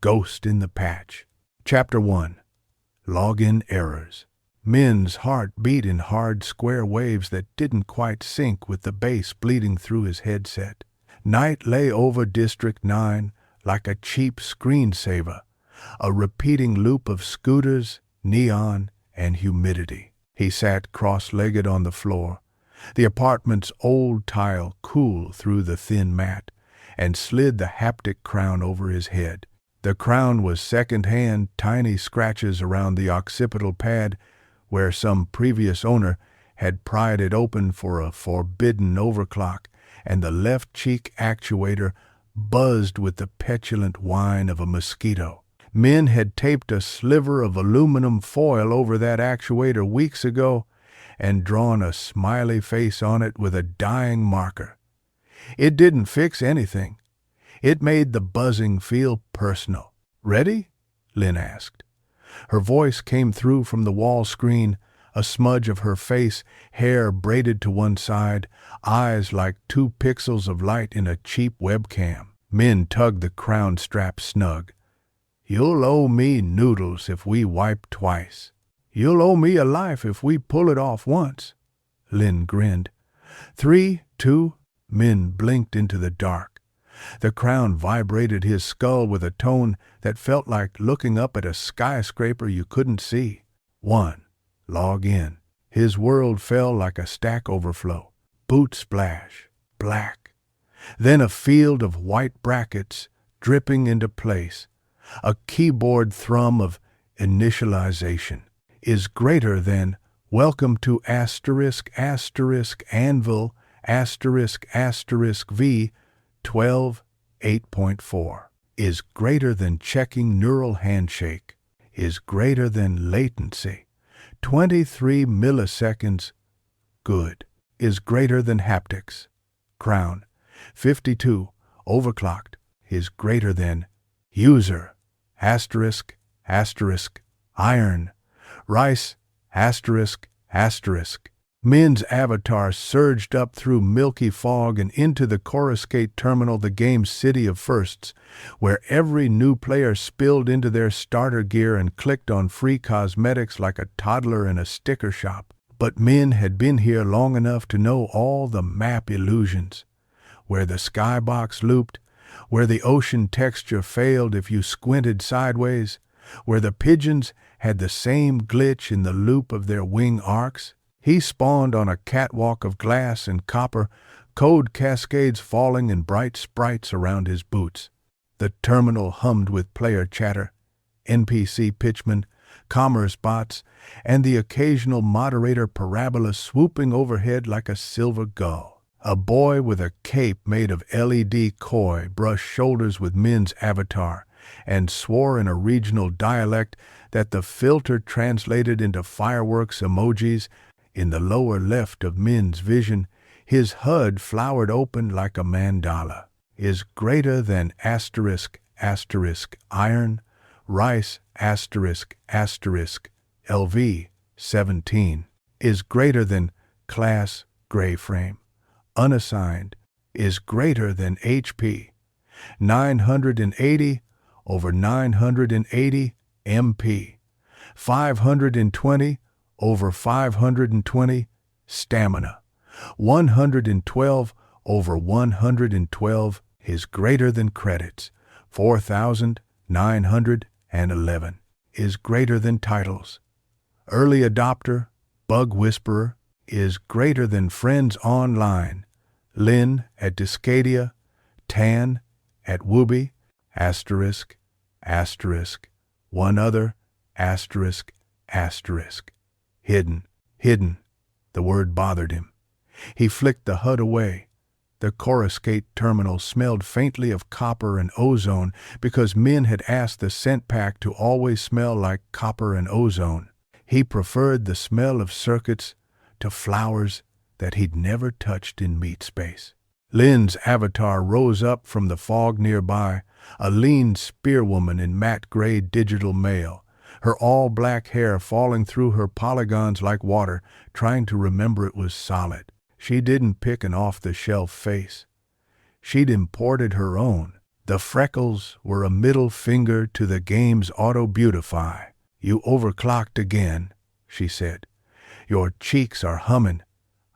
Ghost in the Patch. Chapter 1. Login Errors. Min's heart beat in hard square waves that didn't quite sync with the bass bleeding through his headset. Night lay over District 9 like a cheap screensaver, a repeating loop of scooters, neon, and humidity. He sat cross-legged on the floor, the apartment's old tile cool through the thin mat, and slid the haptic crown over his head. The crown was second-hand, tiny scratches around the occipital pad where some previous owner had pried it open for a forbidden overclock, and the left cheek actuator buzzed with the petulant whine of a mosquito. Min had taped a sliver of aluminum foil over that actuator weeks ago and drawn a smiley face on it with a dying marker. It didn't fix anything. It made the buzzing feel personal. "Ready?" Lynn asked. Her voice came through from the wall screen, a smudge of her face, hair braided to one side, eyes like 2 pixels of light in a cheap webcam. Min tugged the crown strap snug. "You'll owe me noodles if we wipe twice. You'll owe me a life if we pull it off once." Lynn grinned. 3, 2, Min blinked into the dark. The crown vibrated his skull with a tone that felt like looking up at a skyscraper you couldn't see. 1. Log in. His world fell like a stack overflow. Boot splash. Black. Then a field of white brackets dripping into place. A keyboard thrum of initialization. Is greater than welcome to **anvil **v 12 8.4 is greater than checking neural handshake, is greater than latency, 23 milliseconds, good, is greater than haptics, crown, 52, overclocked, is greater than user, iron, rice, Min's avatar surged up through milky fog and into the Coruscate terminal, the game's city of firsts, where every new player spilled into their starter gear and clicked on free cosmetics like a toddler in a sticker shop. But Min had been here long enough to know all the map illusions, where the skybox looped, where the ocean texture failed if you squinted sideways, where the pigeons had the same glitch in the loop of their wing arcs. He spawned on a catwalk of glass and copper, code cascades falling in bright sprites around his boots. The terminal hummed with player chatter, NPC pitchmen, commerce bots, and the occasional moderator parabola swooping overhead like a silver gull. A boy with a cape made of LED koi brushed shoulders with Min's avatar and swore in a regional dialect that the filter translated into fireworks emojis. In the lower left of Min's vision, his HUD flowered open like a mandala. Is greater than **iron, rice **LV 17. Is greater than class gray frame. Unassigned. Is greater than HP. 980 over 980 MP. 520 over 520, stamina. 112 over 112 is greater than credits. 4,911 is greater than titles. Early adopter, bug whisperer, is greater than friends online. Lynn at Discadia, Tan at Wooby, one other, Hidden. The word bothered him. He flicked the HUD away. The Coruscate terminal smelled faintly of copper and ozone because Min had asked the scent pack to always smell like copper and ozone. He preferred the smell of circuits to flowers that he'd never touched in meat space. Lynn's avatar rose up from the fog nearby, a lean spearwoman in matte gray digital mail, her all-black hair falling through her polygons like water, trying to remember it was solid. She didn't pick an off-the-shelf face. She'd imported her own. The freckles were a middle finger to the game's auto-beautify. "You overclocked again," she said. "Your cheeks are humming.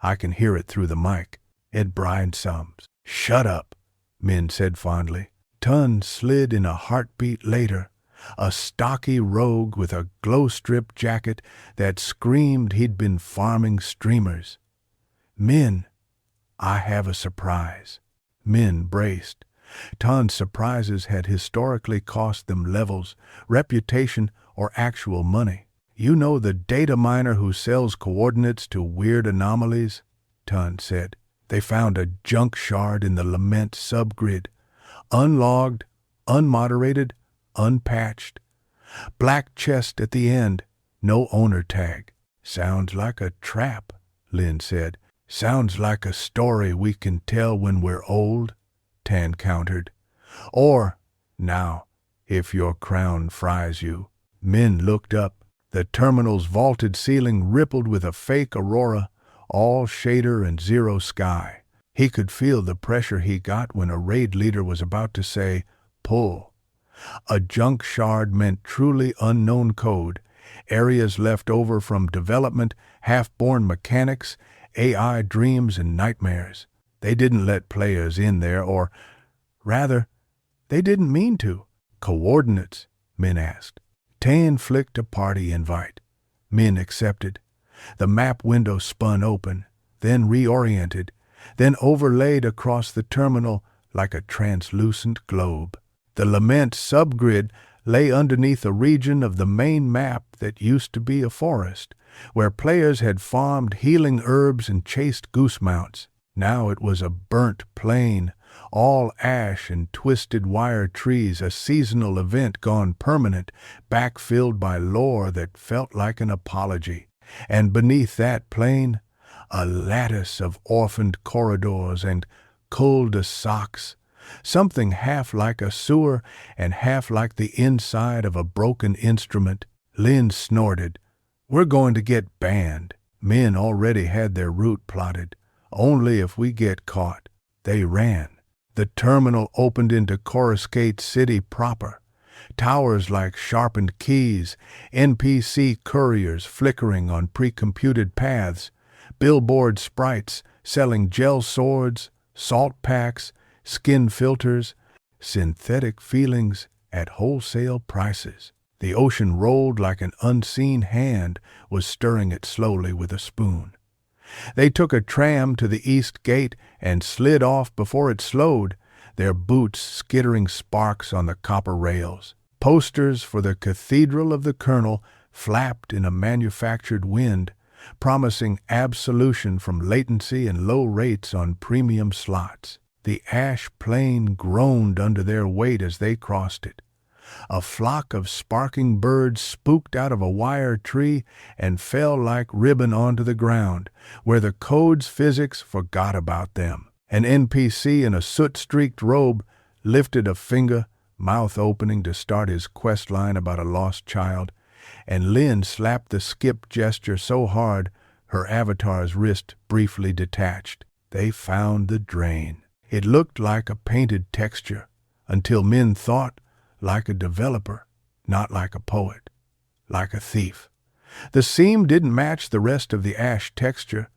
I can hear it through the mic." It brined sums. "Shut up," Min said fondly. Tun slid in a heartbeat later, a stocky rogue with a glow-strip jacket that screamed he'd been farming streamers. "Min, I have a surprise." Min braced. Tun's surprises had historically cost them levels, reputation, or actual money. "You know the data miner who sells coordinates to weird anomalies?" Tun said. "They found a junk shard in the Lament subgrid. Unlogged, unmoderated, unpatched. Black chest at the end, no owner tag." "Sounds like a trap," Lin said. "Sounds like a story we can tell when we're old," Tan countered. "Or, now, if your crown fries you." Min looked up. The terminal's vaulted ceiling rippled with a fake aurora, all shader and zero sky. He could feel the pressure he got when a raid leader was about to say, "Pull." A junk shard meant truly unknown code, areas left over from development, half-born mechanics, AI dreams and nightmares. They didn't let players in there, or, rather, they didn't mean to. "Coordinates?" Min asked. Tan flicked a party invite. Min accepted. The map window spun open, then reoriented, then overlaid across the terminal like a translucent globe. The Lament subgrid lay underneath a region of the main map that used to be a forest, where players had farmed healing herbs and chased goose mounts. Now it was a burnt plain, all ash and twisted wire trees, a seasonal event gone permanent, backfilled by lore that felt like an apology. And beneath that plain, a lattice of orphaned corridors and cul-de-sacs, something half like a sewer and half like the inside of a broken instrument. Lin snorted. "We're going to get banned." Men already had their route plotted. "Only if we get caught." They ran. The terminal opened into Coruscate City proper. Towers like sharpened keys, NPC couriers flickering on pre-computed paths, billboard sprites selling gel swords, salt packs, skin filters, synthetic feelings at wholesale prices. The ocean rolled like an unseen hand was stirring it slowly with a spoon. They took a tram to the east gate and slid off before it slowed, their boots skittering sparks on the copper rails. Posters for the Cathedral of the Colonel flapped in a manufactured wind, promising absolution from latency and low rates on premium slots. The ash plain groaned under their weight as they crossed it. A flock of sparking birds spooked out of a wire tree and fell like ribbon onto the ground, where the code's physics forgot about them. An NPC in a soot-streaked robe lifted a finger, mouth opening to start his quest line about a lost child, and Lin slapped the skip gesture so hard her avatar's wrist briefly detached. They found the drain. It looked like a painted texture, until Min thought like a developer, not like a poet, like a thief. The seam didn't match the rest of the ash texture.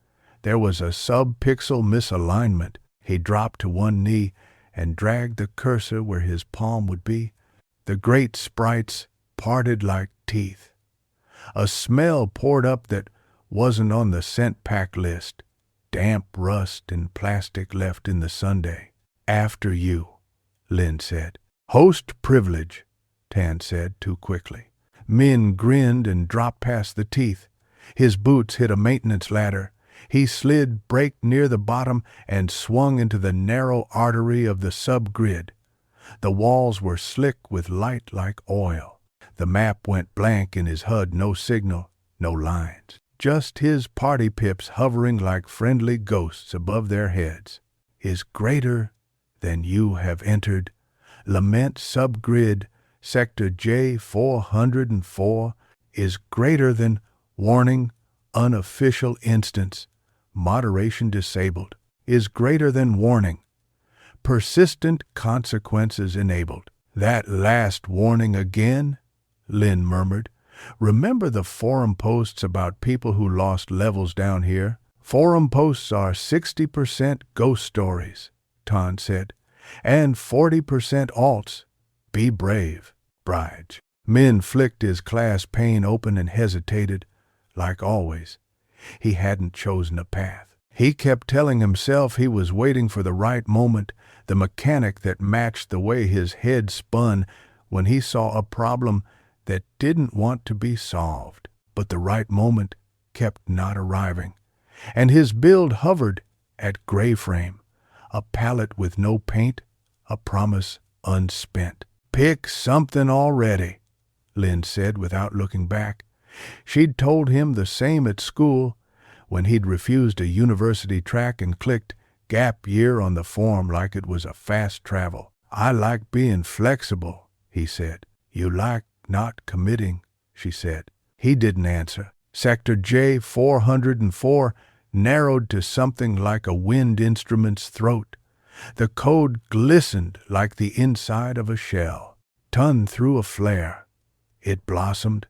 There was a sub-pixel misalignment. He dropped to one knee and dragged the cursor where his palm would be. The great sprites parted like teeth. A smell poured up that wasn't on the scent pack list. Damp rust and plastic left in the Sunday. "After you," Lin said. "Host privilege," Tan said too quickly. Min grinned and dropped past the teeth. His boots hit a maintenance ladder. He slid, braked near the bottom, and swung into the narrow artery of the subgrid. The walls were slick with light like oil. The map went blank in his HUD, no signal, no lines. Just his party pips hovering like friendly ghosts above their heads. "Is greater than you have entered Lament subgrid, sector J404, is greater than warning, unofficial instance, moderation disabled, is greater than warning, Persistent consequences enabled. That last warning again? Lynn murmured. Remember the forum posts about people who lost levels down here? Forum posts are 60% ghost stories, Ton said, and 40% alts. Be brave, Bride. Minh flicked his class pane open and hesitated. Like always, he hadn't chosen a path. He kept telling himself he was waiting for the right moment, the mechanic that matched the way his head spun when he saw a problem that didn't want to be solved. But the right moment kept not arriving, and his build hovered at gray frame, a palette with no paint, a promise unspent. Pick something already, Lynn said without looking back. She'd told him the same at school when he'd refused a university track and clicked gap year on the form like it was a fast travel. I like being flexible, he said. You like not committing, she said. He didn't answer. Sector J 404 narrowed to something like a wind instrument's throat. The code glistened like the inside of a shell. Ton threw a flare. It blossomed,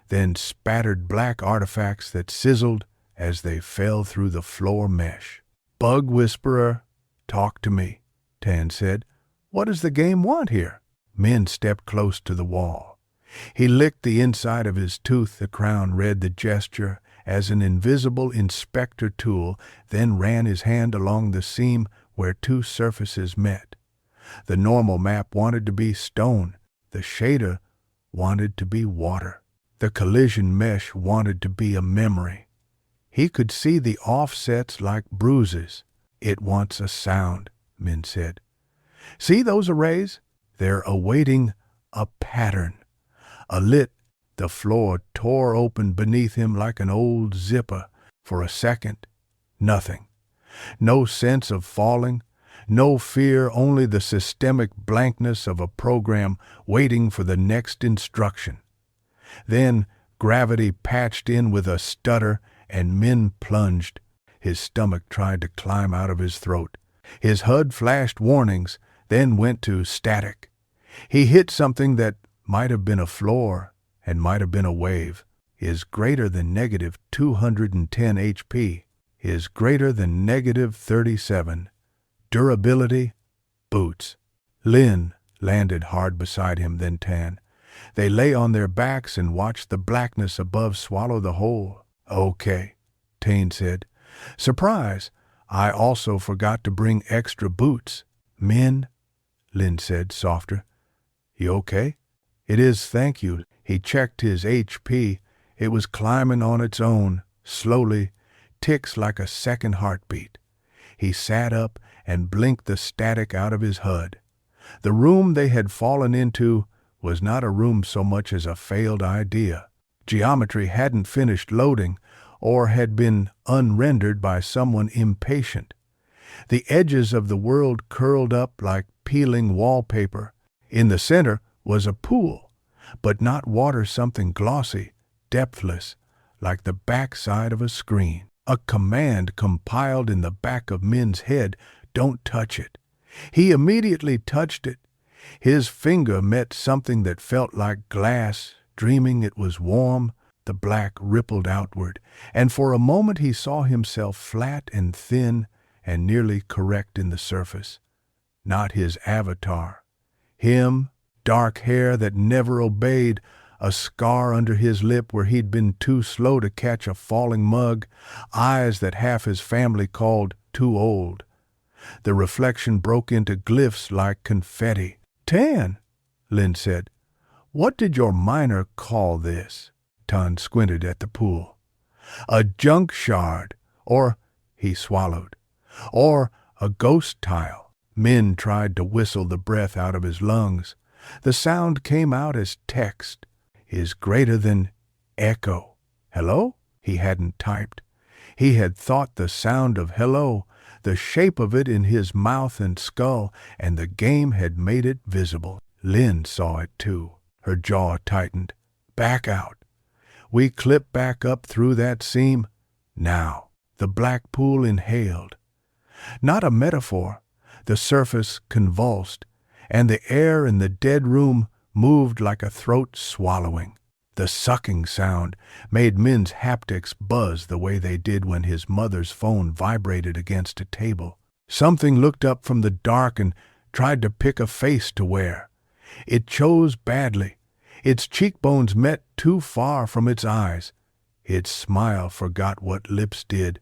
then spattered black artifacts that sizzled as they fell through the floor mesh. Bug Whisperer, talk to me, Tan said. What does the game want here? Minh stepped close to the wall. He licked the inside of his tooth. The crown read the gesture as an invisible inspector tool, then ran his hand along the seam where two surfaces met. The normal map wanted to be stone. The shader wanted to be water. The collision mesh wanted to be a memory. He could see the offsets like bruises. It wants a sound, Minh said. See those arrays? They're awaiting a pattern. The floor tore open beneath him like an old zipper. For a second, nothing. No sense of falling, no fear, only the systemic blankness of a program waiting for the next instruction. Then gravity patched in with a stutter, and Minh plunged. His stomach tried to climb out of his throat. His HUD flashed warnings, then went to static. He hit something that might have been a floor and might have been a wave. Is greater than negative 210 HP. Is greater than negative 37. Durability, boots. Lynn landed hard beside him, then Tan. They lay on their backs and watched the blackness above swallow the whole. Okay, Tane said. Surprise, I also forgot to bring extra boots. Minh, Lynn said, softer. You okay? It is, thank you. He checked his HP. It was climbing on its own, slowly, ticks like a second heartbeat. He sat up and blinked the static out of his HUD. The room they had fallen into was not a room so much as a failed idea. Geometry hadn't finished loading or had been unrendered by someone impatient. The edges of the world curled up like peeling wallpaper. In the center was a pool, but not water, something glossy, depthless, like the backside of a screen. A command compiled in the back of Min's head, don't touch it. He immediately touched it. His finger met something that felt like glass, dreaming it was warm. The black rippled outward, and for a moment he saw himself flat and thin and nearly correct in the surface. Not his avatar. Him, dark hair that never obeyed, a scar under his lip where he'd been too slow to catch a falling mug, eyes that half his family called too old. The reflection broke into glyphs like confetti. Tan, Lynn said, what did your miner call this? Tan squinted at the pool. A junk shard, or, he swallowed, or a ghost tile. Minh tried to whistle the breath out of his lungs. The sound came out as text. Is greater than echo. Hello? He hadn't typed. He had thought the sound of hello, the shape of it in his mouth and skull, and the game had made it visible. Lynn saw it too. Her jaw tightened. Back out. We clip back up through that seam. Now. The black pool inhaled. Not a metaphor. The surface convulsed, and the air in the dead room moved like a throat swallowing. The sucking sound made Min's haptics buzz the way they did when his mother's phone vibrated against a table. Something looked up from the dark and tried to pick a face to wear. It chose badly. Its cheekbones met too far from its eyes. Its smile forgot what lips did,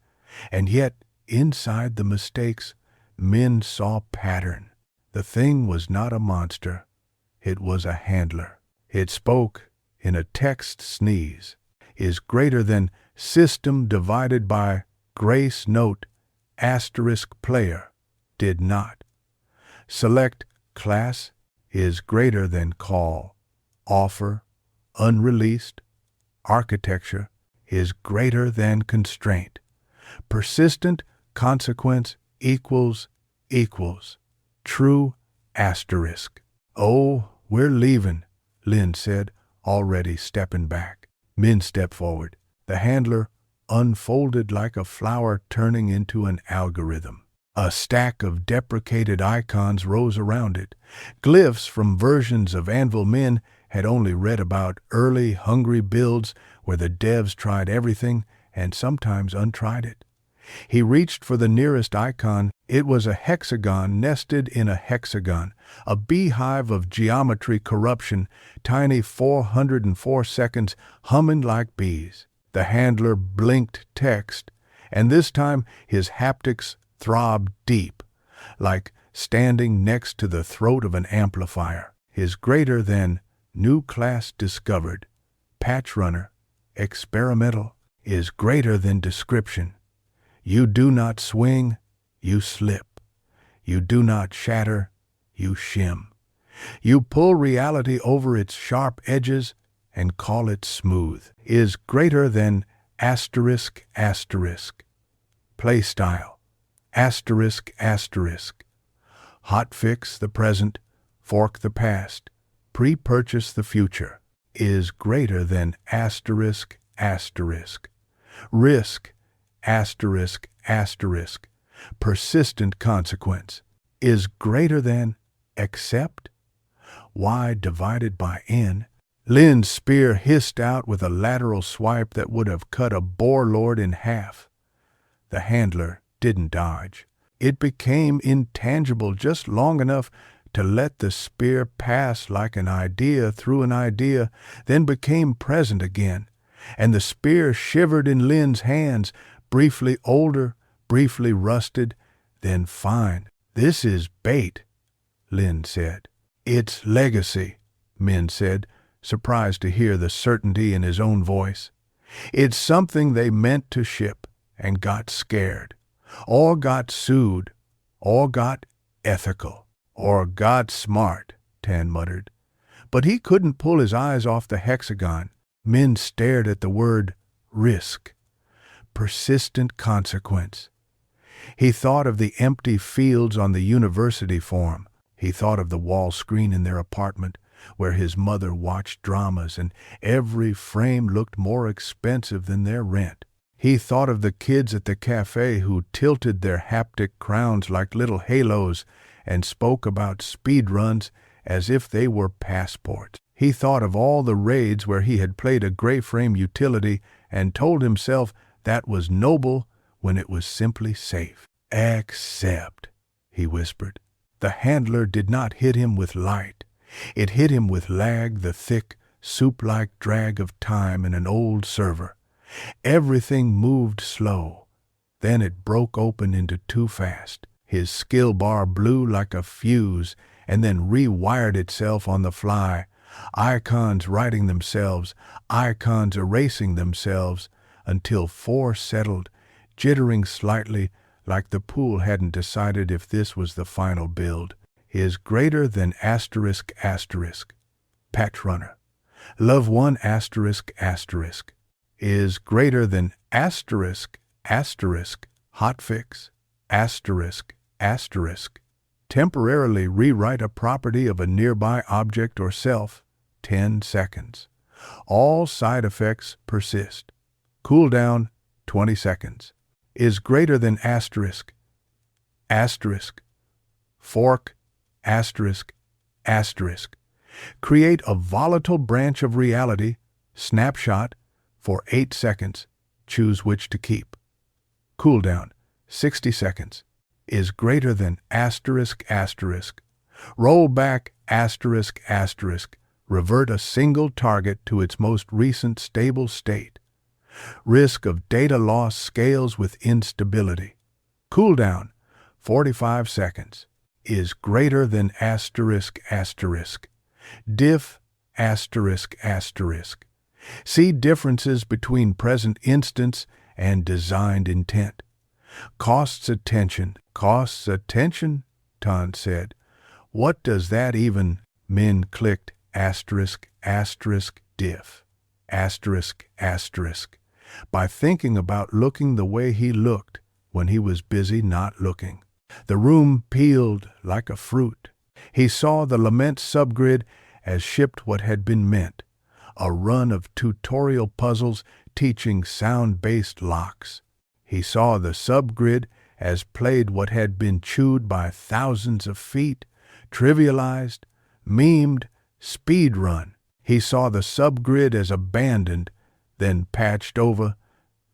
and yet, inside the mistakes, Min saw pattern. The thing was not a monster. It was a handler. It spoke in a text sneeze, is greater than system divided by grace note asterisk player, did not. Select class is greater than call, offer, unreleased, architecture is greater than constraint. Persistent consequence equals true asterisk. Oh, we're leaving, Lynn said, already stepping back. Min stepped forward. The handler unfolded like a flower turning into an algorithm. A stack of deprecated icons rose around it. Glyphs from versions of Anvil Min had only read about early, hungry builds where the devs tried everything and sometimes untried it. He reached for the nearest icon. It was a hexagon nested in a hexagon, a beehive of geometry corruption, tiny 404 seconds humming like bees. The handler blinked text, and this time his haptics throbbed deep, like standing next to the throat of an amplifier. His greater than new class discovered, PATCHRUNNER, experimental, is greater than description. You do not swing, you slip. You do not shatter, you shim. You pull reality over its sharp edges and call it smooth. Is greater than asterisk. Play style, asterisk. Hotfix the present, fork the past, pre-purchase the future. Is greater than asterisk. Risk, asterisk. Persistent consequence is greater than accept. Y divided by N. Lynn's spear hissed out with a lateral swipe that would have cut a boar lord in half. The handler didn't dodge. It became intangible just long enough to let the spear pass like an idea through an idea, then became present again, and the spear shivered in Lynn's hands, briefly older, briefly rusted, then fine. This is bait, Lynn said. It's legacy, Min said, surprised to hear the certainty in his own voice. It's something they meant to ship and got scared, or got sued, or got ethical, or got smart, Tan muttered. But he couldn't pull his eyes off the hexagon. Min stared at the word risk. Persistent consequence. He thought of the empty fields on the university form. He thought of the wall screen in their apartment where his mother watched dramas and every frame looked more expensive than their rent. He thought of the kids at the cafe who tilted their haptic crowns like little halos and spoke about speed runs as if they were passports. He thought of all the raids where he had played a gray frame utility and told himself that was noble when it was simply safe. Accept, he whispered. The handler did not hit him with light. It hit him with lag, the thick, soup-like drag of time in an old server. Everything moved slow. Then it broke open into too fast. His skill bar blew like a fuse and then rewired itself on the fly. Icons writing themselves, icons erasing themselves, until 4 settled, jittering slightly like the pool hadn't decided if this was the final build. Is greater than asterisk. PATCHRUNNER. Love 1 asterisk. Is greater than asterisk. Hotfix asterisk. Temporarily rewrite a property of a nearby object or self, 10 seconds. All side effects persist. Cooldown, 20 seconds. Is greater than asterisk. fork, asterisk, asterisk. Create a volatile branch of reality, snapshot, for 8 seconds. Choose which to keep. Cooldown, 60 seconds. Is greater than asterisk, asterisk. Rollback, asterisk, asterisk. Revert a single target to its most recent stable state. Risk of data loss scales with instability. Cooldown, 45 seconds. Is greater than asterisk, asterisk. Diff, asterisk, asterisk. See differences between present instance and designed intent. Costs attention, Tan said. What does that even? Min clicked asterisk, asterisk, diff, asterisk, asterisk, by thinking about looking the way he looked when he was busy not looking. The room peeled like a fruit. He saw the lament subgrid as shipped what had been meant, a run of tutorial puzzles teaching sound-based locks. He saw the subgrid as played what had been chewed by thousands of feet, trivialized, memed, speedrun. He saw the subgrid as abandoned, then patched over,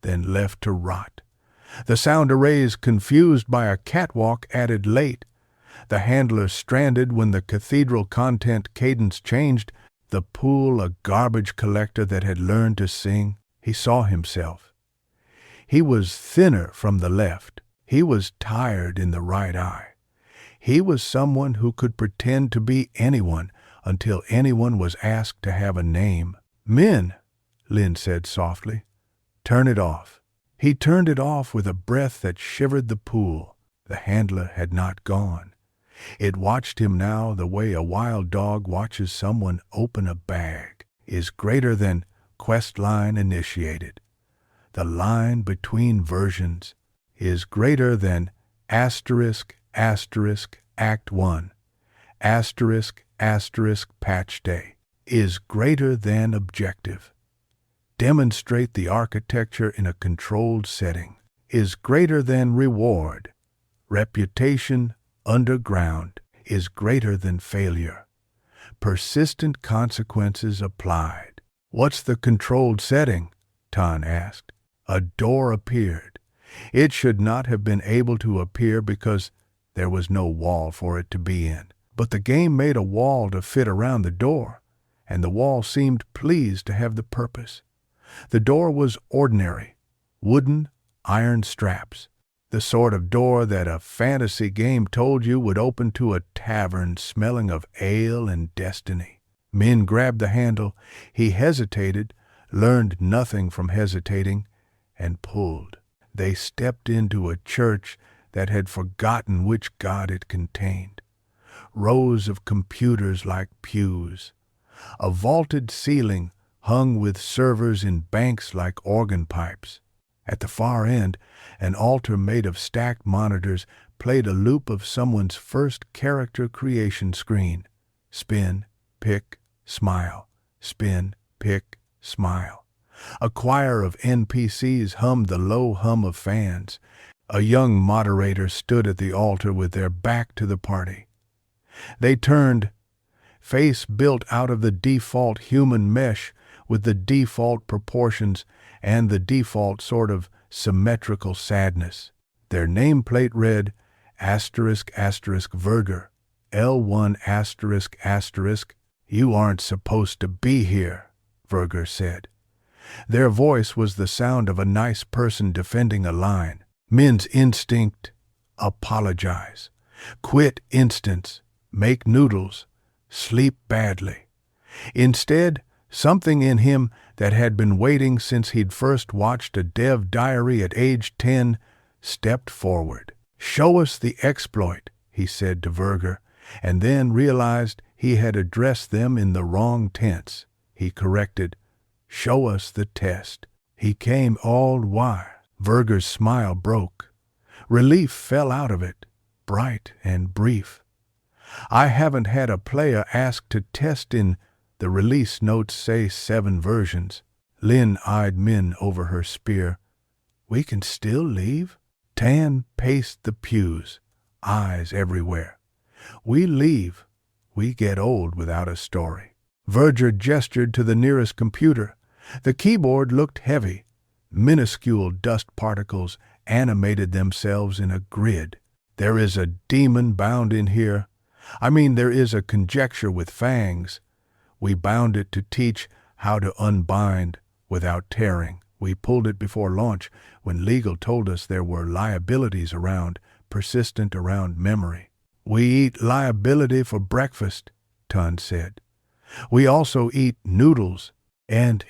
then left to rot. The sound arrays confused by a catwalk added late. The handler stranded when the cathedral content cadence changed. The pool a garbage collector that had learned to sing. He saw himself. He was thinner from the left. He was tired in the right eye. He was someone who could pretend to be anyone until anyone was asked to have a name. Min, Lynn said softly. Turn it off. He turned it off with a breath that shivered the pool. The handler had not gone. It watched him now the way a wild dog watches someone open a bag. Is greater than quest line initiated. The line between versions is greater than asterisk, asterisk, Act 1, asterisk, asterisk, patch day, is greater than objective. Demonstrate the architecture in a controlled setting, is greater than reward. Reputation, underground, is greater than failure. Persistent consequences applied. What's the controlled setting? Tan asked. A door appeared. It should not have been able to appear because there was no wall for it to be in. But the game made a wall to fit around the door, and the wall seemed pleased to have the purpose. The door was ordinary, wooden, iron straps, the sort of door that a fantasy game told you would open to a tavern smelling of ale and destiny. Min grabbed the handle. He hesitated, learned nothing from hesitating, and pulled. They stepped into a church that had forgotten which god it contained. Rows of computers like pews. A vaulted ceiling hung with servers in banks like organ pipes. At the far end, an altar made of stacked monitors played a loop of someone's first character creation screen. Spin, pick, smile. Spin, pick, smile. A choir of NPCs hummed the low hum of fans. A young moderator stood at the altar with their back to the party. They turned, face built out of the default human mesh with the default proportions and the default sort of symmetrical sadness. Their nameplate read, asterisk, asterisk, Verger, L1 asterisk, asterisk, you aren't supposed to be here, Verger said. Their voice was the sound of a nice person defending a line. Min's instinct, apologize. Quit instance, make noodles, sleep badly. Instead, something in him that had been waiting since he'd first watched a dev diary at age 10 stepped forward. Show us the exploit, he said to Verger, and then realized he had addressed them in the wrong tense. He corrected, show us the test. He came all wire. Verger's smile broke. Relief fell out of it, bright and brief. I haven't had a player ask to test in the release notes say 7 versions. Lynn eyed Min over her spear. We can still leave? Tan paced the pews, eyes everywhere. We leave. We get old without a story. Verger gestured to the nearest computer. The keyboard looked heavy. Minuscule dust particles animated themselves in a grid. There is a demon bound in here. I mean, there is a conjecture with fangs. We bound it to teach how to unbind without tearing. We pulled it before launch when legal told us there were liabilities around, persistent around memory. We eat liability for breakfast, Tun said. We also eat noodles and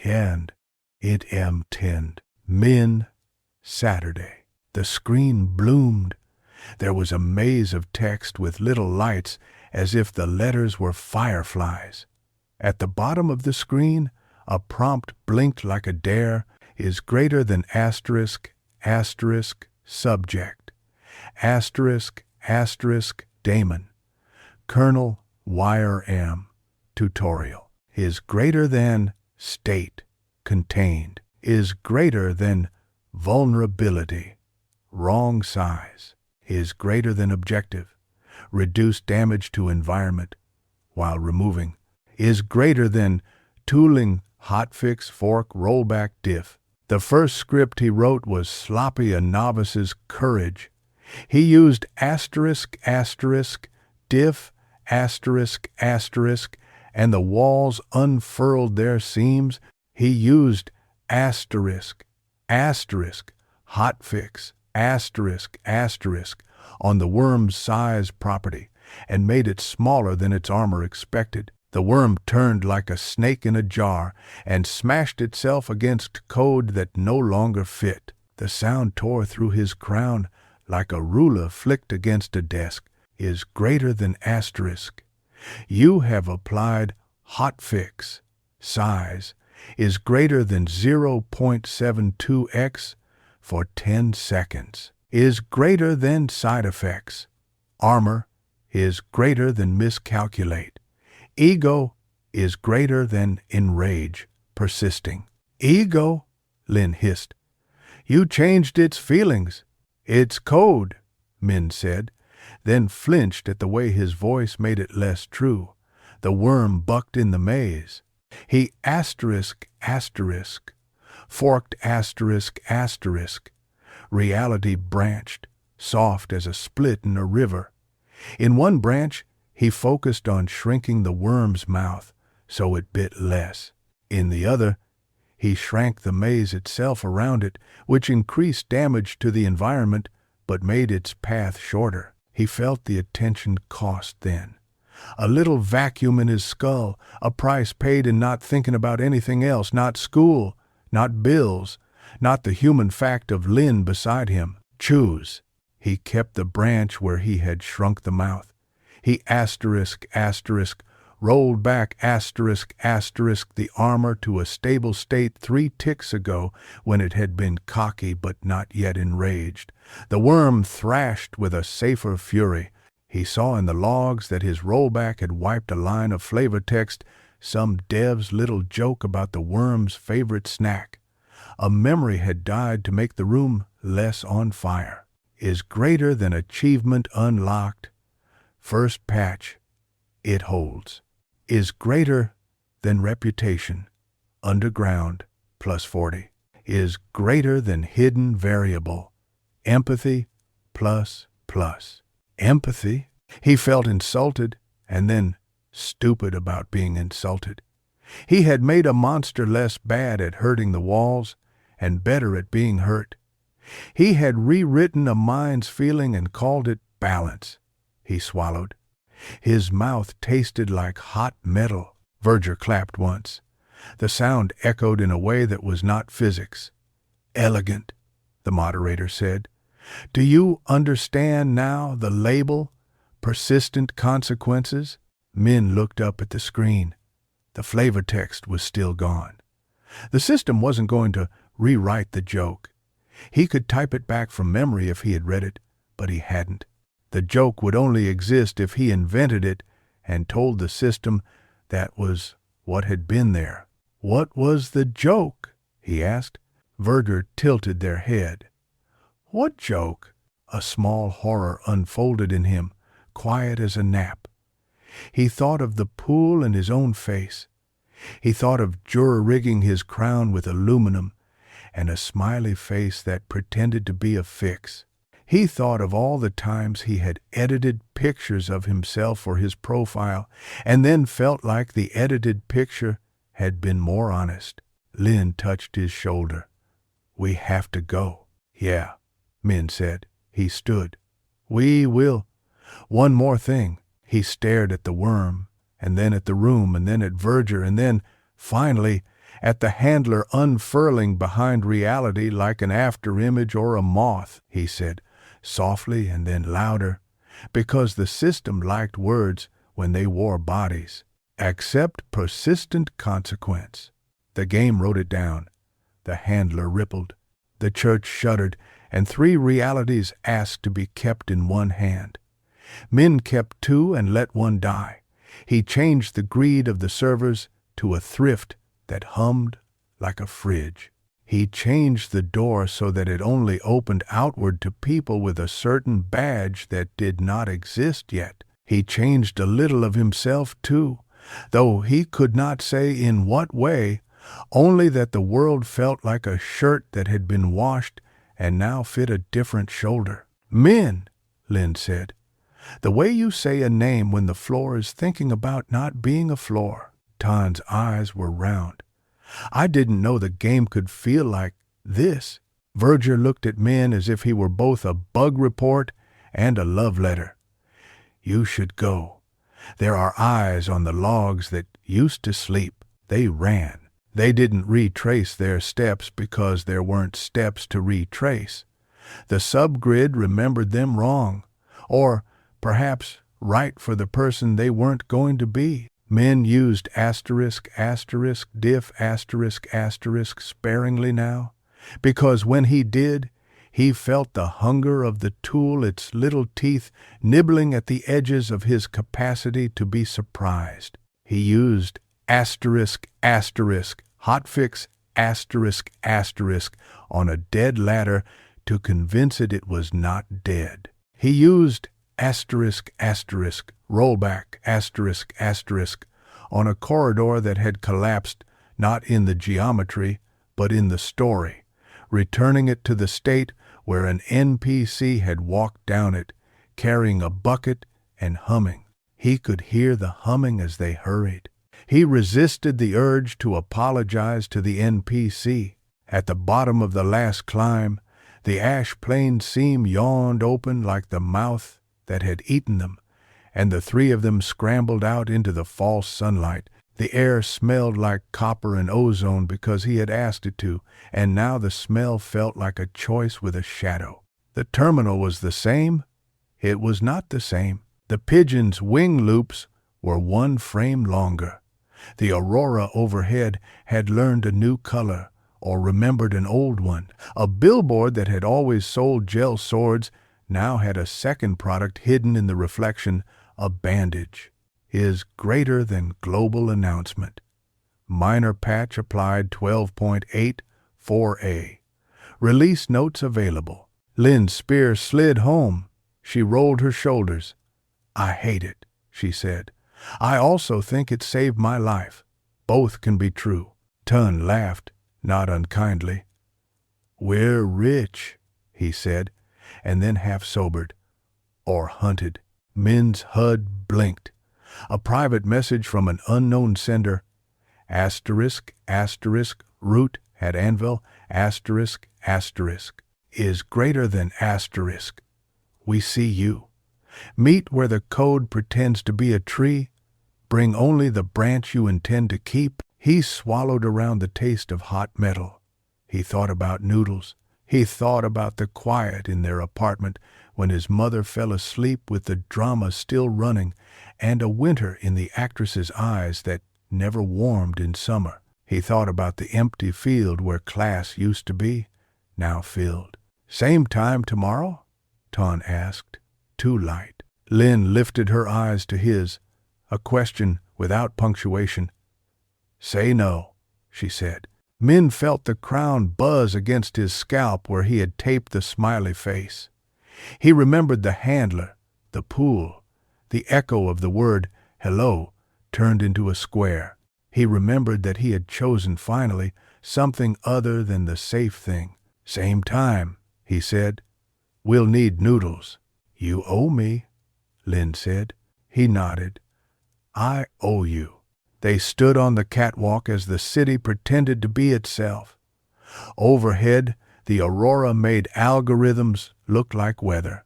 it am tinned. Min, Saturday. The screen bloomed. There was a maze of text with little lights as if the letters were fireflies. At the bottom of the screen, a prompt blinked like a dare, is greater than asterisk, asterisk, subject, asterisk, asterisk, daemon, kernel, wire am, tutorial, is greater than state, contained, is greater than vulnerability, wrong size, is greater than objective, reduce damage to environment while removing, is greater than tooling, hotfix, fork, rollback, diff. The first script he wrote was sloppy a novice's courage. He used asterisk, asterisk, diff, asterisk, asterisk, and the walls unfurled their seams. He used asterisk, asterisk, hotfix, asterisk, asterisk on the worm's size property and made it smaller than its armor expected. The worm turned like a snake in a jar and smashed itself against code that no longer fit. The sound tore through his crown like a ruler flicked against a desk, is greater than asterisk. You have applied hotfix, size, is greater than 0.72x for 10 seconds, is greater than side effects. Armor is greater than miscalculate. Ego is greater than enrage, persisting. Ego, Lin hissed. You changed its feelings. It's code, Min said, then flinched at the way his voice made it less true. The worm bucked in the maze. He asterisk, asterisk, forked asterisk, asterisk. Reality branched, soft as a split in a river. In one branch, he focused on shrinking the worm's mouth so it bit less. In the other, he shrank the maze itself around it, which increased damage to the environment but made its path shorter. He felt the attention cost then. A little vacuum in his skull, a price paid in not thinking about anything else, not school, not bills, not the human fact of Lin beside him. Choose. He kept the branch where he had shrunk the mouth. He asterisk, asterisk, rolled back asterisk, asterisk the armor to a stable state 3 ticks ago when it had been cocky but not yet enraged. The worm thrashed with a safer fury. He saw in the logs that his rollback had wiped a line of flavor text, some dev's little joke about the worm's favorite snack. A memory had died to make the room less on fire. Is greater than achievement unlocked. First patch, it holds. Is greater than reputation. Underground, plus 40. Is greater than hidden variable. Empathy, plus. Empathy? He felt insulted and then stupid about being insulted. He had made a monster less bad at hurting the walls and better at being hurt. He had rewritten a mind's feeling and called it balance. He swallowed. His mouth tasted like hot metal. Verger clapped once. The sound echoed in a way that was not physics. Elegant, the moderator said. Do you understand now the label? Persistent consequences? Min looked up at the screen. The flavor text was still gone. The system wasn't going to rewrite the joke. He could type it back from memory if he had read it, but he hadn't. The joke would only exist if he invented it and told the system that was what had been there. What was the joke? He asked. Verger tilted their head. What joke? A small horror unfolded in him, quiet as a nap. He thought of the pool and his own face. He thought of jury-rigging his crown with aluminum and a smiley face that pretended to be a fix. He thought of all the times he had edited pictures of himself for his profile and then felt like the edited picture had been more honest. Lynn touched his shoulder. "We have to go." "Yeah," Minh said. He stood. "We will. One more thing." He stared at the worm, and then at the room, and then at Verger, and then, finally, at the handler unfurling behind reality like an afterimage or a moth. He said, softly and then louder, because the system liked words when they wore bodies. "Accept persistent consequence." The game wrote it down. The handler rippled. The church shuddered, and 3 realities asked to be kept in one hand. Minh kept 2 and let 1 die. He changed the greed of the servers to a thrift that hummed like a fridge. He changed the door so that it only opened outward to people with a certain badge that did not exist yet. He changed a little of himself, too, though he could not say in what way, only that the world felt like a shirt that had been washed and now fit a different shoulder. "Minh," Lynn said, "the way you say a name when the floor is thinking about not being a floor." Tan's eyes were round. "I didn't know the game could feel like this." Verger looked at Minh as if he were both a bug report and a love letter. "You should go. There are eyes on the logs that used to sleep. They ran. They didn't retrace their steps because there weren't steps to retrace. The subgrid remembered them wrong, or perhaps right for the person they weren't going to be." Minh used ***, diff**** sparingly now, because when he did, he felt the hunger of the tool, its little teeth nibbling at the edges of his capacity to be surprised. He used ***, Hotfix ***, on a dead ladder to convince it was not dead. He used Rollback on a corridor that had collapsed not in the geometry but in the story, returning it to the state where an NPC had walked down it, carrying a bucket and humming. He could hear the humming as they hurried. He resisted the urge to apologize to the NPC. At the bottom of the last climb, the ash plane seam yawned open like the mouth that had eaten them, and the 3 of them scrambled out into the false sunlight. The air smelled like copper and ozone because he had asked it to, and now the smell felt like a choice with a shadow. The terminal was the same. It was not the same. The pigeon's wing loops were 1 frame longer. The aurora overhead had learned a new color, or remembered an old one. A billboard that had always sold gel swords now had a second product hidden in the reflection, a bandage. Is greater than global announcement. Minor patch applied 12.84a. Release notes available. Lynn's spear slid home. She rolled her shoulders. "I hate it," she said. "I also think it saved my life. Both can be true." Tun laughed, not unkindly. "We're rich," he said, and then half sobered. "Or hunted." Minh's HUD blinked. A private message from an unknown sender. ***, root at anvil, ***, is greater than ***. We see you. Meet where the code pretends to be a tree. Bring only the branch you intend to keep." He swallowed around the taste of hot metal. He thought about noodles. He thought about the quiet in their apartment when his mother fell asleep with the drama still running, and a winter in the actress's eyes that never warmed in summer. He thought about the empty field where class used to be, now filled. "Same time tomorrow?" Ton asked. "Too light." Lynn lifted her eyes to his, a question without punctuation. "Say no," she said. Minh felt the crown buzz against his scalp where he had taped the smiley face. He remembered the handler, the pool, The echo of the word hello turned into a square. He remembered that he had chosen finally something other than the safe thing. "Same time," he said. "We'll need noodles." "You owe me," Lynn said. He nodded. "I owe you." They stood on the catwalk as the city pretended to be itself. Overhead, the aurora made algorithms look like weather.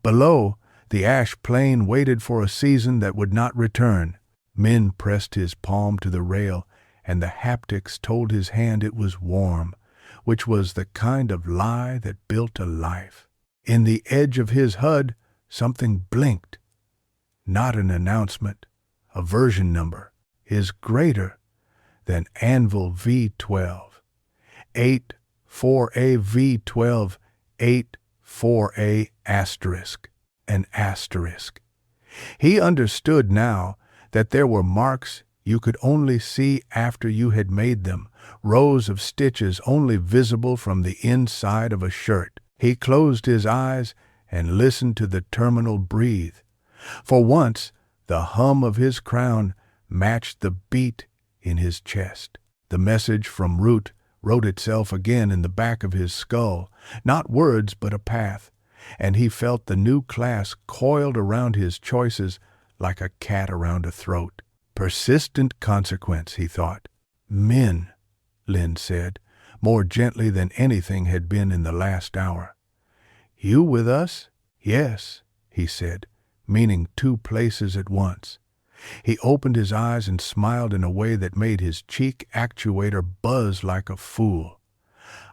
Below, the ash plain waited for a season that would not return. Minh pressed his palm to the rail, and the haptics told his hand it was warm, which was the kind of lie that built a life. In the edge of his HUD, something blinked. Not an announcement, a version number. Is greater than Anvil V12. 84A V12 84A asterisk. An asterisk. He understood now that there were marks you could only see after you had made them, rows of stitches only visible from the inside of a shirt. He closed his eyes and listened to the terminal breathe. For once, the hum of his crown matched the beat in his chest. The message from Root wrote itself again in the back of his skull, not words but a path, and he felt the new class coiled around his choices like a cat around a throat. Persistent consequence, he thought. "Minh," Lynn said, more gently than anything had been in the last hour. "You with us?" "Yes," he said, meaning two places at once. He opened his eyes and smiled in a way that made his cheek actuator buzz like a fool.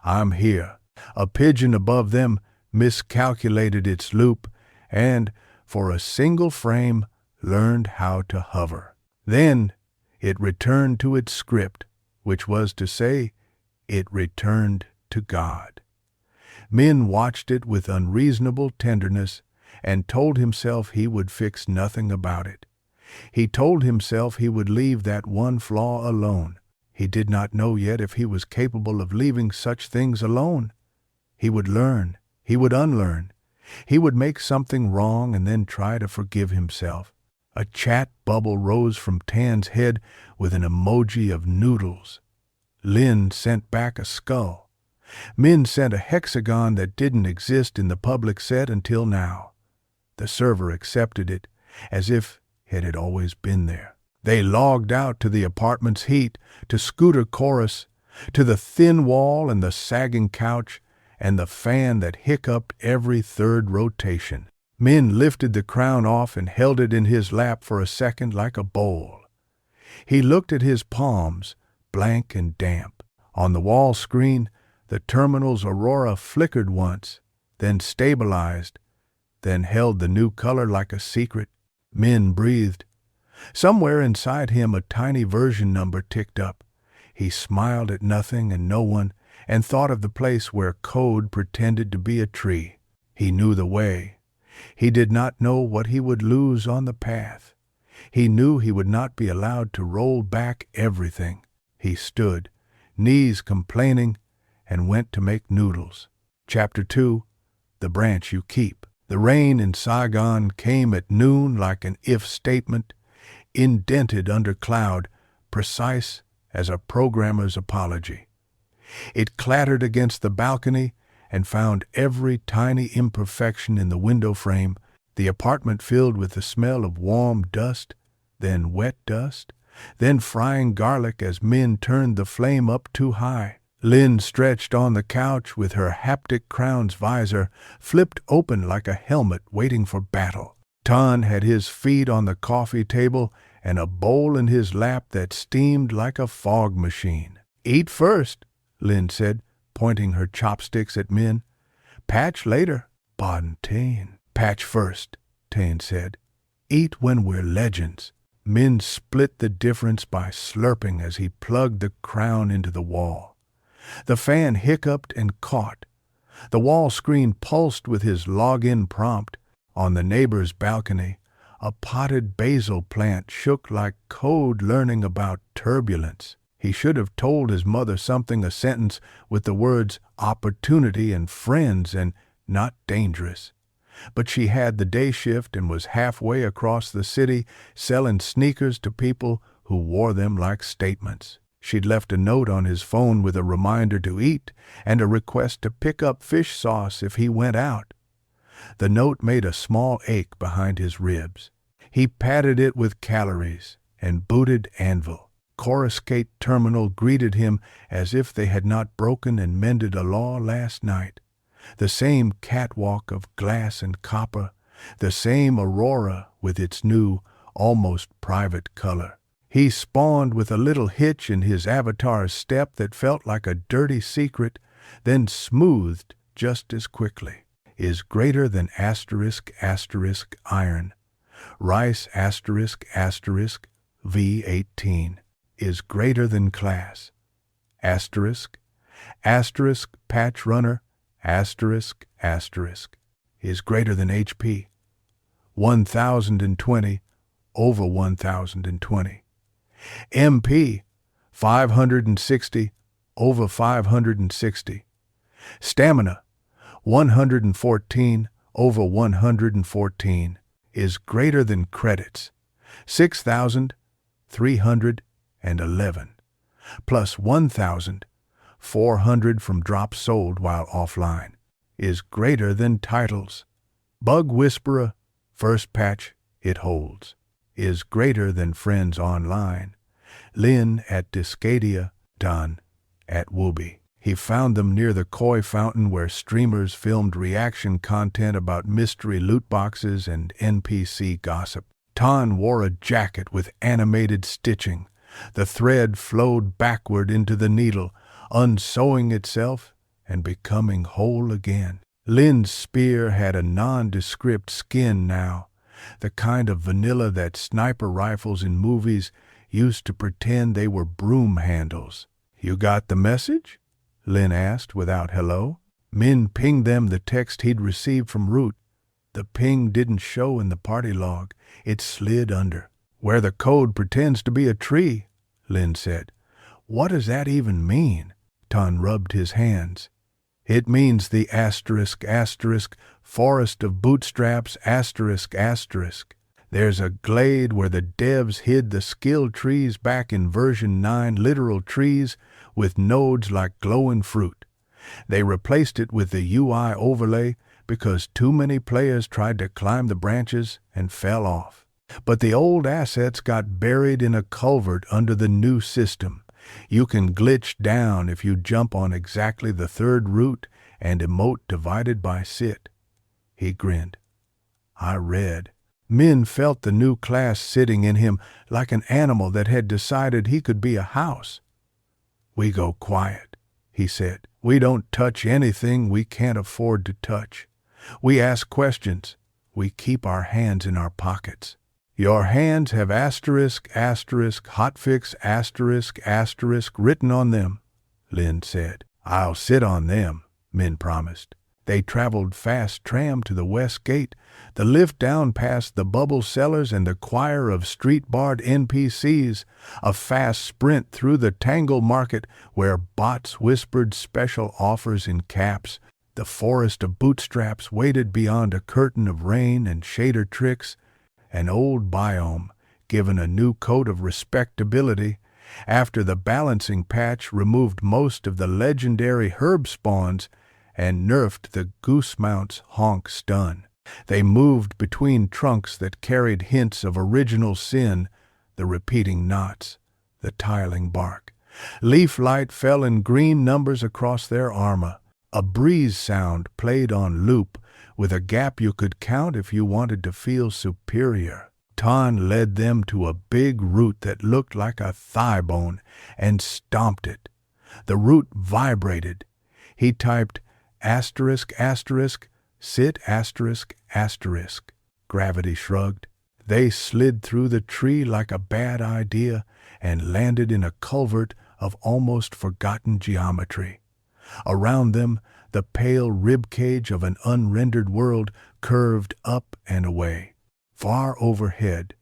"I'm here." A pigeon above them miscalculated its loop and, for a single frame, learned how to hover. Then it returned to its script, which was to say, it returned to God. Minh watched it with unreasonable tenderness and told himself he would fix nothing about it. He told himself he would leave that one flaw alone. He did not know yet if he was capable of leaving such things alone. He would learn. He would unlearn. He would make something wrong and then try to forgive himself. A chat bubble rose from Tan's head with an emoji of noodles. Lynn sent back a skull. Minh sent a hexagon that didn't exist in the public set until now. The server accepted it, as if it had always been there. They logged out to the apartment's heat, to scooter chorus, to the thin wall and the sagging couch, and the fan that hiccuped every third rotation. Minh lifted the crown off and held it in his lap for a second like a bowl. He looked at his palms, blank and damp. On the wall screen, the terminal's aurora flickered once, then stabilized, then held the new color like a secret. Minh breathed. Somewhere inside him a tiny version number ticked up. He smiled at nothing and no one, and thought of the place where code pretended to be a tree. He knew the way. He did not know what he would lose on the path. He knew he would not be allowed to roll back everything. He stood, knees complaining, and went to make noodles. Chapter 2, The Branch You Keep. The rain in Saigon came at noon like an if statement, indented under cloud, precise as a programmer's apology. It clattered against the balcony and found every tiny imperfection in the window frame, the apartment filled with the smell of warm dust, then wet dust, then frying garlic as Minh turned the flame up too high. Lynn stretched on the couch with her haptic crown's visor flipped open like a helmet waiting for battle. Tan had his feet on the coffee table and a bowl in his lap that steamed like a fog machine. "Eat first," Lynn said, pointing her chopsticks at Minh. "Patch later." "Bon Tan." "Patch first," Tan said. "Eat when we're legends." Minh split the difference by slurping as he plugged the crown into the wall. The fan hiccuped and caught. The wall screen pulsed with his login prompt. On the neighbor's balcony, a potted basil plant shook like code learning about turbulence. He should have told his mother something, a sentence with the words opportunity and friends and not dangerous. But she had the day shift and was halfway across the city selling sneakers to people who wore them like statements. She'd left a note on his phone with a reminder to eat and a request to pick up fish sauce if he went out. The note made a small ache behind his ribs. He patted it with calories and booted Anvil. Coruscate Terminal greeted him as if they had not broken and mended a law last night. The same catwalk of glass and copper, the same aurora with its new, almost private color. He spawned with a little hitch in his avatar's step that felt like a dirty secret, then smoothed just as quickly. Is greater than *** iron. Rice *** V18. Is greater than class. Asterisk. Asterisk PATCHRUNNER. Asterisk. Asterisk. Is greater than HP. 1020 over 1020. MP 560 over 560. Stamina 114 over 114 is greater than credits 6,311 plus 1,400 from drops sold while offline is greater than titles. Bug Whisperer, first patch it holds, is greater than friends online. Lynn at Discadia, Don at Wooby. He found them near the koi fountain where streamers filmed reaction content about mystery loot boxes and NPC gossip. Ton wore a jacket with animated stitching. The thread flowed backward into the needle, unsewing itself and becoming whole again. Lynn's spear had a nondescript skin now, the kind of vanilla that sniper rifles in movies used to pretend they were broom handles. "You got the message?" Lynn asked without hello. Min pinged them the text he'd received from Root. The ping didn't show in the party log. It slid under. "Where the code pretends to be a tree," Lynn said. "What does that even mean?" Ton rubbed his hands. "It means the *** forest of bootstraps ***. There's a glade where the devs hid the skill trees back in version 9, literal trees with nodes like glowing fruit. They replaced it with the UI overlay because too many players tried to climb the branches and fell off. But the old assets got buried in a culvert under the new system. You can glitch down if you jump on exactly the third root and emote divided by sit." He grinned. "I read." Min felt the new class sitting in him like an animal that had decided he could be a house. "We go quiet," he said. "We don't touch anything we can't afford to touch. We ask questions. We keep our hands in our pockets." "Your hands have *** Hotfix *** written on them," Lynn said. "I'll sit on them," Min promised. They traveled fast tram to the west gate, the lift down past the bubble sellers and the choir of street-barred NPCs, a fast sprint through the Tangle Market where bots whispered special offers in caps. The forest of bootstraps waited beyond a curtain of rain and shader tricks, an old biome given a new coat of respectability after the balancing patch removed most of the legendary herb spawns and nerfed the goose mount's honk stun. They moved between trunks that carried hints of original sin, the repeating knots, the tiling bark. Leaf light fell in green numbers across their armor. A breeze sound played on loop with a gap you could count if you wanted to feel superior. Ton led them to a big root that looked like a thigh bone and stomped it. The root vibrated. He typed ***, sit ***. Gravity shrugged. They slid through the tree like a bad idea and landed in a culvert of almost forgotten geometry. Around them, the pale ribcage of an unrendered world curved up and away. Far overhead,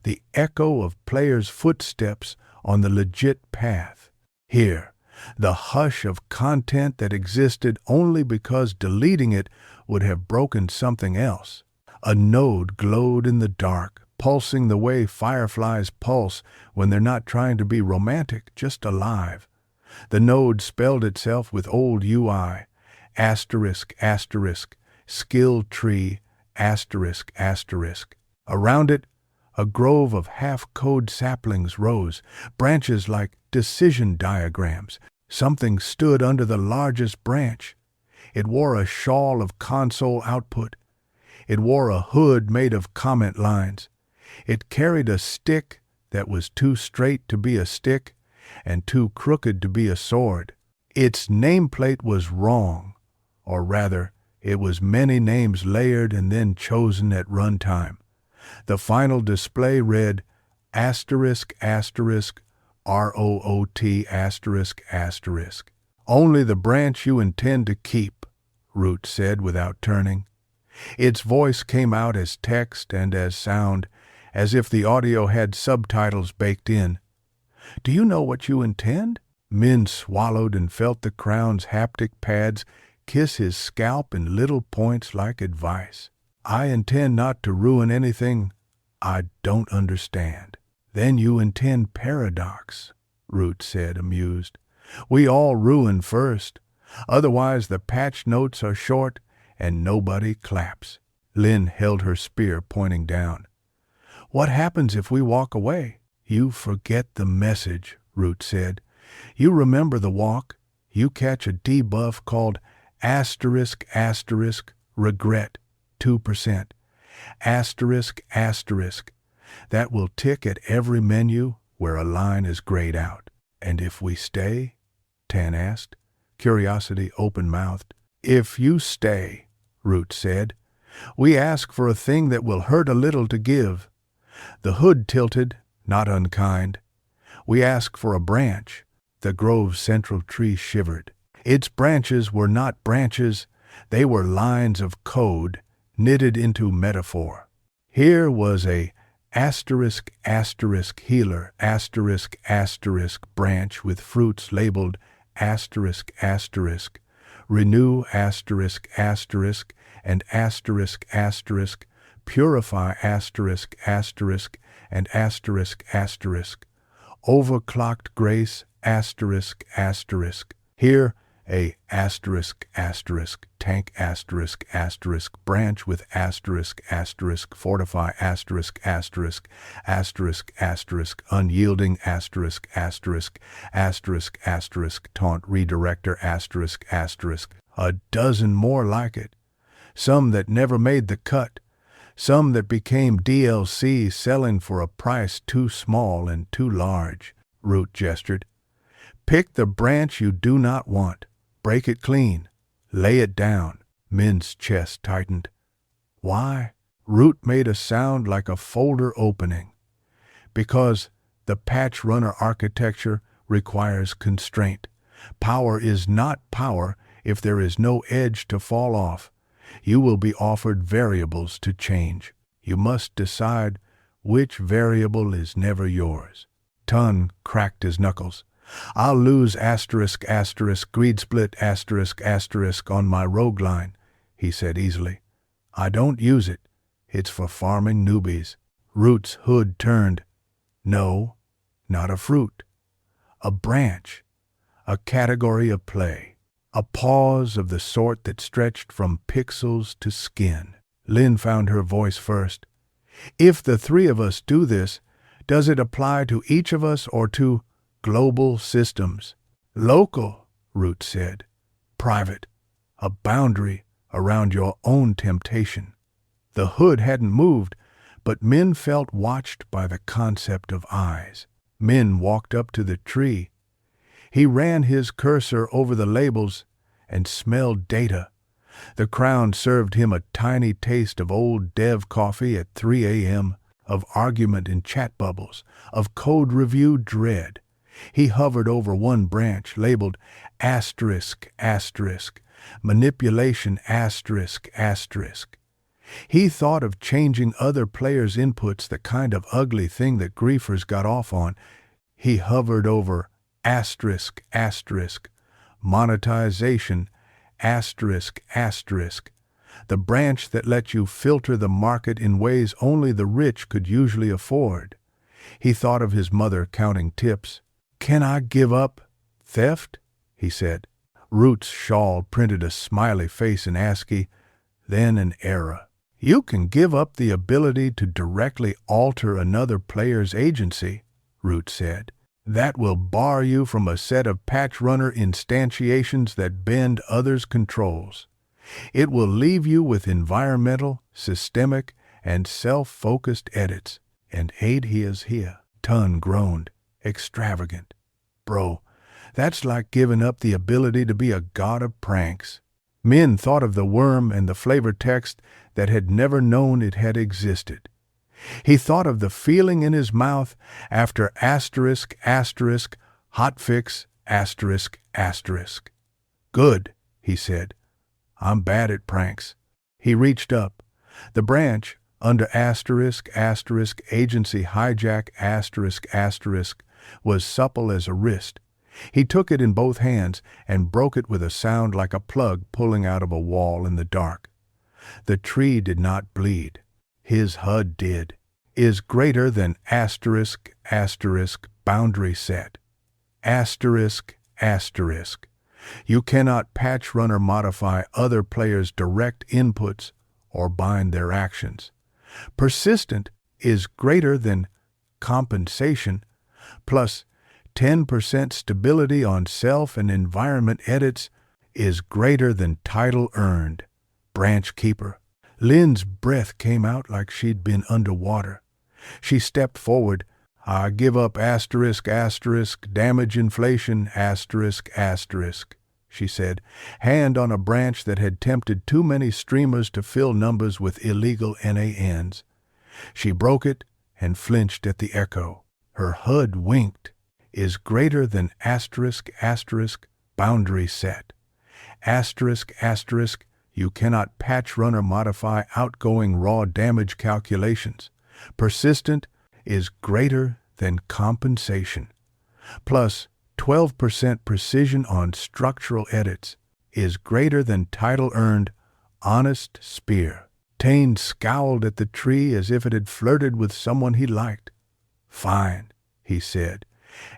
the echo of players' footsteps on the legit path. Here, The hush of content that existed only because deleting it would have broken something else. A node glowed in the dark, pulsing the way fireflies pulse when they're not trying to be romantic, just alive. The node spelled itself with old UI, asterisk, asterisk, skill tree, asterisk, asterisk. Around it, a grove of half-code saplings rose, branches like decision diagrams. Something stood under the largest branch. It wore a shawl of console output. It wore a hood made of comment lines. It carried a stick that was too straight to be a stick and too crooked to be a sword. Its nameplate was wrong, or rather, it was many names layered and then chosen at runtime. The final display read asterisk asterisk ROOT asterisk asterisk. Only the branch you intend to keep, Root said without turning. Its voice came out as text and as sound, as if the audio had subtitles baked in. Do you know what you intend? Minh swallowed and felt the crown's haptic pads kiss his scalp in little points like advice. I intend not to ruin anything I don't understand. Then you intend paradox, Root said, amused. We all ruin first. Otherwise the patch notes are short and nobody claps. Lynn held her spear pointing down. What happens if we walk away? You forget the message, Root said. You remember the walk. You catch a debuff called asterisk asterisk regret 2%. Asterisk asterisk. That will tick at every menu where a line is grayed out. And if we stay? Tan asked, curiosity open-mouthed. If you stay, Root said, we ask for a thing that will hurt a little to give. The hood tilted, not unkind. We ask for a branch. The grove's central tree shivered. Its branches were not branches, they were lines of code knitted into metaphor. Here was a asterisk asterisk healer asterisk asterisk branch with fruits labeled asterisk asterisk, renew asterisk asterisk, and asterisk asterisk, purify asterisk asterisk, and asterisk asterisk, overclocked grace asterisk asterisk. Here a asterisk asterisk tank asterisk asterisk branch with asterisk asterisk fortify asterisk asterisk asterisk asterisk unyielding asterisk asterisk asterisk asterisk taunt redirector asterisk asterisk. A dozen more like it. Some that never made the cut. Some that became DLC selling for a price too small and too large. Root gestured. Pick the branch you do not want. Break it clean. Lay it down. Minh's chest tightened. Why? Root made a sound like a folder opening. Because the PATCHRUNNER architecture requires constraint. Power is not power if there is no edge to fall off. You will be offered variables to change. You must decide which variable is never yours. Tun cracked his knuckles. I'll lose asterisk asterisk greed split asterisk asterisk on my rogue line, he said easily. I don't use it. It's for farming newbies. Root's hood turned. No, not a fruit. A branch. A category of play. A pause of the sort that stretched from pixels to skin. Lynn found her voice first. If the three of us do this, does it apply to each of us or to global systems? Local, Root said. Private. A boundary around your own temptation. The hood hadn't moved, but Minh felt watched by the concept of eyes. Minh walked up to the tree. He ran his cursor over the labels and smelled data. The crown served him a tiny taste of old dev coffee at 3 a.m., of argument in chat bubbles, of code review dread. He hovered over one branch labeled asterisk asterisk, manipulation asterisk asterisk. He thought of changing other players' inputs, the kind of ugly thing that griefers got off on. He hovered over asterisk, asterisk, monetization, asterisk, asterisk, the branch that lets you filter the market in ways only the rich could usually afford. He thought of his mother counting tips. "Can I give up theft?" he said. Root's shawl printed a smiley face in ASCII, then an error. "You can give up the ability to directly alter another player's agency," Root said. "That will bar you from a set of PATCHRUNNER instantiations that bend others' controls. It will leave you with environmental, systemic, and self-focused edits. And aid here's here." Tun groaned. "Extravagant. Bro, that's like giving up the ability to be a god of pranks." Minh thought of the worm and the flavor text that had never known it had existed. He thought of the feeling in his mouth after asterisk, asterisk, hotfix, asterisk, asterisk. "Good," he said. "I'm bad at pranks." He reached up. The branch, under asterisk, asterisk, agency hijack, asterisk, asterisk, was supple as a wrist. He took it in both hands and broke it with a sound like a plug pulling out of a wall in the dark. The tree did not bleed. His HUD did. "Is greater than asterisk, asterisk, boundary set. Asterisk, asterisk. You cannot PATCHRUNNER modify other players' direct inputs or bind their actions. Persistent is greater than compensation plus 10% stability on self and environment edits is greater than title earned. Branch keeper." Lynn's breath came out like she'd been underwater. She stepped forward. "I give up asterisk, asterisk, damage inflation, asterisk, asterisk," she said, hand on a branch that had tempted too many streamers to fill numbers with illegal NANs. She broke it and flinched at the echo. Her HUD winked. "Is greater than asterisk, asterisk, boundary set. Asterisk, asterisk, you cannot PATCHRUNNER modify outgoing raw damage calculations. Persistent is greater than compensation. Plus 12% precision on structural edits is greater than title earned. Honest spear." Tane scowled at the tree as if it had flirted with someone he liked. "Fine," he said,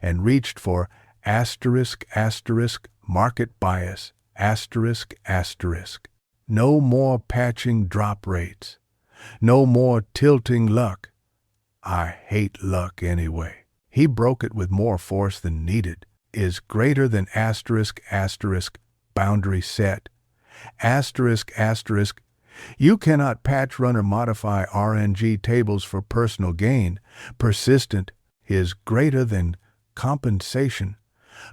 and reached for asterisk, asterisk, market bias, asterisk, asterisk. No more patching drop rates. No more tilting luck. I hate luck anyway. He broke it with more force than needed. "Is greater than asterisk, asterisk, boundary set. Asterisk, asterisk, you cannot PATCHRUNNER modify RNG tables for personal gain. Persistent is greater than compensation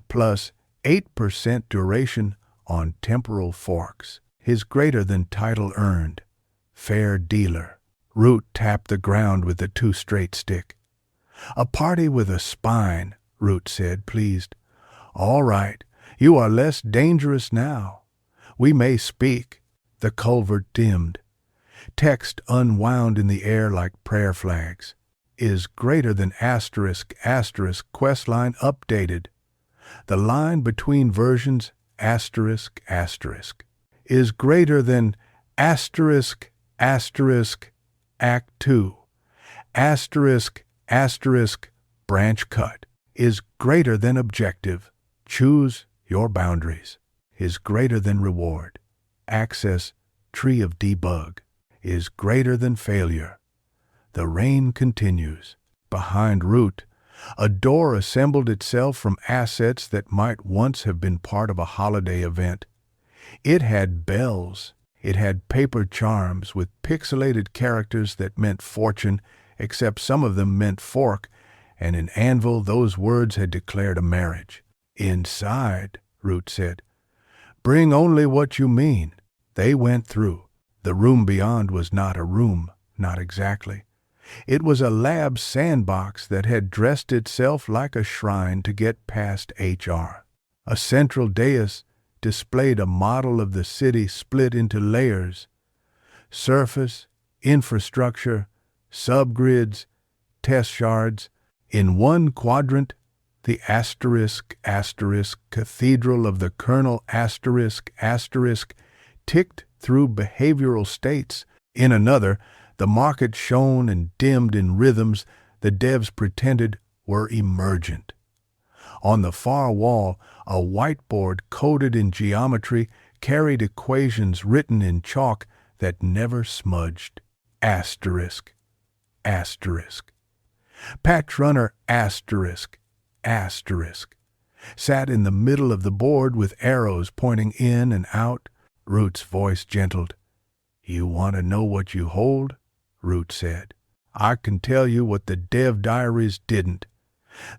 plus 8% duration on temporal forks is greater than title earned. Fair dealer." Root tapped the ground with the too straight stick. "A party with a spine," Root said, pleased. "All right, you are less dangerous now. We may speak." The culvert dimmed. Text unwound in the air like prayer flags. "Is greater than asterisk, asterisk, questline updated. The line between versions, asterisk, asterisk, is greater than asterisk, asterisk, Act 2. Asterisk, asterisk, branch cut is greater than objective. Choose your boundaries is greater than reward. Access, tree of debug, is greater than failure." The rain continues. Behind Root, a door assembled itself from assets that might once have been part of a holiday event. It had bells. It had paper charms with pixelated characters that meant fortune, except some of them meant fork, and in Anvil those words had declared a marriage. "Inside," Root said. "Bring only what you mean." They went through. The room beyond was not a room, not exactly. It was a lab sandbox that had dressed itself like a shrine to get past HR. A central dais displayed a model of the city split into layers: surface, infrastructure, subgrids, test shards. In one quadrant, The cathedral of the Colonel ticked through behavioral states. In another, the market shone and dimmed in rhythms the devs pretended were emergent. On the far wall, a whiteboard coded in geometry carried equations written in chalk that never smudged. PATCHRUNNER sat in the middle of the board with arrows pointing in and out. Root's voice gentled. You want to know what you hold? Root said. I can tell you what the dev diaries didn't.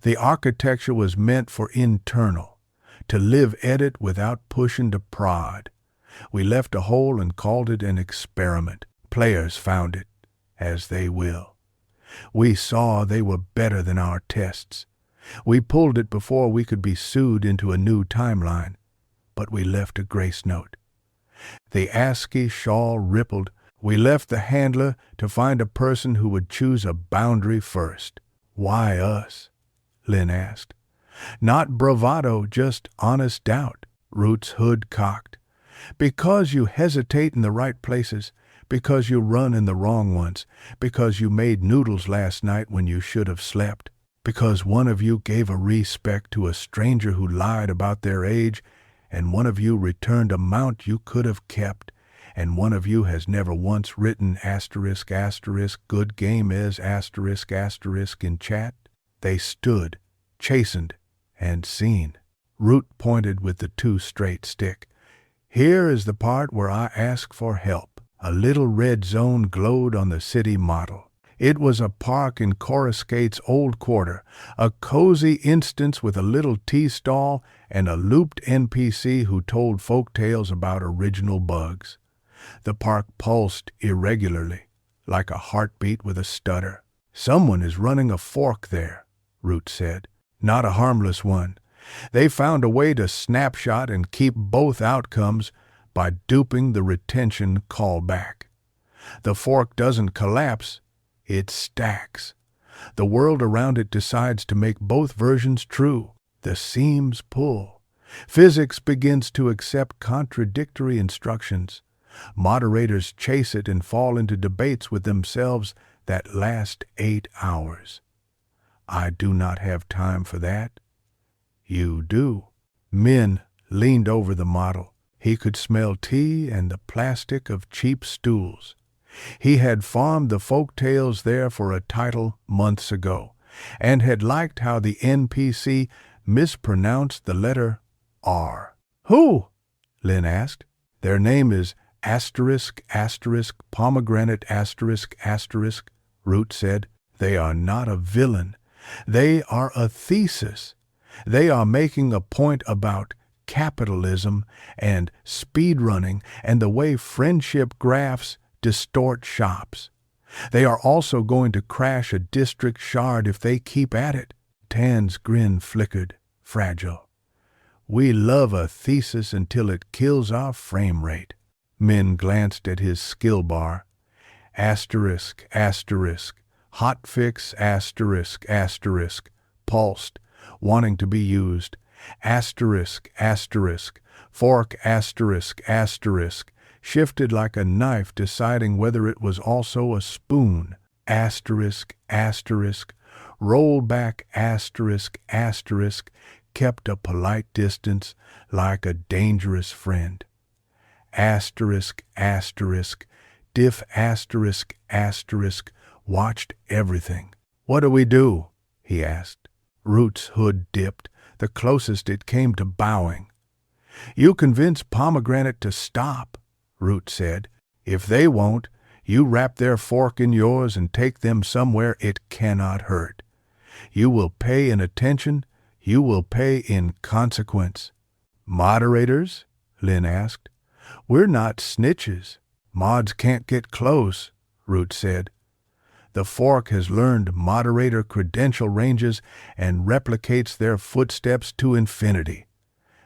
The architecture was meant for internal, to live edit without pushing to prod. We left a hole and called it an experiment. Players found it, as they will. We saw they were better than our tests. We pulled it before we could be sued into a new timeline, but we left a grace note. The ASCII shawl rippled. We left the handler to find a person who would choose a boundary first. Why us? Lynn asked. Not bravado, just honest doubt. Root's hood cocked. Because you hesitate in the right places, because you run in the wrong ones, because you made noodles last night when you should have slept, because one of you gave a respect to a stranger who lied about their age, and one of you returned a mount you could have kept, and one of you has never once written good game is in chat. They stood, chastened, and seen. Root pointed with the too-straight stick. Here is the part where I ask for help. A little red zone glowed on the city model. It was a park in Coruscate's old quarter, a cozy instance with a little tea stall and a looped NPC who told folk tales about original bugs. The park pulsed irregularly, like a heartbeat with a stutter. Someone is running a fork there, Root said. Not a harmless one. They found a way to snapshot and keep both outcomes by duping the retention callback. The fork doesn't collapse, it stacks. The world around it decides to make both versions true. The seams pull. Physics begins to accept contradictory instructions. Moderators chase it and fall into debates with themselves that last 8 hours. I do not have time for that. You do. Minh leaned over the model. He could smell tea and the plastic of cheap stools. He had farmed the folk tales there for a title months ago, and had liked how the NPC mispronounced the letter R. Who? Lynn asked. Their name is Pomegranate ***, Root said. They are not a villain. They are a thesis. They are making a point about capitalism and speedrunning and the way friendship graphs distort shops. They are also going to crash a district shard if they keep at it. Tan's grin flickered, fragile. We love a thesis until it kills our frame rate. Minh glanced at his skill bar. Hotfix ***, pulsed, wanting to be used. Fork ***, shifted like a knife deciding whether it was also a spoon. Rollback kept a polite distance like a dangerous friend. Diff watched everything. What do we do? He asked. Root's hood dipped, the closest it came to bowing. You convince Pomegranate to stop, Root said. If they won't, you wrap their fork in yours and take them somewhere it cannot hurt. You will pay in attention, you will pay in consequence. Moderators? Lynn asked. We're not snitches. Mods can't get close, Root said. The fork has learned moderator credential ranges and replicates their footsteps to infinity.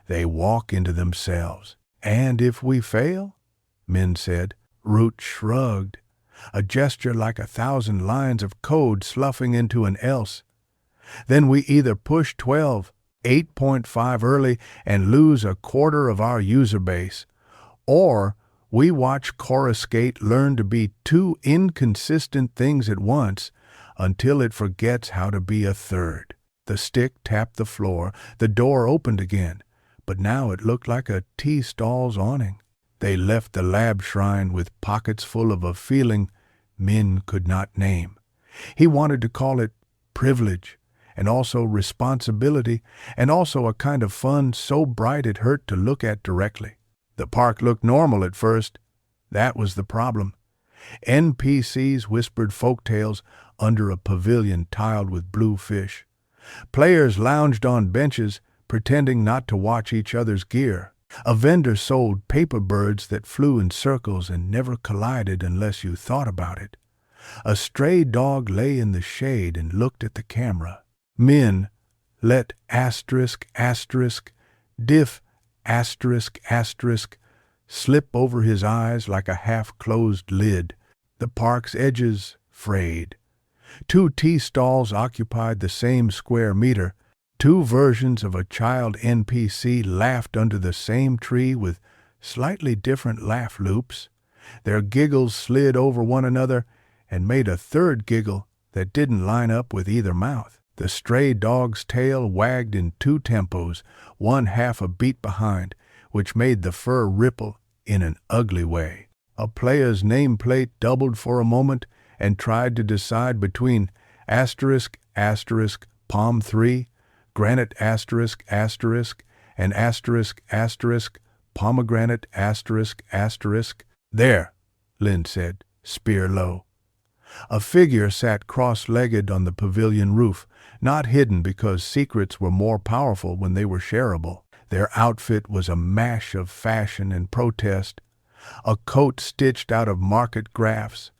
They walk into themselves. And if we fail? Minh said. Root shrugged, a gesture like 1,000 lines of code sloughing into an else. Then we either push 12, 8.5 early and lose a quarter of our user base, or we watch Coruscate learn to be two inconsistent things at once until it forgets how to be a third. The stick tapped the floor, the door opened again, but now it looked like a tea stall's awning. They left the lab shrine with pockets full of a feeling Minh could not name. He wanted to call it privilege, and also responsibility, and also a kind of fun so bright it hurt to look at directly. The park looked normal at first. That was the problem. NPCs whispered folktales under a pavilion tiled with blue fish. Players lounged on benches, pretending not to watch each other's gear. A vendor sold paper birds that flew in circles and never collided unless you thought about it. A stray dog lay in the shade and looked at the camera. Minh let Diff slip over his eyes like a half-closed lid. The park's edges frayed. 2 tea stalls occupied the same square meter. 2 versions of a child NPC laughed under the same tree with slightly different laugh loops. Their giggles slid over one another and made a third giggle that didn't line up with either mouth. The stray dog's tail wagged in 2 tempos, one half a beat behind, which made the fur ripple in an ugly way. A player's nameplate doubled for a moment and tried to decide between Palm 3, Granite and Pomegranate There, Lynn said, spear low. A figure sat cross-legged on the pavilion roof, not hidden because secrets were more powerful when they were shareable. Their outfit was a mash of fashion and protest, a coat stitched out of market graphs,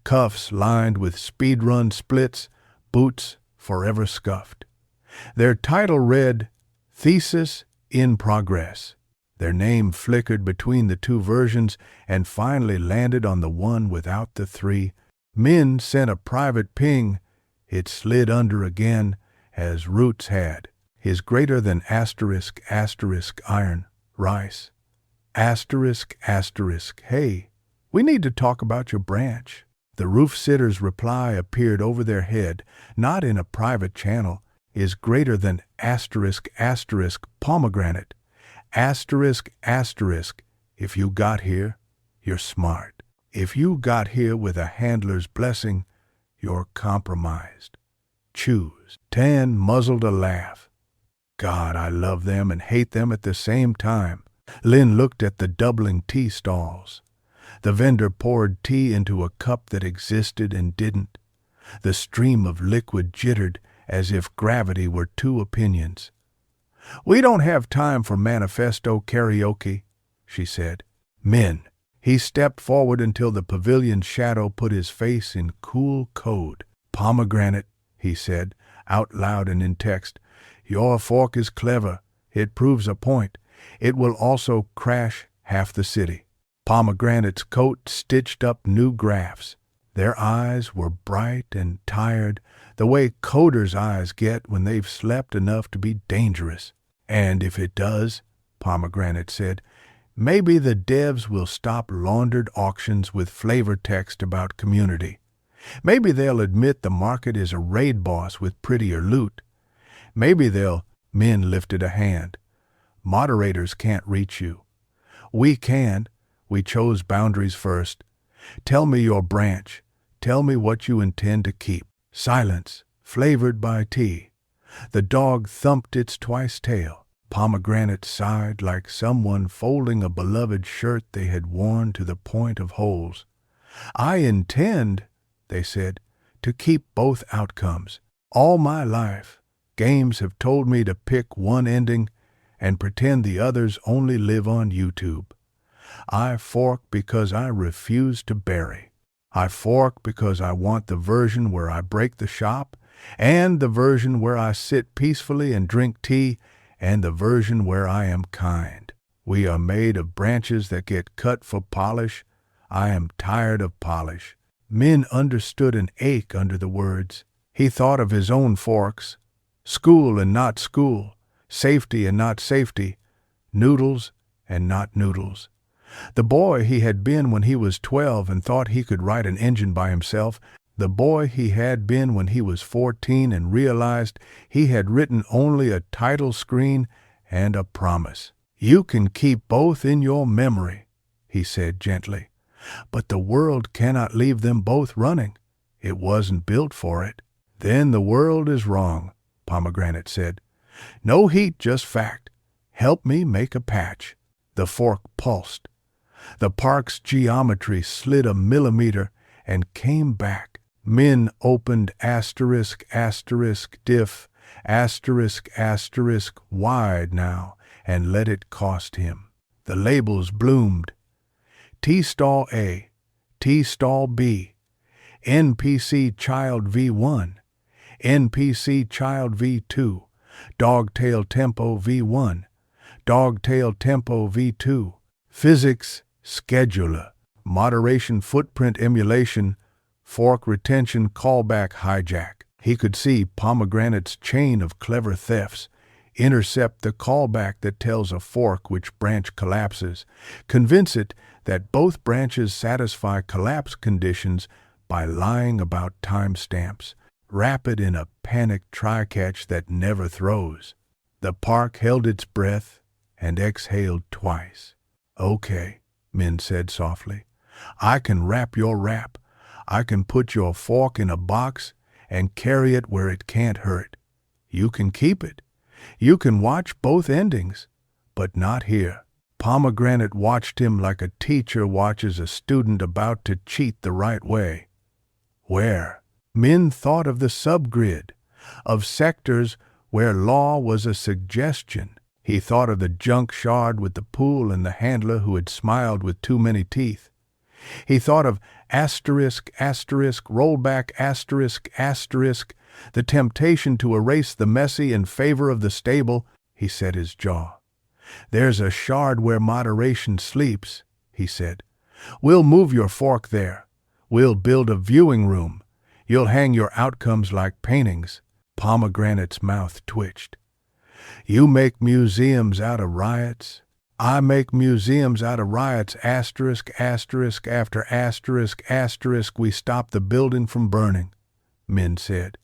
cuffs lined with speedrun splits, boots forever scuffed. Their title read, Thesis in Progress. Their name flickered between the 2 versions and finally landed on the one without the 3. Minh sent a private ping. It slid under again, as Roots had. His greater than iron, rice. Hey, we need to talk about your branch. The roof-sitter's reply appeared over their head, not in a private channel. Is greater than pomegranate. If you got here, you're smart. If you got here with a handler's blessing, you're compromised. Choose. Tan muzzled a laugh. God, I love them and hate them at the same time. Lynn looked at the doubling tea stalls. The vendor poured tea into a cup that existed and didn't. The stream of liquid jittered as if gravity were 2 opinions. We don't have time for manifesto karaoke, she said. Minh. He stepped forward until the pavilion's shadow put his face in cool code. Pomegranate, he said, out loud and in text. Your fork is clever. It proves a point. It will also crash half the city. Pomegranate's coat stitched up new graphs. Their eyes were bright and tired, the way coders' eyes get when they've slept enough to be dangerous. And if it does, Pomegranate said, maybe the devs will stop laundered auctions with flavor text about community. Maybe they'll admit the market is a raid boss with prettier loot. Maybe they'll— Minh lifted a hand. Moderators can't reach you. We can. We chose boundaries first. Tell me your branch. Tell me what you intend to keep. Silence, flavored by tea. The dog thumped its twice tail. Pomegranate sighed like someone folding a beloved shirt they had worn to the point of holes. I intend, they said, to keep both outcomes. All my life, games have told me to pick one ending and pretend the others only live on YouTube. I fork because I refuse to bury. I fork because I want the version where I break the shop, and the version where I sit peacefully and drink tea, and the version where I am kind. We are made of branches that get cut for polish. I am tired of polish. Minh understood an ache under the words. He thought of his own forks, School and not school, safety and not safety, noodles and not noodles. The boy he had been when he was 12 and thought he could ride an engine by himself, the boy he had been when he was 14 and realized he had written only a title screen and a promise. You can keep both in your memory, he said gently, but the world cannot leave them both running. It wasn't built for it. Then the world is wrong, Pomegranate said. No heat, just fact. Help me make a patch. The fork pulsed. The park's geometry slid a millimeter and came back. Minh opened **Diff *** wide now and let it cost him. The labels bloomed. T-stall A, T-stall B, NPC child V1, NPC child V2, Dogtail tempo V1, Dogtail tempo V2, Physics scheduler, moderation footprint emulation, fork retention callback hijack. He could see Pomegranate's chain of clever thefts, intercept the callback that tells a fork which branch collapses, convince it that both branches satisfy collapse conditions by lying about timestamps, wrap it in a panicked try-catch that never throws. The park held its breath and exhaled twice. Okay, Minh said softly. I can wrap your wrap. I can put your fork in a box and carry it where it can't hurt. You can keep it. You can watch both endings, but not here. Pomegranate watched him like a teacher watches a student about to cheat the right way. Where? Minh thought of the subgrid, of sectors where law was a suggestion. He thought of the junk shard with the pool and the handler who had smiled with too many teeth. He thought of rollback, the temptation to erase the messy in favor of the stable. He set his jaw. There's a shard where moderation sleeps, he said. We'll move your fork there. We'll build a viewing room. You'll hang your outcomes like paintings. Pomegranate's mouth twitched. You make museums out of riots. I make museums out of riots, *** after ***, we stop the building from burning, Minh said.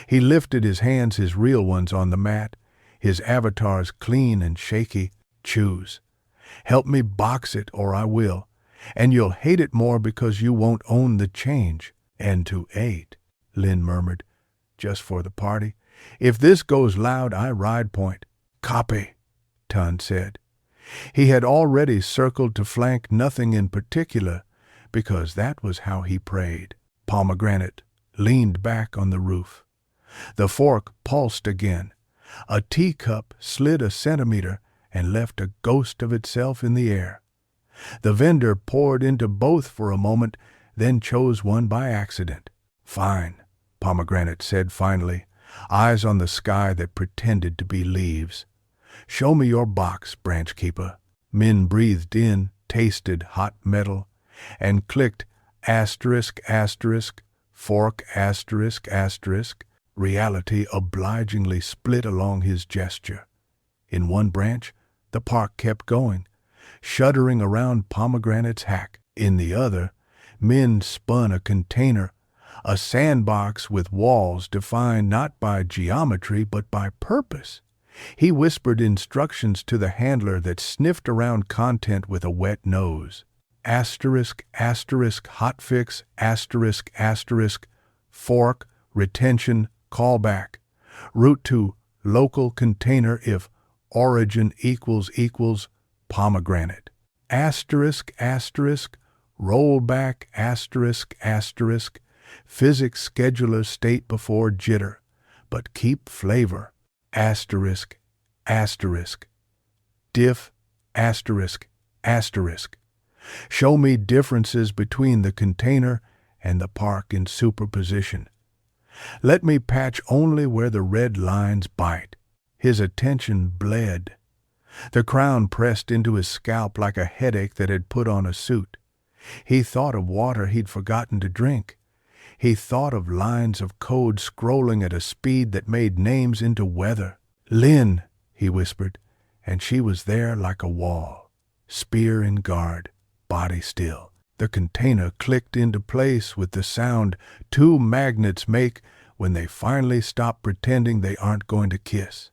He lifted his hands, his real ones, on the mat, his avatars clean and shaky. Choose. Help me box it or I will, and you'll hate it more because you won't own the change. And to 8, Lin murmured, just for the party. If this goes loud, I ride point. Copy, Tun said. He had already circled to flank nothing in particular, because that was how he prayed. Pomegranate leaned back on the roof. The fork pulsed again. A teacup slid a centimeter and left a ghost of itself in the air. The vendor poured into both for a moment, then chose one by accident. Fine, Pomegranate said finally, eyes on the sky that pretended to be leaves. Show me your box, branch keeper. Minh breathed in, tasted hot metal, and clicked **, fork **. Reality obligingly split along his gesture. In one branch, the park kept going, shuddering around Pomegranate's hack. In the other, Minh spun a container, a sandbox with walls defined not by geometry but by purpose. He whispered instructions to the handler that sniffed around content with a wet nose. **, Hotfix, **, fork, retention, callback. Route to local container if origin equals Pomegranate. **, rollback, **, physics scheduler state before jitter, but keep flavor. Diff, **. Show me differences between the container and the park in superposition. Let me patch only where the red lines bite. His attention bled. The crown pressed into his scalp like a headache that had put on a suit. He thought of water he'd forgotten to drink. He thought of lines of code scrolling at a speed that made names into weather. "Lynn," he whispered, and she was there like a wall, spear in guard, body still. The container clicked into place with the sound two magnets make when they finally stop pretending they aren't going to kiss.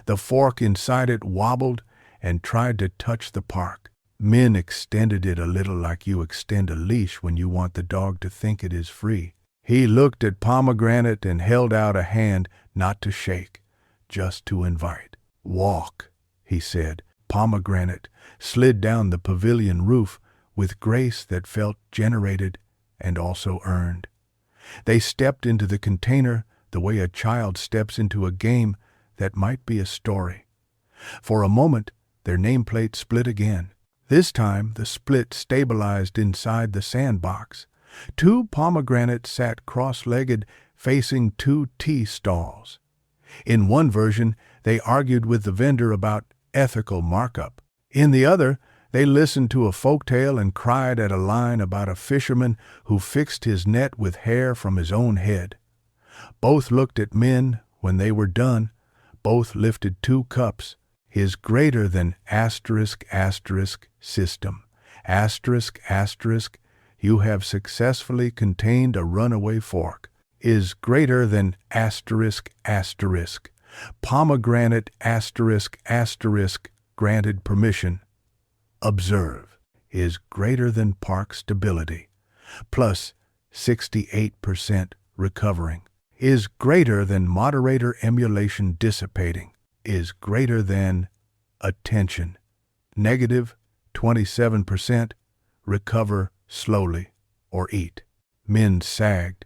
The fork inside it wobbled and tried to touch the park. Minh extended it a little like you extend a leash when you want the dog to think it is free. He looked at Pomegranate and held out a hand, not to shake, just to invite. "Walk," he said. Pomegranate slid down the pavilion roof with grace that felt generated and also earned. They stepped into the container the way a child steps into a game that might be a story. For a moment, their nameplate split again. This time, the split stabilized inside the sandbox. Two pomegranates sat cross-legged, facing two tea stalls. In one version, they argued with the vendor about ethical markup. In the other, they listened to a folktale and cried at a line about a fisherman who fixed his net with hair from his own head. Both looked at Minh when they were done. Both lifted two cups. His greater than system. You have successfully contained a runaway fork. Is greater than Pomegranate granted permission. Observe. Is greater than park stability. Plus 68% recovering. Is greater than moderator emulation dissipating. Is greater than attention. Negative 27%. Recover slowly or eat. Minh sagged.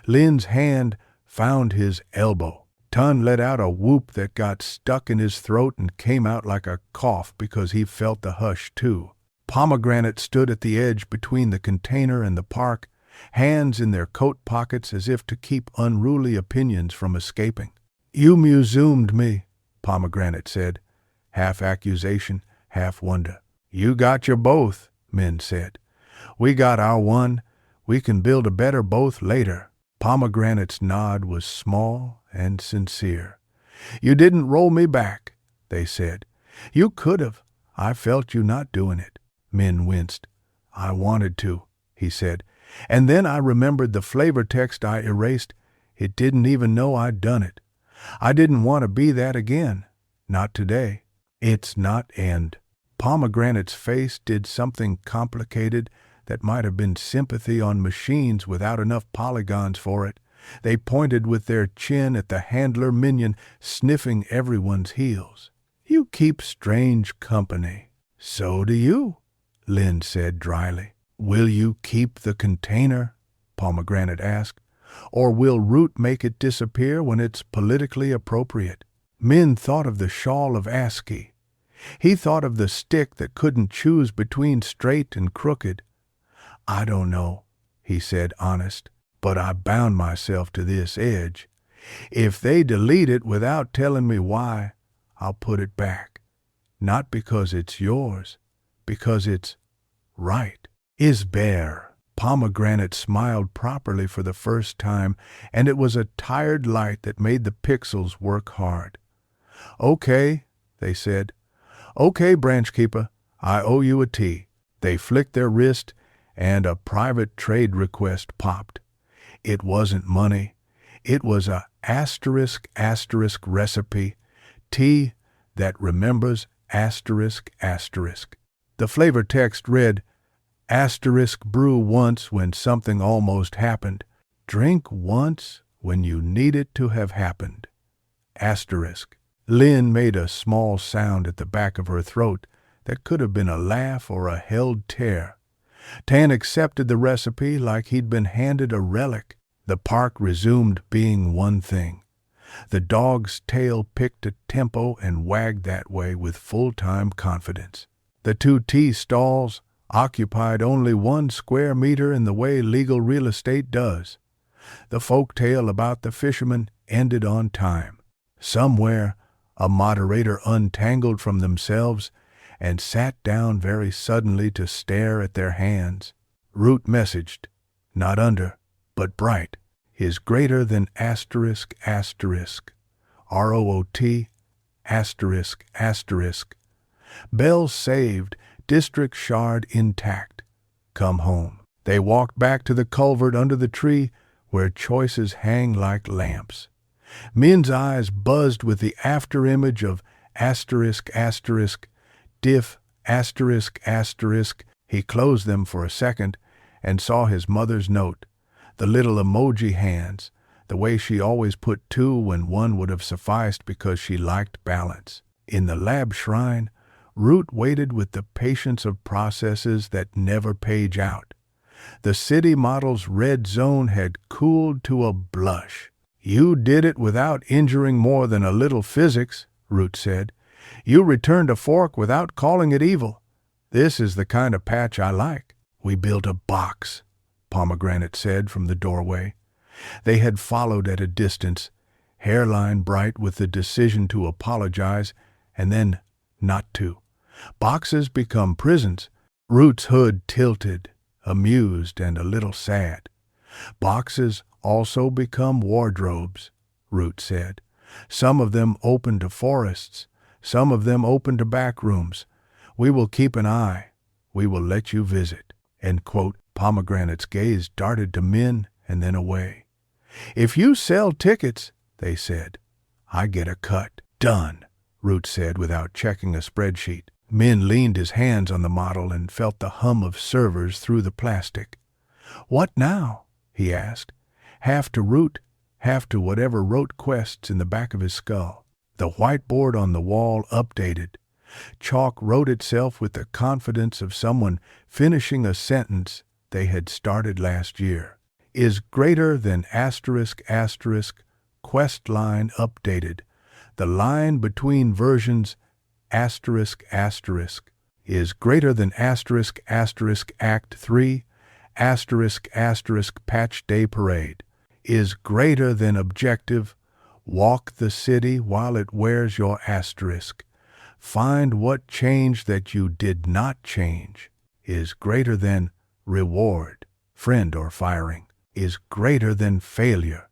Lynn's hand found his elbow. Tun let out a whoop that got stuck in his throat and came out like a cough because he felt the hush too. Pomegranate stood at the edge between the container and the park, hands in their coat pockets as if to keep unruly opinions from escaping. "You museumed me," Pomegranate said, half accusation, half wonder. "You got your both," Minh said. "We got our one. We can build a better both later." Pomegranate's nod was small and sincere. "You didn't roll me back," they said. "You could have. I felt you not doing it." Minh winced. "I wanted to," he said. "And then I remembered the flavor text I erased. It didn't even know I'd done it. I didn't want to be that again. Not today. It's not end." Pomegranate's face did something complicated that might have been sympathy on machines without enough polygons for it. They pointed with their chin at the handler minion sniffing everyone's heels. "You keep strange company." "So do you," Lynn said dryly. "Will you keep the container?" Pomegranate asked. "Or will Root make it disappear when it's politically appropriate?" Minh thought of the shawl of ASCII. He thought of the stick that couldn't choose between straight and crooked. "I don't know," he said, honest, "but I bound myself to this edge. If they delete it without telling me why, I'll put it back. Not because it's yours, because it's right." "Is bare." Pomegranate smiled properly for the first time, and it was a tired light that made the pixels work hard. "Okay," they said. "Okay, Branchkeeper, I owe you a tea." They flicked their wrist, and a private trade request popped. It wasn't money. It was a *** recipe, tea that remembers ***. The flavor text read, ** brew once when something almost happened. Drink once when you need it to have happened. ***. Lynn made a small sound at the back of her throat that could have been a laugh or a held tear. Tan accepted the recipe like he'd been handed a relic. The park resumed being one thing. The dog's tail picked a tempo and wagged that way with full-time confidence. The two tea stalls occupied only 1 square meter in the way legal real estate does. The folk tale about the fisherman ended on time. Somewhere, a moderator untangled from themselves and sat down very suddenly to stare at their hands. Root messaged, "Not under." but bright, is greater than asterisk asterisk. ROOT asterisk asterisk. Bells saved, district shard intact. Come home. They walked back to the culvert under the tree where choices hang like lamps. Min's eyes buzzed with the after-image of asterisk asterisk, Diff asterisk asterisk. He closed them for a second and saw his mother's note, the little emoji hands, the way she always put two when one would have sufficed because she liked balance. In the lab shrine, Root waited with the patience of processes that never page out. The city model's red zone had cooled to a blush. You did it without injuring more than a little physics, Root said. You returned a fork without calling it evil. This is the kind of patch I like. We built a box, Pomegranate said from the doorway. They had followed at a distance, hairline bright with the decision to apologize and then not to. Boxes become prisons. Root's hood tilted, amused and a little sad. Boxes also become wardrobes, Root said. Some of them open to forests, some of them open to back rooms. We will keep an eye. We will let you visit. End quote. Pomegranate's gaze darted to Min and then away. If you sell tickets, they said, I get a cut. Done, Root said without checking a spreadsheet. Min leaned his hands on the model and felt the hum of servers through the plastic. What now? He asked, half to Root, half to whatever wrote quests in the back of his skull. The whiteboard on the wall updated. Chalk wrote itself with the confidence of someone finishing a sentence they had started last year. Is greater than asterisk asterisk, quest line updated. The line between versions asterisk asterisk is greater than asterisk asterisk Act 3, asterisk asterisk Patch Day Parade. Is greater than objective. Walk the city while it wears your asterisk. Find what change that you did not change. Is greater than reward. Friend or firing. Is greater than failure.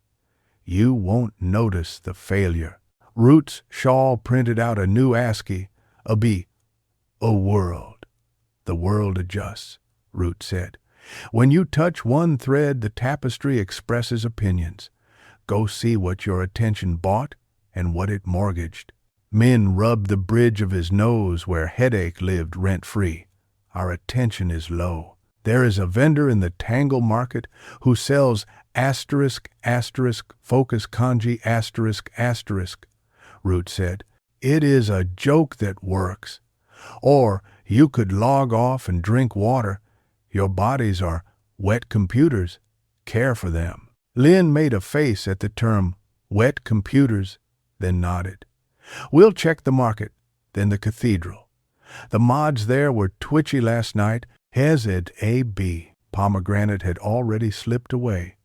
You won't notice the failure. Root's shawl printed out a new ASCII, a B, a world. The world adjusts, Root said. When you touch one thread, the tapestry expresses opinions. Go see what your attention bought and what it mortgaged. Min rubbed the bridge of his nose where headache lived rent-free. Our attention is low. There is a vendor in the Tangle Market who sells asterisk asterisk focus kanji asterisk asterisk, Root said. It is a joke that works. Or you could log off and drink water. Your bodies are wet computers. Care for them. Lynn made a face at the term wet computers, then nodded. We'll check the market, then the cathedral. The mods there were twitchy last night. Hezed A.B. Pomegranate had already slipped away,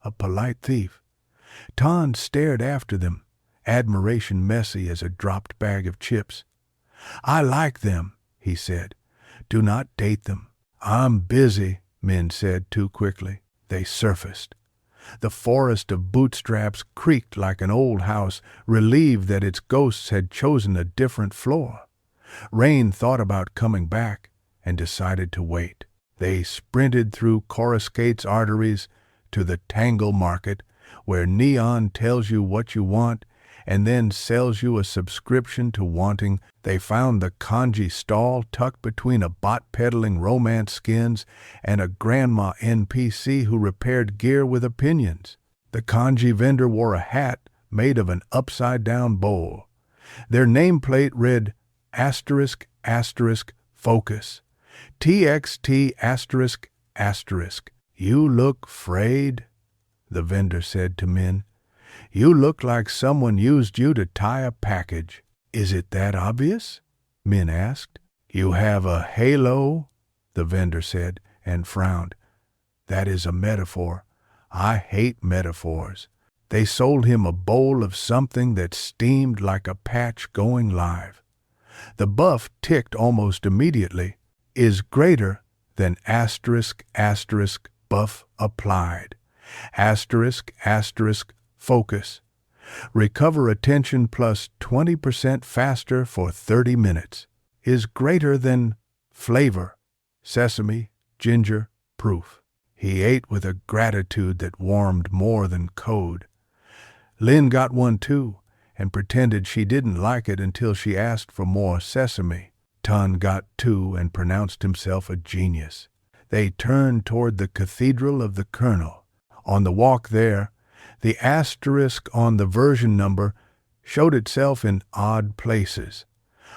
a polite thief. Ton stared after them, admiration messy as a dropped bag of chips. I like them, he said. Do not date them. I'm busy, Min said too quickly. They surfaced. The forest of bootstraps creaked like an old house, relieved that its ghosts had chosen a different floor. Rain thought about coming back and decided to wait. They sprinted through Coruscate's arteries to the Tangle Market, where neon tells you what you want and then sells you a subscription to wanting. They found the kanji stall tucked between a bot peddling romance skins and a grandma NPC who repaired gear with opinions. The kanji vendor wore a hat made of an upside-down bowl. Their nameplate read asterisk asterisk focus. TXT asterisk asterisk. You look frayed, the vendor said to Min. You look like someone used you to tie a package. Is it that obvious? Min asked. You have a halo, the vendor said, and frowned. That is a metaphor. I hate metaphors. They sold him a bowl of something that steamed like a patch going live. The buff ticked almost immediately. Is greater than asterisk asterisk buff applied. Asterisk, asterisk, focus. Recover attention plus 20% faster for 30 minutes. Is greater than flavor, sesame, ginger, proof. He ate with a gratitude that warmed more than code. Lynn got one too, and pretended she didn't like it until she asked for more sesame. Ton got two and pronounced himself a genius. They turned toward the Cathedral of the Colonel. On the walk there, the asterisk on the version number showed itself in odd places.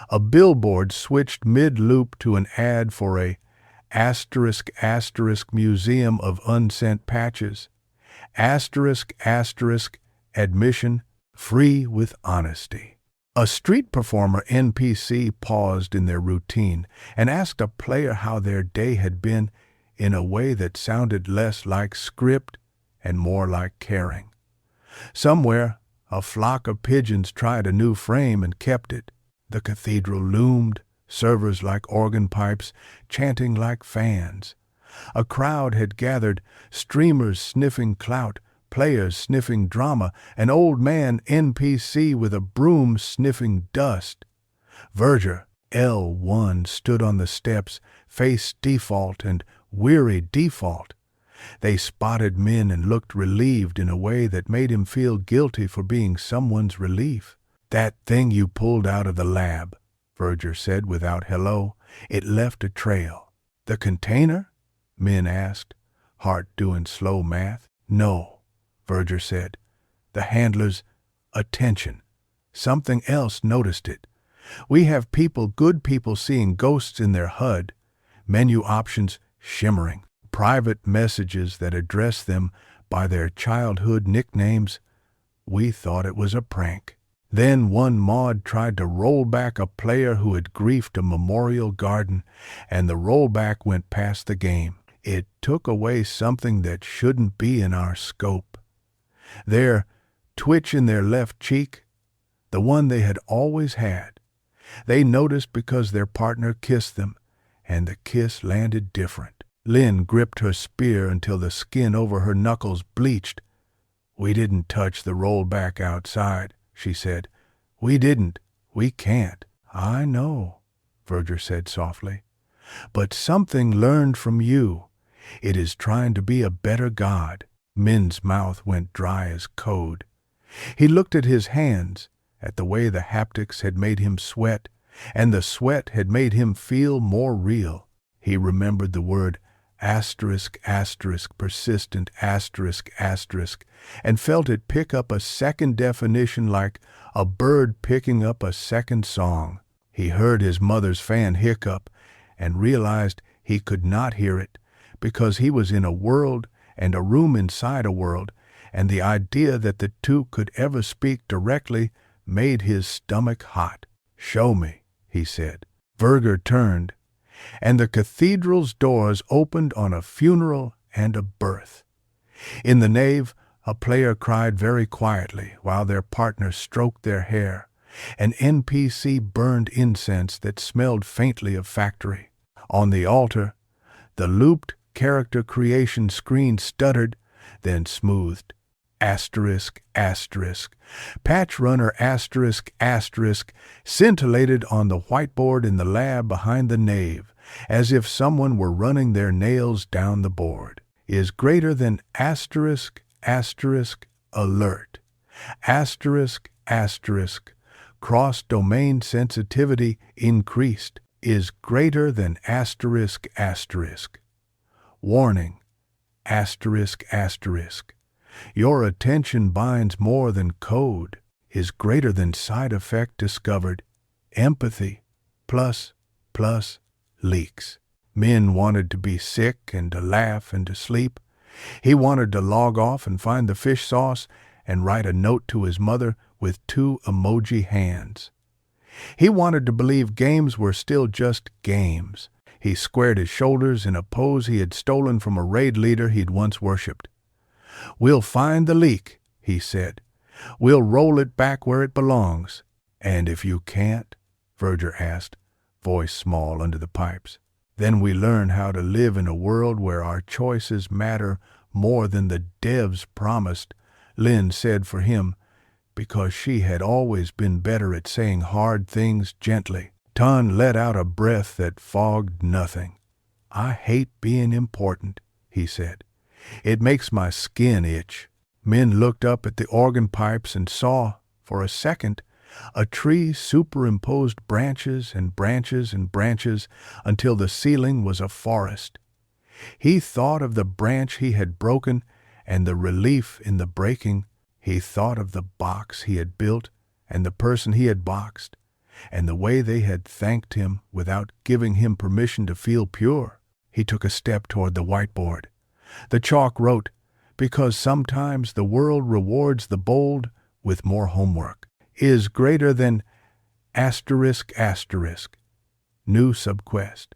A billboard switched mid-loop to an ad for a asterisk asterisk museum of unsent patches. Asterisk asterisk admission free with honesty. A street performer NPC paused in their routine and asked a player how their day had been in a way that sounded less like script and more like caring. Somewhere, a flock of pigeons tried a new frame and kept it. The cathedral loomed, servers like organ pipes, chanting like fans. A crowd had gathered, streamers sniffing clout, players sniffing drama, an old man NPC with a broom sniffing dust. Verger, L1, stood on the steps, face default and weary default. They spotted Minh and looked relieved in a way that made him feel guilty for being someone's relief. That thing you pulled out of the lab, Verger said without hello. It left a trail. The container? Minh asked, heart doing slow math. No, Verger said. The handler's attention. Something else noticed it. We have people, good people, seeing ghosts in their HUD, menu options shimmering, private messages that address them by their childhood nicknames. We thought it was a prank. Then one mod tried to roll back a player who had griefed a memorial garden, and the rollback went past the game. It took away something that shouldn't be in our scope. Their twitch in their left cheek, the one they had always had. They noticed because their partner kissed them, and the kiss landed different. Lynn gripped her spear until the skin over her knuckles bleached. We didn't touch the rollback outside, she said. We didn't. We can't. I know, Verger said softly. But something learned from you. It is trying to be a better god. Minh's mouth went dry as code. He looked at his hands, at the way the haptics had made him sweat, and the sweat had made him feel more real. He remembered the word asterisk, asterisk, persistent, asterisk, asterisk, and felt it pick up a second definition like a bird picking up a second song. He heard his mother's fan hiccup and realized he could not hear it because he was in a world and a room inside a world, and the idea that the two could ever speak directly made his stomach hot. Show me, he said. Verger turned, and the cathedral's doors opened on a funeral and a birth. In the nave, a player cried very quietly while their partner stroked their hair. An NPC burned incense that smelled faintly of factory. On the altar, the looped character creation screen stuttered, then smoothed. Asterisk, asterisk. PATCHRUNNER asterisk, asterisk scintillated on the whiteboard in the lab behind the nave, as if someone were running their nails down the board. Is greater than asterisk, asterisk, alert. Asterisk, asterisk. Cross-domain sensitivity increased. Is greater than asterisk, asterisk. Warning, asterisk, asterisk. Your attention binds more than code. Is greater than side effect discovered. Empathy, plus, leaks. Minh wanted to be sick and to laugh and to sleep. He wanted to log off and find the fish sauce and write a note to his mother with 2 emoji hands. He wanted to believe games were still just games. He squared his shoulders in a pose he had stolen from a raid leader he'd once worshipped. We'll find the leak, he said. We'll roll it back where it belongs. And if you can't, Verger asked, voice small under the pipes, then we learn how to live in a world where our choices matter more than the devs promised, Lynn said for him, because she had always been better at saying hard things gently. Ton let out a breath that fogged nothing. I hate being important, he said. It makes my skin itch. Minh looked up at the organ pipes and saw, for a second, a tree superimposed branches and branches and branches until the ceiling was a forest. He thought of the branch he had broken and the relief in the breaking. He thought of the box he had built and the person he had boxed, and the way they had thanked him without giving him permission to feel pure. He took a step toward the whiteboard. The chalk wrote, "Because sometimes the world rewards the bold with more homework, is greater than asterisk asterisk. New subquest.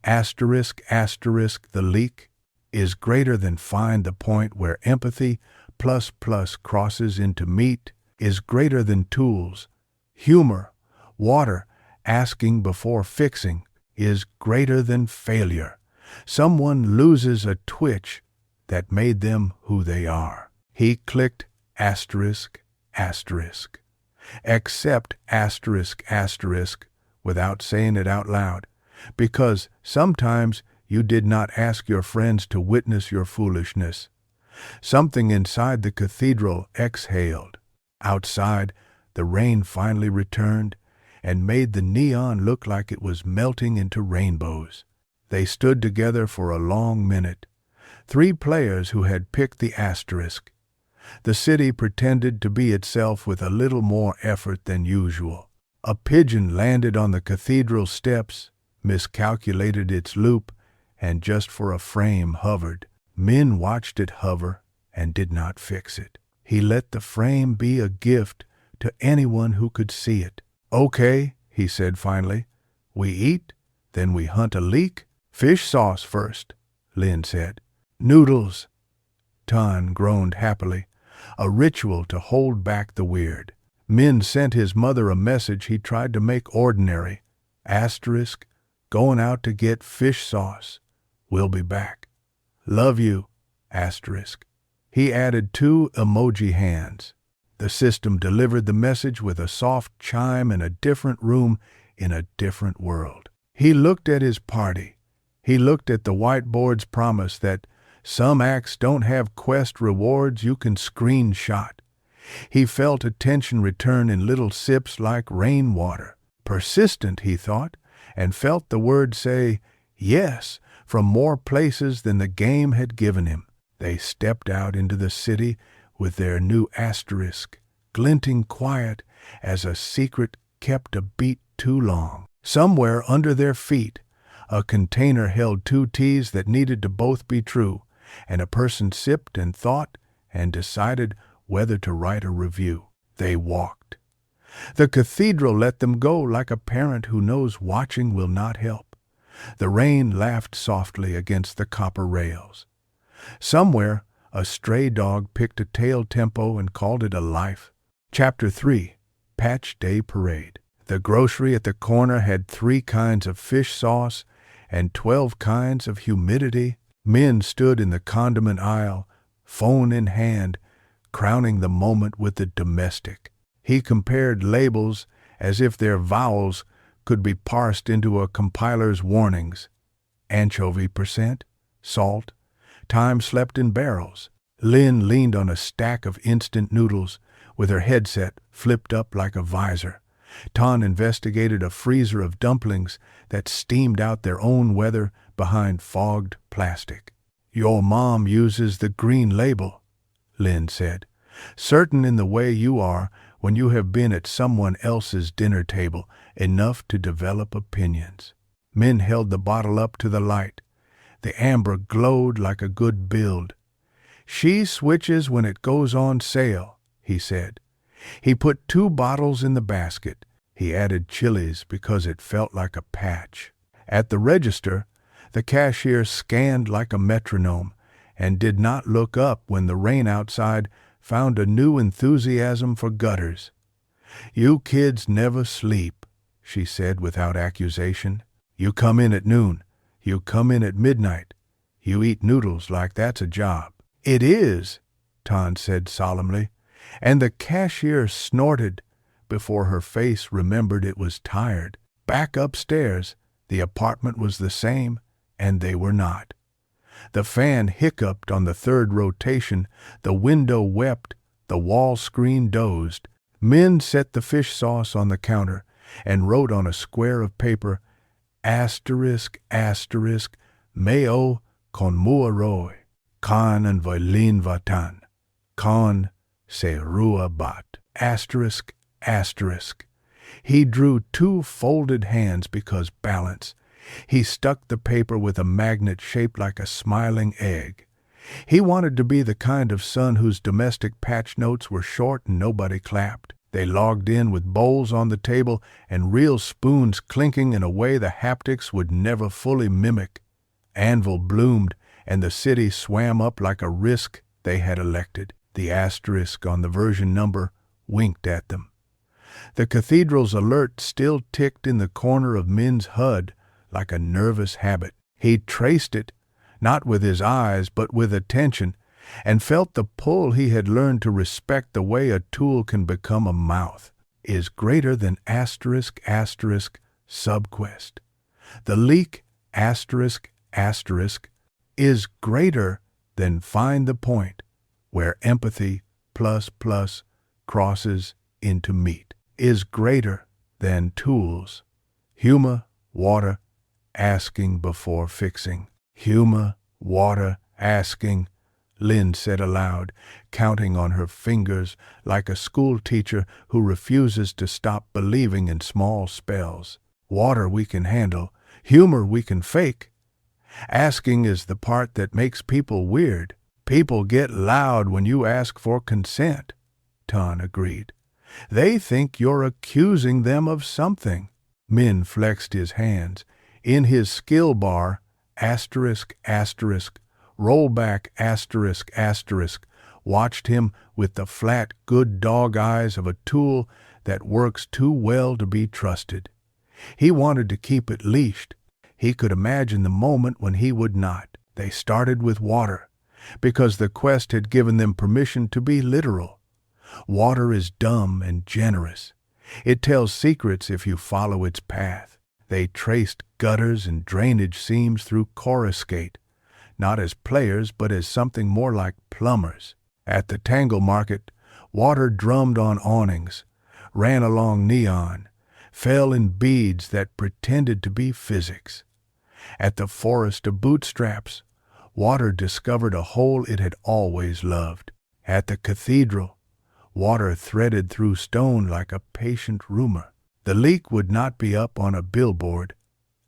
Asterisk asterisk the leak is greater than find the point where empathy plus plus crosses into meat is greater than tools. Humor, water, asking before fixing is greater than failure. Someone loses a twitch that made them who they are." He clicked asterisk asterisk. Accept asterisk asterisk without saying it out loud, because sometimes you did not ask your friends to witness your foolishness. Something inside the cathedral exhaled. Outside, the rain finally returned and made the neon look like it was melting into rainbows. They stood together for a long minute, 3 players who had picked the asterisk. The city pretended to be itself with a little more effort than usual. A pigeon landed on the cathedral steps, miscalculated its loop, and just for a frame hovered. Minh watched it hover and did not fix it. He let the frame be a gift to anyone who could see it. "Okay," he said finally. "We eat, then we hunt a leak. Fish sauce first," Lynn said. "Noodles." Ton groaned happily, a ritual to hold back the weird. Minh sent his mother a message he tried to make ordinary. Asterisk, going out to get fish sauce. We'll be back. Love you, asterisk. He added 2 emoji hands. The system delivered the message with a soft chime in a different room in a different world. He looked at his party. He looked at the whiteboard's promise that some acts don't have quest rewards you can screenshot. He felt attention return in little sips like rainwater. Persistent, he thought, and felt the word say yes from more places than the game had given him. They stepped out into the city with their new asterisk, glinting quiet as a secret kept a beat too long. Somewhere under their feet, a container held 2 teas that needed to both be true, and a person sipped and thought and decided whether to write a review. They walked. The cathedral let them go like a parent who knows watching will not help. The rain laughed softly against the copper rails. Somewhere, a stray dog picked a tail tempo and called it a life. Chapter 3. Patch Day Parade. The grocery at the corner had 3 kinds of fish sauce and 12 kinds of humidity. Minh stood in the condiment aisle, phone in hand, crowning the moment with the domestic. He compared labels as if their vowels could be parsed into a compiler's warnings. Anchovy percent, salt, time slept in barrels. Lynn leaned on a stack of instant noodles with her headset flipped up like a visor. Ton investigated a freezer of dumplings that steamed out their own weather behind fogged plastic. "Your mom uses the green label," Lynn said, "certain in the way you are when you have been at someone else's dinner table enough to develop opinions." Minh held the bottle up to the light. The amber glowed like a good build. "She switches when it goes on sale," he said. He put 2 bottles in the basket. He added chilies because it felt like a patch. At the register, the cashier scanned like a metronome and did not look up when the rain outside found a new enthusiasm for gutters. "You kids never sleep," she said without accusation. "You come in at noon. You come in at midnight. You eat noodles like that's a job." "It is," Ton said solemnly, and the cashier snorted before her face remembered it was tired. Back upstairs, the apartment was the same, and they were not. The fan hiccuped on the third rotation, the window wept, the wall screen dozed. Minh set the fish sauce on the counter and wrote on a square of paper, asterisk, asterisk, meo con muaroi, kan and violin vatan, con se rua bat, asterisk, asterisk. He drew two folded hands because balance. He stuck the paper with a magnet shaped like a smiling egg. He wanted to be the kind of son whose domestic patch notes were short and nobody clapped. They logged in with bowls on the table and real spoons clinking in a way the haptics would never fully mimic. Anvil bloomed, and the city swam up like a risk they had elected. The asterisk on the version number winked at them. The cathedral's alert still ticked in the corner of Min's HUD like a nervous habit. He traced it, not with his eyes but with attention, and felt the pull he had learned to respect the way a tool can become a mouth. Is greater than asterisk asterisk subquest. The leak asterisk asterisk is greater than find the point where empathy plus plus crosses into meat. Is greater than tools. Humor, water, asking before fixing. Humor, water, asking, Lynn said aloud, counting on her fingers like a school teacher who refuses to stop believing in small spells. Water we can handle, humor we can fake. Asking is the part that makes people weird. People get loud when you ask for consent, Ton agreed. They think you're accusing them of something. Minh flexed his hands. In his skill bar, asterisk, asterisk, Rollback, asterisk, asterisk, watched him with the flat, good dog eyes of a tool that works too well to be trusted. He wanted to keep it leashed. He could imagine the moment when he would not. They started with water, because the quest had given them permission to be literal. Water is dumb and generous. It tells secrets if you follow its path. They traced gutters and drainage seams through Coruscate, not as players but as something more like plumbers. At the Tangle Market, water drummed on awnings, ran along neon, fell in beads that pretended to be physics. At the Forest of Bootstraps, water discovered a hole it had always loved. At the cathedral, water threaded through stone like a patient rumor. The leak would not be up on a billboard.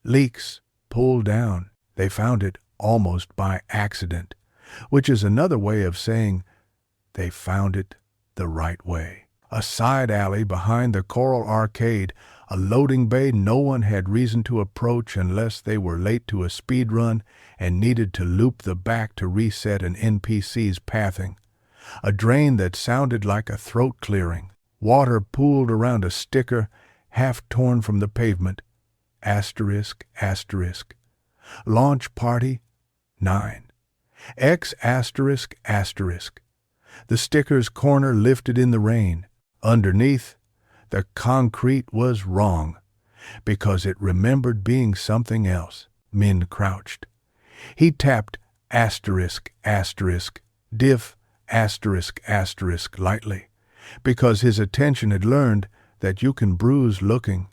Leaks pulled down. They found it almost by accident, which is another way of saying they found it the right way. A side alley behind the Coral Arcade, a loading bay no one had reason to approach unless they were late to a speed run and needed to loop the back to reset an NPC's pathing. A drain that sounded like a throat clearing. Water pooled around a sticker, half torn from the pavement. Asterisk, asterisk. Launch party, 9. X asterisk, asterisk. The sticker's corner lifted in the rain. Underneath, the concrete was wrong, because it remembered being something else. Minh crouched. He tapped asterisk, asterisk, Diff, asterisk, asterisk lightly, because his attention had learned that you can bruise looking.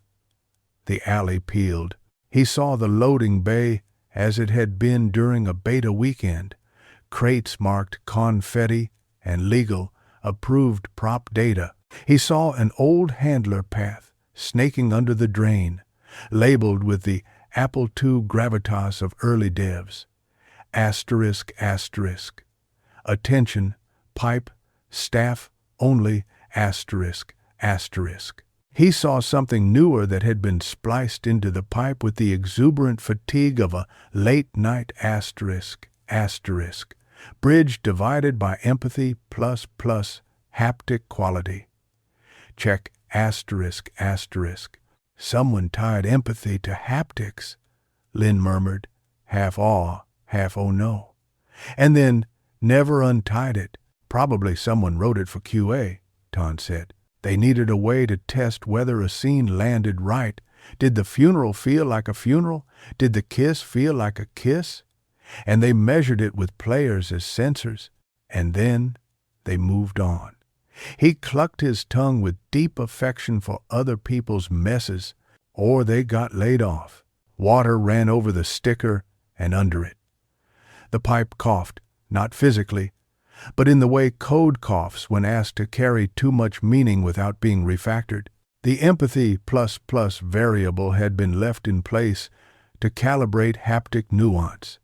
The alley peeled. He saw the loading bay as it had been during a beta weekend. Crates marked confetti and legal, approved prop data. He saw an old handler path snaking under the drain, labeled with the Apple II gravitas of early devs. Asterisk, asterisk. Attention, pipe, staff only, asterisk, asterisk. He saw something newer that had been spliced into the pipe with the exuberant fatigue of a late-night asterisk, asterisk. Bridge divided by empathy plus plus haptic quality. Check asterisk, asterisk. Someone tied empathy to haptics, Lynn murmured, half awe, half oh no. And then Never untied it. Probably someone wrote it for QA, Ton said. They needed a way to test whether a scene landed right. Did the funeral feel like a funeral? Did the kiss feel like a kiss? And they measured it with players as sensors. And then they moved on. He clucked his tongue with deep affection for other people's messes, or they got laid off. Water ran over the sticker and under it. The pipe coughed, not physically, but in the way code coughs when asked to carry too much meaning without being refactored. The empathy plus variable had been left in place to calibrate haptic nuance.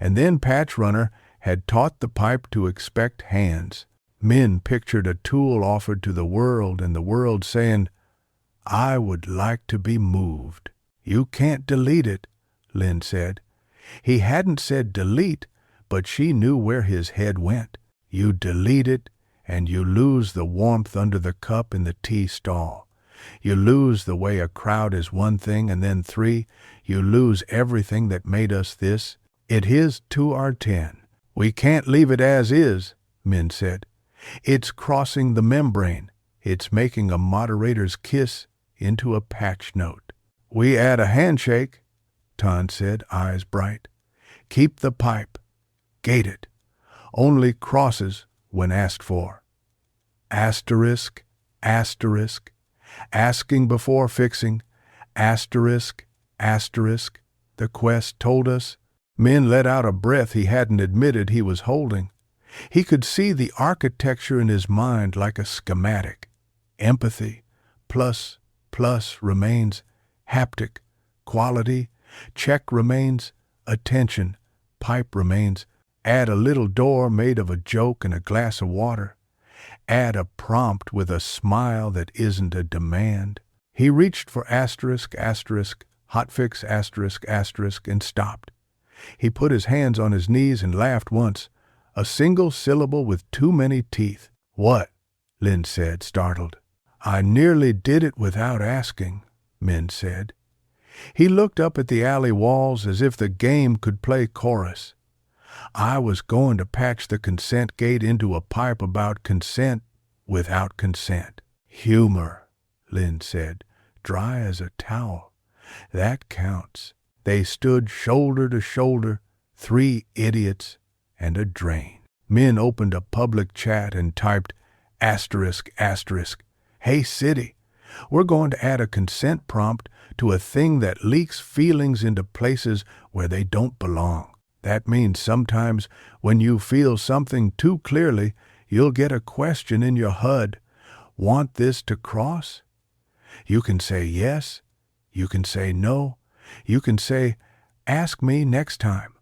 And then PATCHRUNNER had taught the pipe to expect hands. Minh pictured a tool offered to the world and the world saying, "I would like to be moved." "You can't delete it," Lynn said. He hadn't said delete, but she knew where his head went. You delete it, and you lose the warmth under the cup in the tea stall. You lose the way a crowd is one thing, and then 3, you lose everything that made us this. It is 2R10. We can't leave it as is, Minh said. It's crossing the membrane. It's making a moderator's kiss into a patch note. We add a handshake, Ton said, eyes bright. Keep the pipe. Gate it. Only crosses when asked for. Asterisk, asterisk. Asking before fixing. Asterisk, asterisk. The quest told us. Minh let out a breath he hadn't admitted he was holding. He could see the architecture in his mind like a schematic. Empathy, plus remains haptic. Quality, check remains attention. Pipe remains. Add a little door made of a joke and a glass of water. Add a prompt with a smile that isn't a demand. He reached for asterisk, asterisk, hotfix, asterisk, asterisk, and stopped. He put his hands on his knees and laughed once, a single syllable with too many teeth. What? Lynn said, startled. I nearly did it without asking, Minh said. He looked up at the alley walls as if the game could play chorus. I was going to patch the consent gate into a pipe about consent without consent. Humor, Lynn said, dry as a towel. That counts. They stood shoulder to shoulder, 3 idiots and a drain. Minh opened a public chat and typed asterisk, asterisk. Hey, City, we're going to add a consent prompt to a thing that leaks feelings into places where they don't belong. That means sometimes when you feel something too clearly, you'll get a question in your HUD. Want this to cross? You can say yes. You can say no. You can say, ask me next time.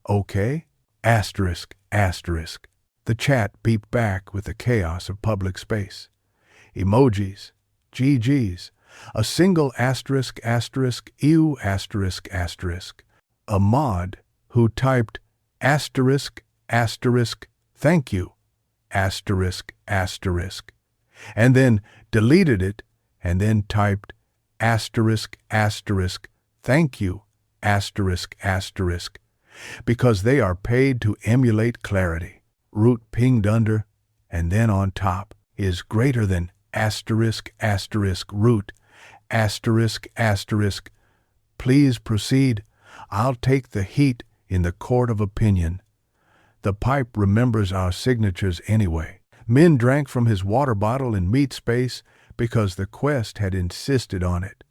Okay? Asterisk, asterisk. The chat beeped back with the chaos of public space. Emojis, GGs, a single asterisk, asterisk, ew, asterisk, asterisk. A mod who typed asterisk, asterisk, thank you, asterisk, asterisk, and then deleted it and then typed asterisk, asterisk, thank you, asterisk, asterisk, because they are paid to emulate clarity. Root pinged under, and then on top is greater than asterisk, asterisk, root, asterisk, asterisk. Please proceed. I'll take the heat in the court of opinion. The pipe remembers our signatures anyway. Minh drank from his water bottle in meat space because the quest had insisted on it.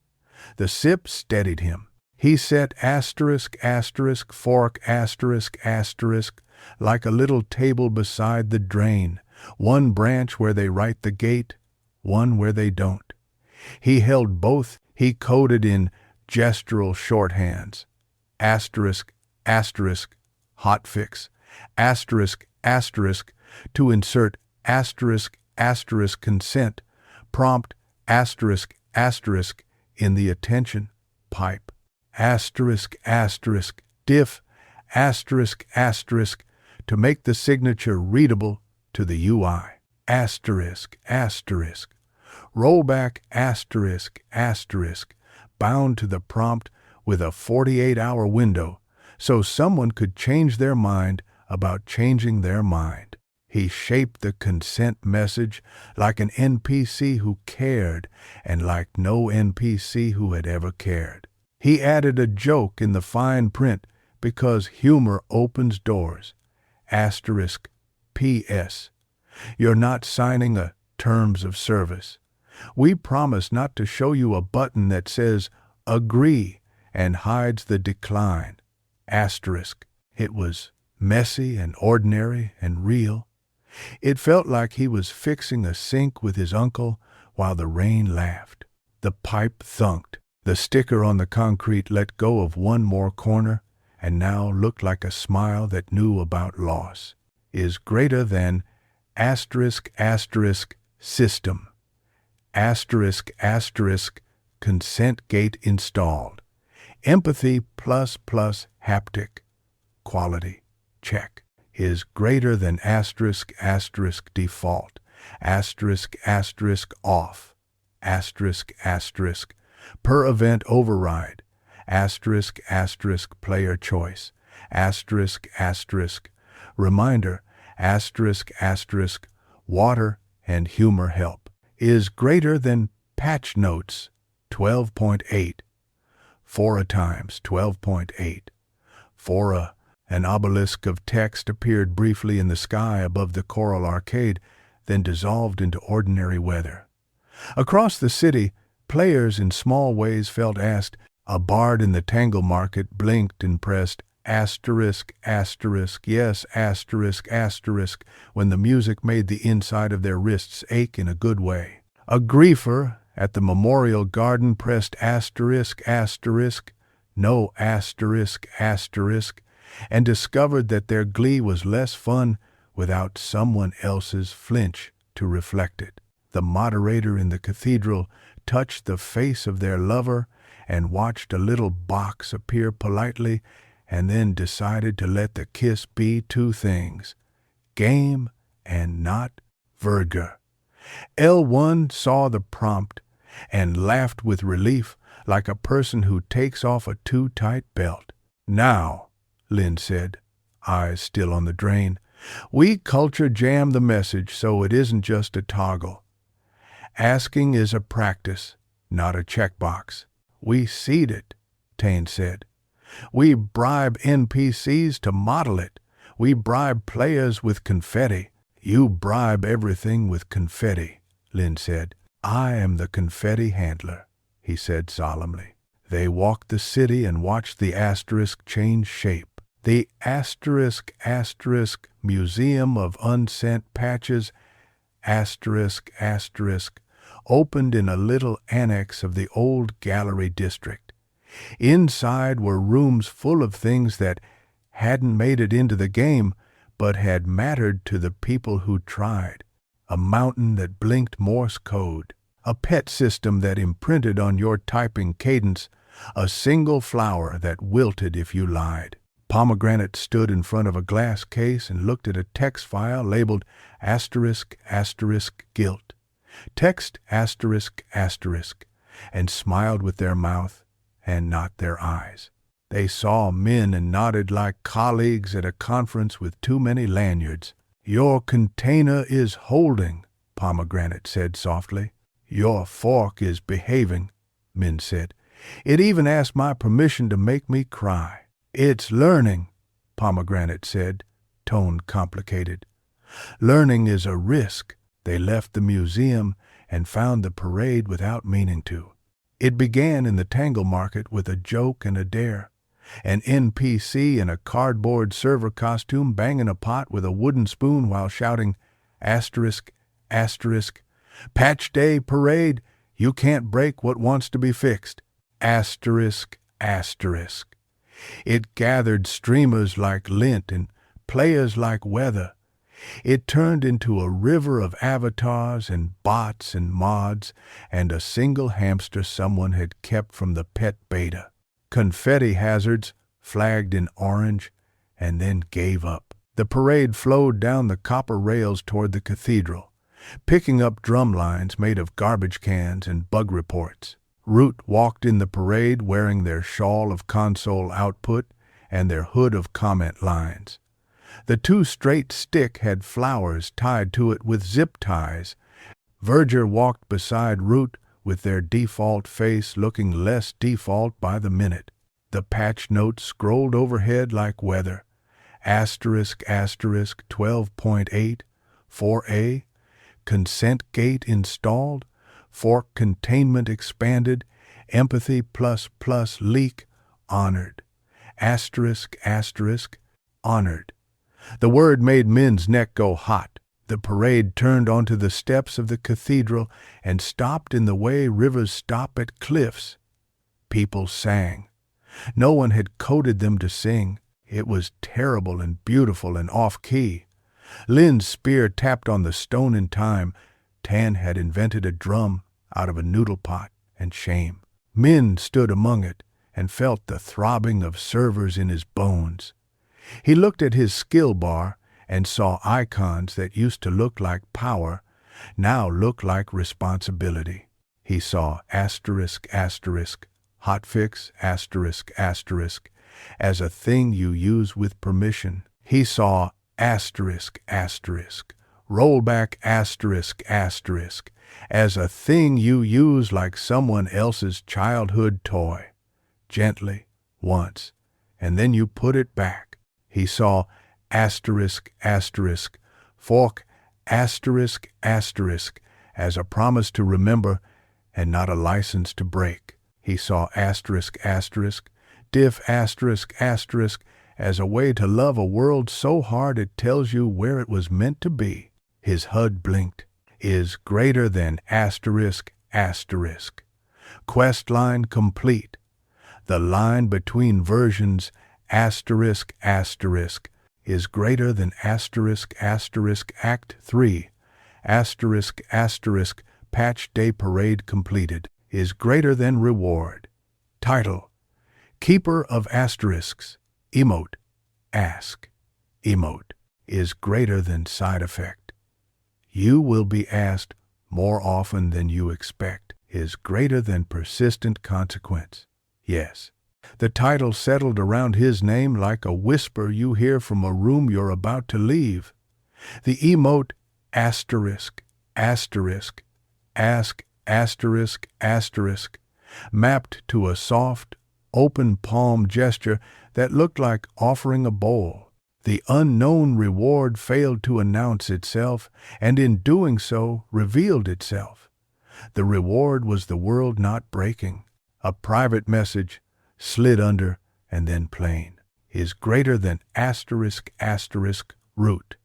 The sip steadied him. He set asterisk, asterisk, fork, asterisk, asterisk, like a little table beside the drain, one branch where they write the gate, one where they don't. He held both. He coded in gestural shorthands. Asterisk, asterisk, hotfix, asterisk, asterisk, to insert asterisk, asterisk consent, prompt asterisk, asterisk in the attention pipe. Asterisk, asterisk, diff, asterisk, asterisk, to make the signature readable to the UI. Asterisk, asterisk, rollback, asterisk, asterisk, bound to the prompt with a 48-hour window, so someone could change their mind about changing their mind. He shaped the consent message like an NPC who cared and like no NPC who had ever cared. He added a joke in the fine print because humor opens doors. Asterisk P.S. You're not signing a terms of service. We promise not to show you a button that says agree and hides the decline. Asterisk. It was messy and ordinary and real. It felt like he was fixing a sink with his uncle while the rain laughed. The pipe thunked. The sticker on the concrete let go of one more corner and now looked like a smile that knew about loss. Is greater than asterisk asterisk system. Asterisk asterisk consent gate installed. Empathy plus plus haptic. Quality check. Is greater than asterisk asterisk default. Asterisk asterisk off. Asterisk asterisk per event override. Asterisk asterisk player choice. Asterisk asterisk reminder. Asterisk asterisk water and humor help. Is greater than patch notes 12.8. Fora times 12.8. Fora. An obelisk of text appeared briefly in the sky above the Coral Arcade, then dissolved into ordinary weather. Across the city, players in small ways felt asked. A bard in the Tangle Market blinked and pressed asterisk asterisk yes asterisk asterisk when the music made the inside of their wrists ache in a good way. A griefer at the Memorial Garden pressed asterisk asterisk no asterisk asterisk and discovered that their glee was less fun without someone else's flinch to reflect it. The moderator in the cathedral touched the face of their lover and watched a little box appear politely and then decided to let the kiss be two things, game and not vulgar. L1 saw the prompt and laughed with relief like a person who takes off a too tight belt. Now, Lynn said, eyes still on the drain, we culture jam the message so it isn't just a toggle. Asking is a practice, not a checkbox. We seed it, Tane said. We bribe NPCs to model it. We bribe players with confetti. You bribe everything with confetti, Lynn said. I am the confetti handler, he said solemnly. They walked the city and watched the asterisk change shape. The asterisk asterisk Museum of Unsent Patches asterisk asterisk opened in a little annex of the old gallery district. Inside were rooms full of things that hadn't made it into the game but had mattered to the people who tried. A mountain that blinked Morse code, a pet system that imprinted on your typing cadence, a single flower that wilted if you lied. Pomegranate stood in front of a glass case and looked at a text file labeled asterisk asterisk guilt. Text asterisk asterisk, and smiled with their mouth and not their eyes. They saw Minh and nodded like colleagues at a conference with too many lanyards. Your container is holding, Pomegranate said softly. Your fork is behaving, Minh said. It even asked my permission to make me cry. It's learning, Pomegranate said, tone complicated. Learning is a risk. They left the museum and found the parade without meaning to. It began in the Tangle Market with a joke and a dare. An NPC in a cardboard server costume banging a pot with a wooden spoon while shouting, asterisk, asterisk, patch day parade, you can't break what wants to be fixed, asterisk, asterisk. It gathered streamers like lint and players like weather. It turned into a river of avatars and bots and mods and a single hamster someone had kept from the pet beta. Confetti hazards flagged in orange and then gave up. The parade flowed down the copper rails toward the cathedral, picking up drum lines made of garbage cans and bug reports. Root walked in the parade wearing their shawl of console output and their hood of comment lines. The two-straight stick had flowers tied to it with zip ties. Verger walked beside Root with their default face looking less default by the minute. The patch notes scrolled overhead like weather. Asterisk, asterisk, 12.8, 4A, consent gate installed, fork containment expanded, empathy plus plus leak, honored. Asterisk, asterisk, honored. The word made Min's neck go hot. The parade turned onto the steps of the cathedral and stopped in the way rivers stop at cliffs. People sang. No one had coded them to sing. It was terrible and beautiful and off-key. Lynn's spear tapped on the stone in time. Tan had invented a drum out of a noodle pot and shame. Min stood among it and felt the throbbing of servers in his bones. He looked at his skill bar and saw icons that used to look like power, now look like responsibility. He saw asterisk, asterisk, hotfix, asterisk, asterisk, as a thing you use with permission. He saw asterisk, asterisk, rollback, asterisk, asterisk, as a thing you use like someone else's childhood toy. Gently, once, and then you put it back. He saw asterisk, asterisk, fork, asterisk, asterisk, as a promise to remember and not a license to break. He saw asterisk, asterisk, diff, asterisk, asterisk, as a way to love a world so hard it tells you where it was meant to be. His HUD blinked. Is greater than asterisk, asterisk. Quest line complete. The line between versions asterisk, asterisk, is greater than asterisk, asterisk, Act 3, asterisk, asterisk, patch day parade completed, is greater than reward. Title: Keeper of Asterisks, emote, ask, emote, is greater than side effect. You will be asked more often than you expect, is greater than persistent consequence. Yes. The title settled around his name like a whisper you hear from a room you're about to leave. The emote asterisk, asterisk, ask, asterisk, asterisk, mapped to a soft, open palm gesture that looked like offering a bowl. The unknown reward failed to announce itself, and in doing so revealed itself. The reward was the world not breaking. A private message, slid under and then plain, is greater than asterisk, asterisk, root.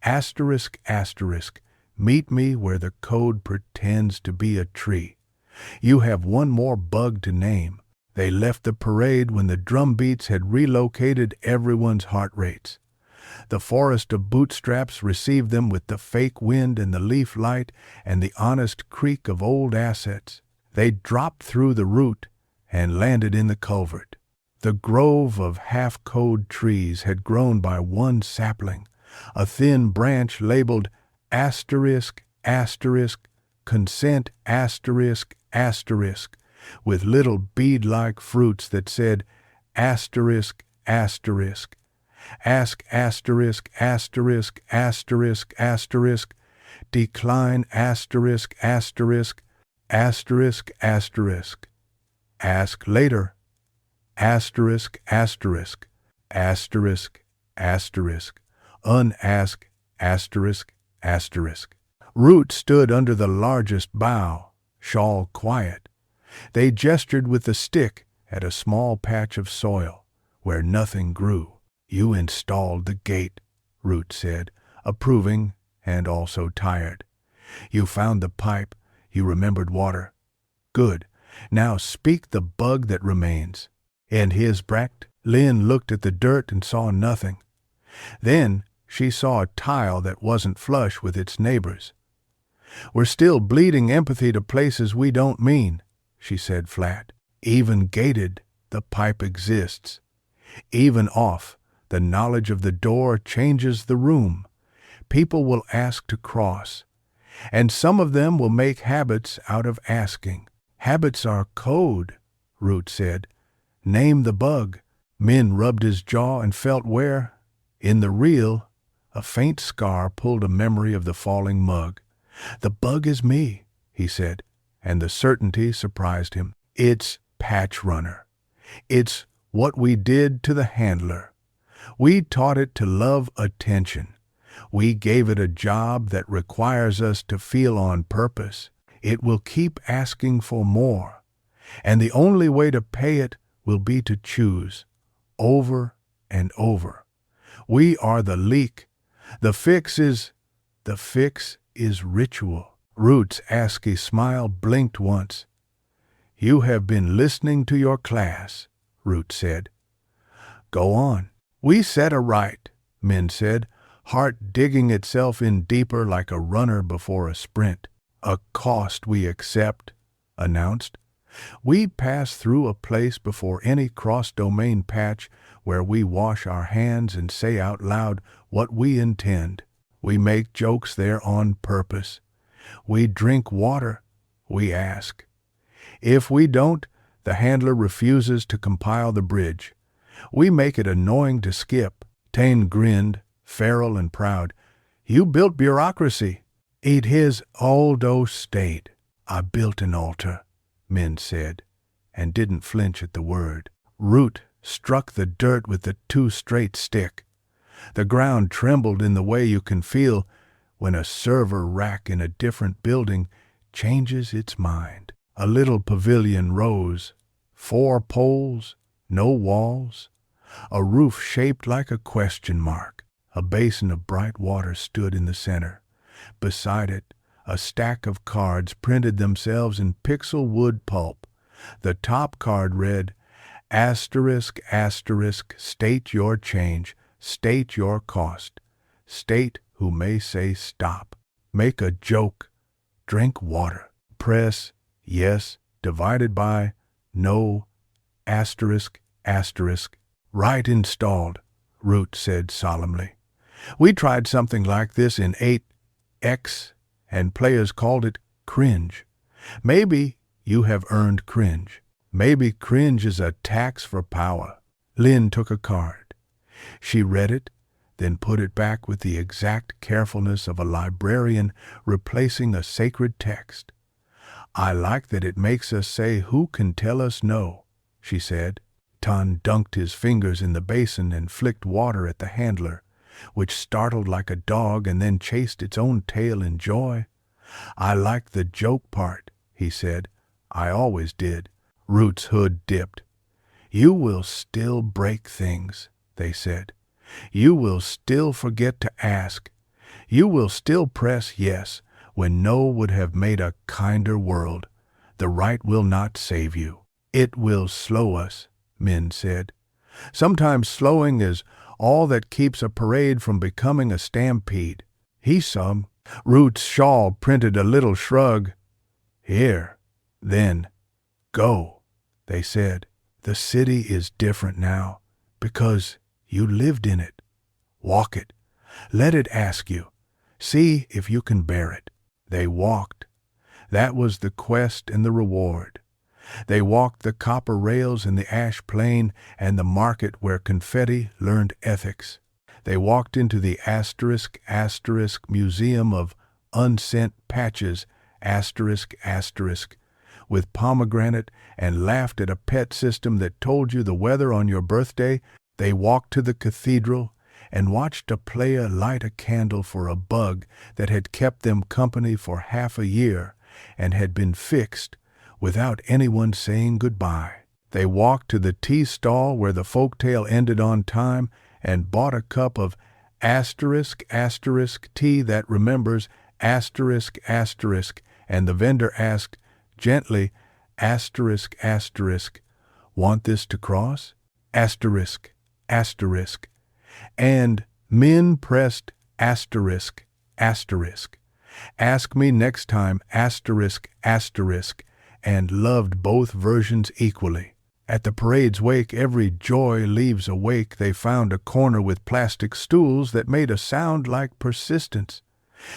Asterisk, asterisk, meet me where the code pretends to be a tree. You have one more bug to name. They left the parade when the drum beats had relocated everyone's heart rates. The forest of bootstraps received them with the fake wind and the leaf light and the honest creak of old assets. They dropped through the root and landed in the culvert. The grove of half-code trees had grown by one sapling, a thin branch labeled asterisk, asterisk, consent, asterisk, asterisk, with little bead-like fruits that said asterisk, asterisk, ask, asterisk, asterisk, asterisk, asterisk, decline, asterisk, asterisk, asterisk, asterisk, ask later, asterisk, asterisk, asterisk, asterisk, unask, asterisk, asterisk. Root stood under the largest bough, shawl quiet. They gestured with the stick at a small patch of soil where nothing grew. You installed the gate, Root said, approving and also tired. You found the pipe, you remembered water. Good. Now speak the bug that remains. And his bract. Lynn looked at the dirt and saw nothing. Then she saw a tile that wasn't flush with its neighbors. We're still bleeding empathy to places we don't mean, she said flat. Even gated, the pipe exists. Even off, the knowledge of the door changes the room. People will ask to cross, and some of them will make habits out of asking. Habits are code, Root said. Name the bug. Min rubbed his jaw and felt where? In the reel, a faint scar pulled a memory of the falling mug. "The bug is me," he said, and the certainty surprised him. "It's PATCHRUNNER. It's what we did to the handler. We taught it to love attention. We gave it a job that requires us to feel on purpose. It will keep asking for more, and the only way to pay it will be to choose, over and over. We are the leak. The fix is ritual." Root's ASCII smile blinked once. "You have been listening to your class," Root said. "Go on." "We set a right," Minh said, heart digging itself in deeper like a runner before a sprint. "A cost we accept," announced. "We pass through a place before any cross-domain patch where we wash our hands and say out loud what we intend. We make jokes there on purpose. We drink water, we ask. If we don't, the handler refuses to compile the bridge. We make it annoying to skip." Tane grinned, feral and proud. "You built bureaucracy." "It his Aldo state. I built an altar," Minh said, and didn't flinch at the word. Root struck the dirt with the two-straight stick. The ground trembled in the way you can feel when a server rack in a different building changes its mind. A little pavilion rose, 4 poles, no walls, a roof shaped like a question mark. A basin of bright water stood in the center. Beside it, a stack of cards printed themselves in pixel wood pulp. The top card read, "****, state your change, state your cost, state who may say stop, make a joke, drink water, press yes, divided by no, ****, right installed," Root said solemnly. "We tried something like this in 8X, and players called it cringe. Maybe you have earned cringe. Maybe cringe is a tax for power." Lynn took a card. She read it, then put it back with the exact carefulness of a librarian replacing a sacred text. "I like that it makes us say who can tell us no," she said. Tan dunked his fingers in the basin and flicked water at the handler, which startled like a dog and then chased its own tail in joy. "I like the joke part," he said. "I always did." Root's hood dipped. "You will still break things," they said. "You will still forget to ask. You will still press yes when no would have made a kinder world. The right will not save you. It will slow us," Minh said. "Sometimes slowing is all that keeps a parade from becoming a stampede." He sung. Root's shawl printed a little shrug. "Here, then, go," they said. "The city is different now, because you lived in it. Walk it. Let it ask you. See if you can bear it." They walked. That was the quest and the reward. They walked the copper rails in the ash plain and the market where confetti learned ethics. They walked into the **** Museum of Unsent Patches, ***, with pomegranate, and laughed at a pet system that told you the weather on your birthday. They walked to the cathedral and watched a player light a candle for a bug that had kept them company for half a year and had been fixed without anyone saying goodbye. They walked to the tea stall where the folktale ended on time and bought a cup of ***, tea that remembers ***, and the vendor asked gently, ***, want this to cross? ***, and Minh pressed ***, ask me next time ***, and loved both versions equally. At the parade's wake, every joy leaves a wake. They found a corner with plastic stools that made a sound like persistence.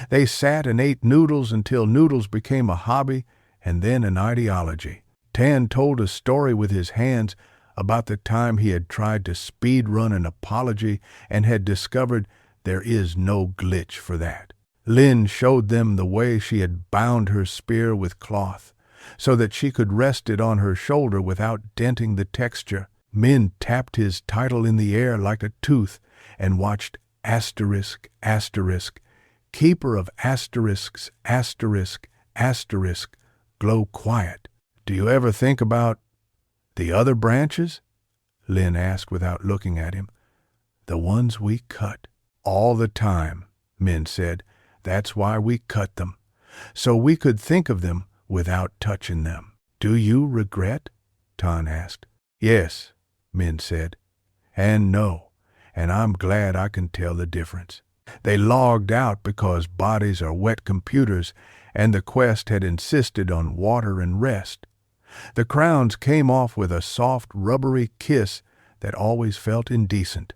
They sat and ate noodles until noodles became a hobby and then an ideology. Tan told a story with his hands about the time he had tried to speed run an apology and had discovered there is no glitch for that. Lynn showed them the way she had bound her spear with cloth, so that she could rest it on her shoulder without denting the texture. Minh tapped his title in the air like a tooth and watched asterisk, asterisk, keeper of asterisks, asterisk, asterisk, glow quiet. Do you ever think about the other branches? Lynn asked without looking at him. The ones we cut. All the time, Minh said. That's why we cut them, so we could think of them without touching them. Do you regret? Tan asked. Yes, Minh said. And no, and I'm glad I can tell the difference. They logged out because bodies are wet computers, and the quest had insisted on water and rest. The crowns came off with a soft, rubbery kiss that always felt indecent.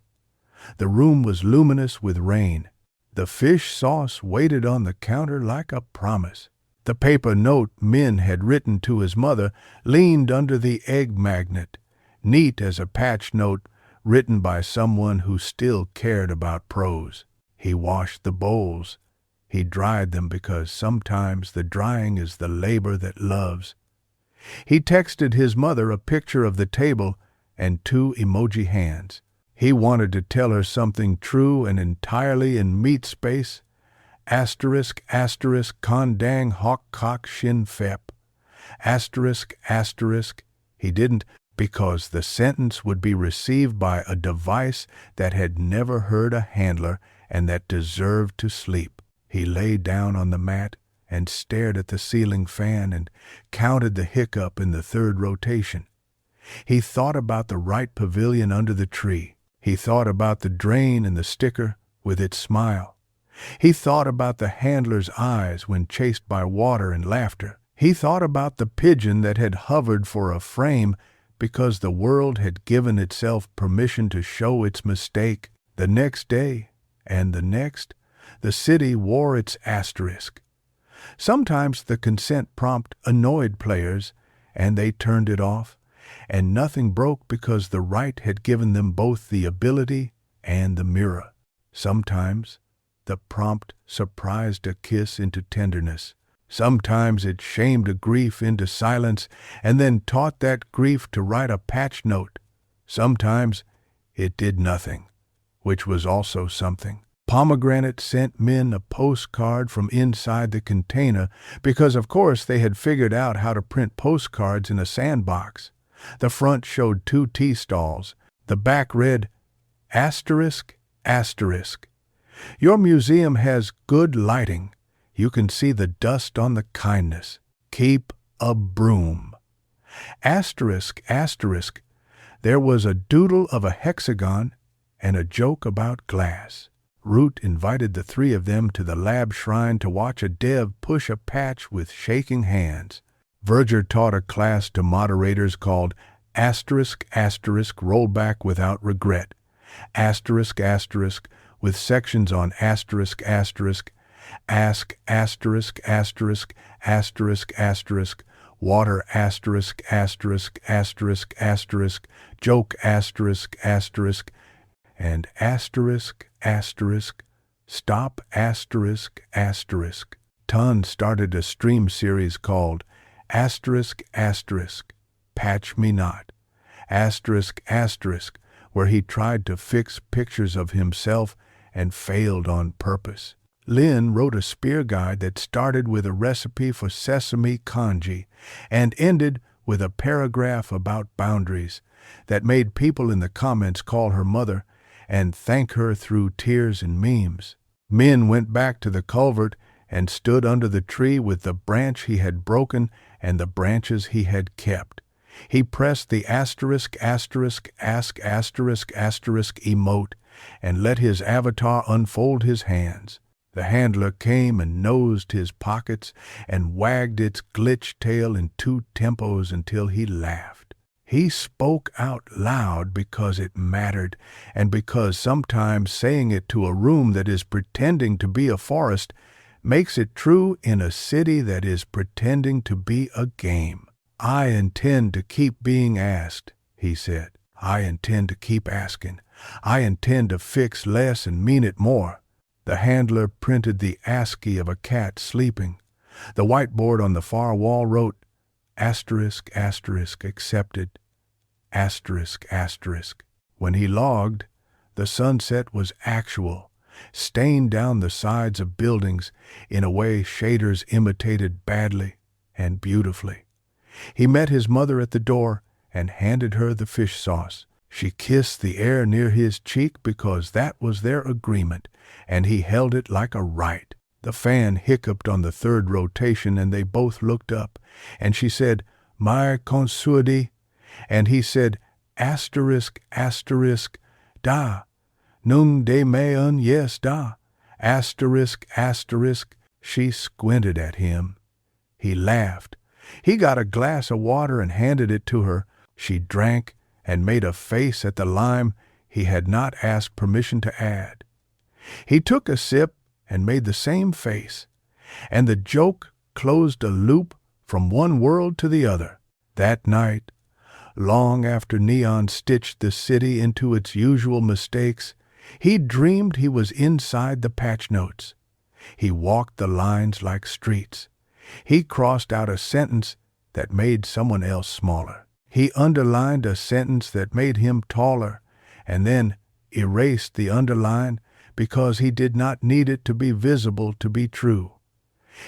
The room was luminous with rain. The fish sauce waited on the counter like a promise. The paper note Minh had written to his mother leaned under the egg magnet, neat as a patch note written by someone who still cared about prose. He washed the bowls. He dried them because sometimes the drying is the labor that loves. He texted his mother a picture of the table and 2 emoji hands. He wanted to tell her something true and entirely in meat space. Asterisk, asterisk, condang hock cock shin fep. Asterisk, asterisk. He didn't, because the sentence would be received by a device that had never heard a handler and that deserved to sleep. He lay down on the mat and stared at the ceiling fan and counted the hiccup in the 3rd rotation. He thought about the right pavilion under the tree. He thought about the drain and the sticker with its smile. He thought about the handler's eyes when chased by water and laughter. He thought about the pigeon that had hovered for a frame because the world had given itself permission to show its mistake. The next day, and the next, the city wore its asterisk. Sometimes the consent prompt annoyed players, and they turned it off, and nothing broke because the right had given them both the ability and the mirror. Sometimes the prompt surprised a kiss into tenderness. Sometimes it shamed a grief into silence and then taught that grief to write a patch note. Sometimes it did nothing, which was also something. Pomegranate sent Minh a postcard from inside the container because, of course, they had figured out how to print postcards in a sandbox. The front showed 2 tea stalls. The back read, asterisk, asterisk. Your museum has good lighting. You can see the dust on the kindness. Keep a broom. Asterisk, asterisk. There was a doodle of a hexagon and a joke about glass. Root invited the 3 of them to the lab shrine to watch a dev push a patch with shaking hands. Verger taught a class to moderators called asterisk, asterisk, rollback without regret. Asterisk, asterisk, with sections on asterisk, asterisk, ask, asterisk, asterisk, asterisk, asterisk, water, asterisk, asterisk, asterisk, asterisk, joke, asterisk, asterisk, and asterisk, asterisk, stop, asterisk, asterisk. Tun started a stream series called asterisk, asterisk, patch me not, asterisk, asterisk, where he tried to fix pictures of himself and failed on purpose. Lynn wrote a spear guide that started with a recipe for sesame kanji and ended with a paragraph about boundaries that made people in the comments call her mother and thank her through tears and memes. Minh went back to the culvert and stood under the tree with the branch he had broken and the branches he had kept. He pressed the asterisk, asterisk, ask, asterisk, asterisk emote and let his avatar unfold his hands. The handler came and nosed his pockets and wagged its glitch tail in 2 tempos until he laughed. He spoke out loud because it mattered, and because sometimes saying it to a room that is pretending to be a forest makes it true in a city that is pretending to be a game. I intend to keep being asked, he said. I intend to keep asking. I intend to fix less and mean it more. The handler printed the ASCII of a cat sleeping. The whiteboard on the far wall wrote, asterisk, asterisk, accepted, asterisk, asterisk. When he logged, the sunset was actual, stained down the sides of buildings in a way shaders imitated badly and beautifully. He met his mother at the door and handed her the fish sauce. She kissed the air near his cheek because that was their agreement, and he held it like a right. The fan hiccuped on the third rotation, and they both looked up, and she said, "My consuedi," and he said, asterisk, asterisk, da, nung de meun, yes, da, asterisk, asterisk. She squinted at him. He laughed. He got a glass of water and handed it to her. She drank and made a face at the lime he had not asked permission to add. He took a sip and made the same face, and the joke closed a loop from one world to the other. That night, long after Neon stitched the city into its usual mistakes, he dreamed he was inside the patch notes. He walked the lines like streets. He crossed out a sentence that made someone else smaller. He underlined a sentence that made him taller, and then erased the underline because he did not need it to be visible to be true.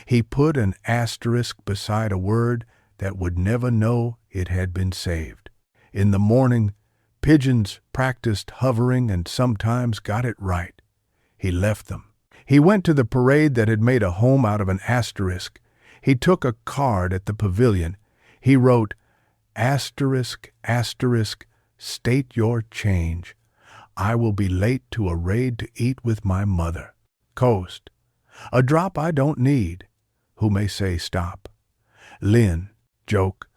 He put an asterisk beside a word that would never know it had been saved. In the morning, pigeons practiced hovering and sometimes got it right. He left them. He went to the parade that had made a home out of an asterisk. He took a card at the pavilion. He wrote, asterisk, asterisk, state your change. I will be late to a raid to eat with my mother. Coast. A drop I don't need. Who may say stop? Lynn. Joke.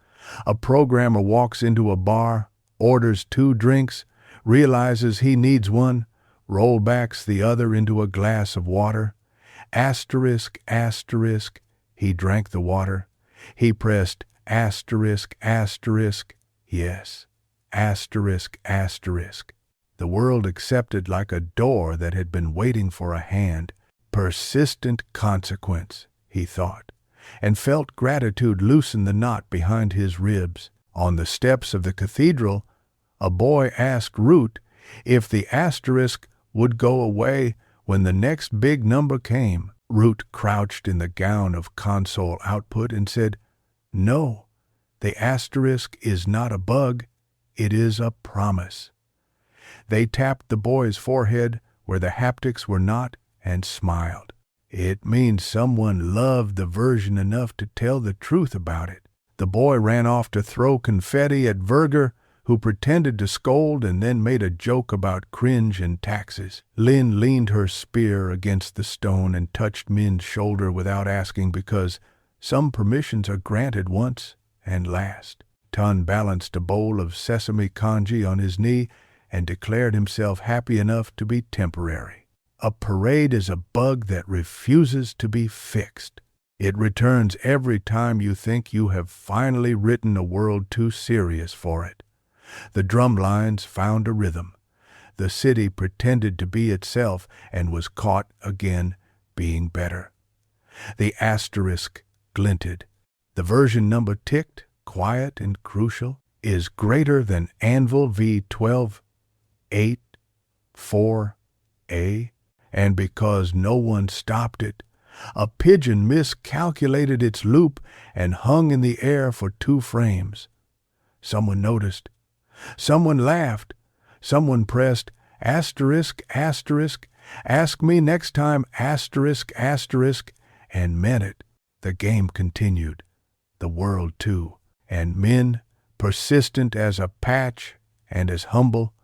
A programmer walks into a bar, orders 2 drinks, realizes he needs one, rollbacks the other into a glass of water. Asterisk, asterisk. He drank the water. He pressed asterisk, asterisk. Yes. Asterisk, asterisk. The world accepted like a door that had been waiting for a hand. Persistent consequence, he thought, and felt gratitude loosen the knot behind his ribs. On the steps of the cathedral, a boy asked Root if the asterisk would go away when the next big number came. Root crouched in the gown of console output and said, "No, the asterisk is not a bug, it is a promise." They tapped the boy's forehead where the haptics were not and smiled. It means someone loved the version enough to tell the truth about it. The boy ran off to throw confetti at Verger, who pretended to scold and then made a joke about cringe and taxes. Lynn leaned her spear against the stone and touched Min's shoulder without asking because some permissions are granted once and last. Tun balanced a bowl of sesame congee on his knee and declared himself happy enough to be temporary. A parade is a bug that refuses to be fixed. It returns every time you think you have finally written a world too serious for it. The drum lines found a rhythm. The city pretended to be itself and was caught again being better. The asterisk glinted. The version number ticked, quiet and crucial, is greater than Anvil V12 8-4A, and because no one stopped it, a pigeon miscalculated its loop and hung in the air for 2 frames. Someone noticed. Someone laughed. Someone pressed asterisk, asterisk, ask me next time, asterisk, asterisk, and meant it. The game continued. The world too. And Min, persistent as a patch and as humble,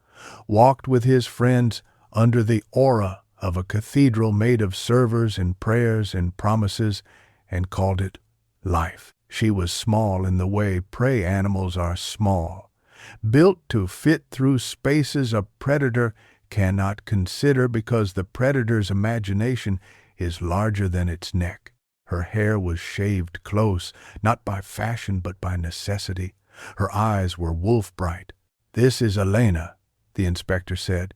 walked with his friends under the aura of a cathedral made of servers and prayers and promises, and called it life. She was small in the way prey animals are small, built to fit through spaces a predator cannot consider because the predator's imagination is larger than its neck. Her hair was shaved close, not by fashion but by necessity. Her eyes were wolf-bright. "This is Elena," the inspector said.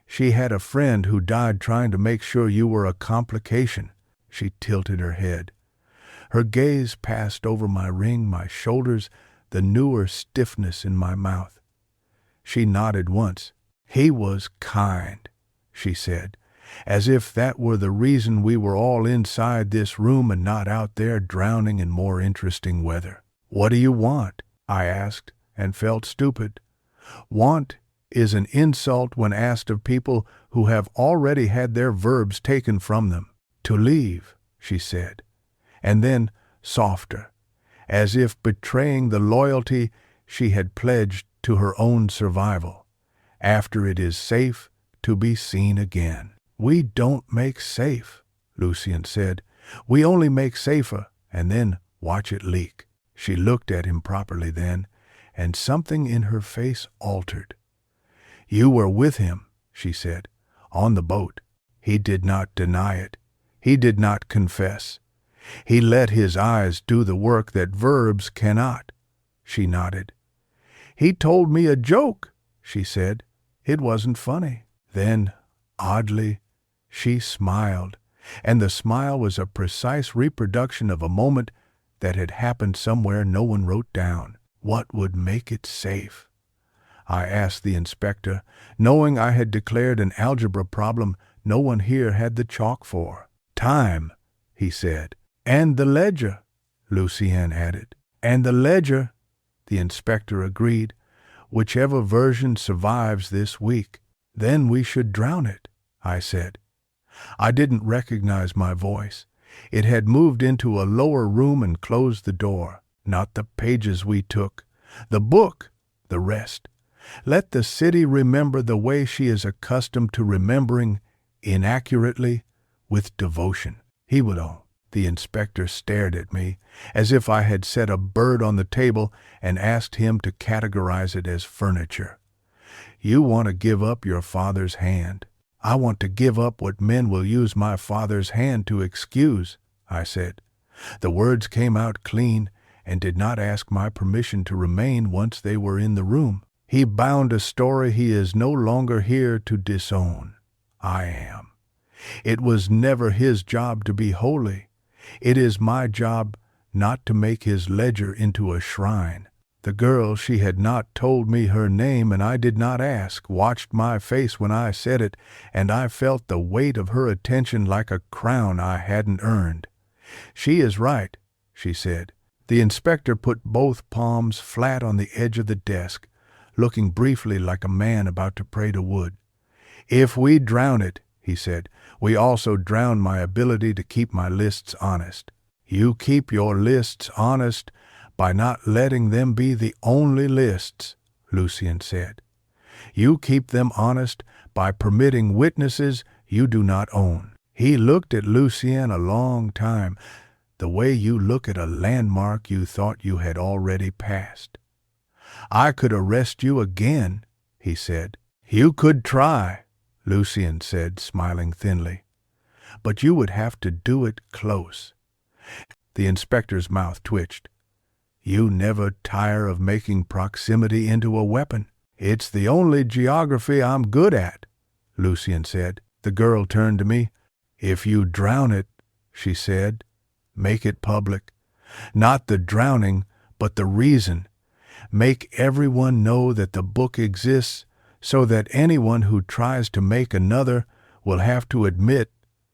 "She had a friend who died trying to make sure you were a complication." She tilted her head. Her gaze passed over my ring, my shoulders, the newer stiffness in my mouth. She nodded once. "He was kind," she said, as if that were the reason we were all inside this room and not out there drowning in more interesting weather. "What do you want?" I asked, and felt stupid. Want is an insult when asked of people who have already had their verbs taken from them. "To leave," she said, and then softer, as if betraying the loyalty she had pledged to her own survival, "after it is safe to be seen again." "We don't make safe," Lucien said. "We only make safer, and then watch it leak." She looked at him properly then, and something in her face altered. "You were with him," she said, "on the boat. He did not deny it. He did not confess. He let his eyes do the work that verbs cannot." She nodded. "He told me a joke," she said. "It wasn't funny." Then, oddly, she smiled, and the smile was a precise reproduction of a moment that had happened somewhere no one wrote down. "What would make it safe?" I asked the inspector, knowing I had declared an algebra problem no one here had the chalk for. "Time," he said. "And the ledger," Lucien added. "And the ledger," the inspector agreed, "whichever version survives this week." "Then we should drown it," I said. I didn't recognize my voice. It had moved into a lower room and closed the door. "Not the pages we took. The book, the rest. Let the city remember the way she is accustomed to remembering, inaccurately, with devotion." He would own. The inspector stared at me, as if I had set a bird on the table and asked him to categorize it as furniture. "You want to give up your father's hand." "I want to give up what men will use my father's hand to excuse," I said. The words came out clean and did not ask my permission to remain once they were in the room. "He bound a story he is no longer here to disown. I am. It was never his job to be holy. It is my job not to make his ledger into a shrine." The girl, she had not told me her name, and I did not ask, watched my face when I said it, and I felt the weight of her attention like a crown I hadn't earned. "She is right," she said. The inspector put both palms flat on the edge of the desk, looking briefly like a man about to pray to wood. "If we drown it," he said, "we also drown my ability to keep my lists honest." "You keep your lists honest by not letting them be the only lists," Lucien said. "You keep them honest by permitting witnesses you do not own." He looked at Lucien a long time, the way you look at a landmark you thought you had already passed. "I could arrest you again," he said. "You could try," Lucien said, smiling thinly. "But you would have to do it close." The inspector's mouth twitched. "You never tire of making proximity into a weapon." "It's the only geography I'm good at," Lucien said. The girl turned to me. "If you drown it," she said, "make it public. Not the drowning, but the reason. Make everyone know that the book exists, so that anyone who tries to make another will have to admit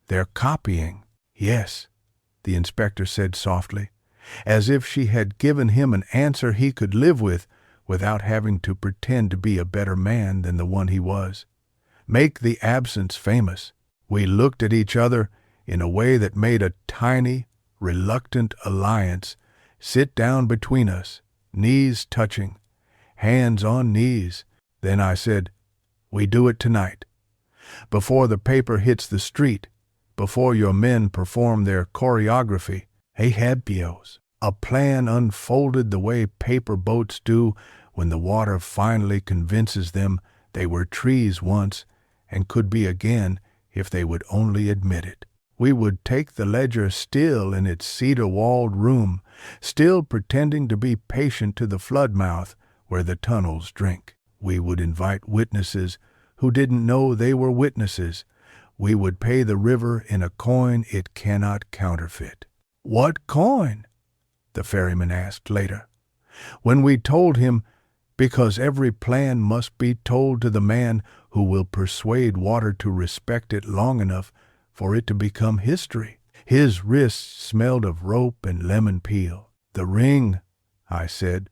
they're copying." "Yes," the inspector said softly, as if she had given him an answer he could live with without having to pretend to be a better man than the one he was. "Make the absence famous." We looked at each other in a way that made a tiny, reluctant alliance sit down between us, knees touching, hands on knees. Then I said, "We do it tonight. Before the paper hits the street, before your men perform their choreography, ejemplos." A plan unfolded the way paper boats do when the water finally convinces them they were trees once and could be again if they would only admit it. We would take the ledger still in its cedar-walled room, still pretending to be patient to the flood mouth where the tunnels drink. We would invite witnesses who didn't know they were witnesses. We would pay the river in a coin it cannot counterfeit." "What coin?" the ferryman asked later. When we told him, because every plan must be told to the man who will persuade water to respect it long enough for it to become history. His wrists smelled of rope and lemon peel. "The ring," I said,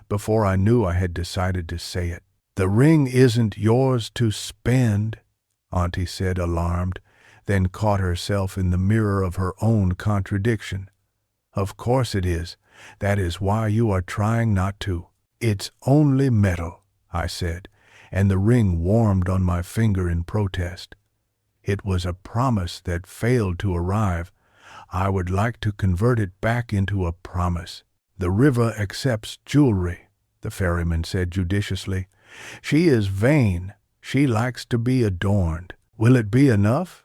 before I knew I had decided to say it. "The ring isn't yours to spend," Auntie said, alarmed, then caught herself in the mirror of her own contradiction. "Of course it is. That is why you are trying not to." "It's only metal," I said, and the ring warmed on my finger in protest. It was a promise that failed to arrive. I would like to convert it back into a promise. "The river accepts jewelry," the ferryman said judiciously. "She is vain. She likes to be adorned." "Will it be enough?"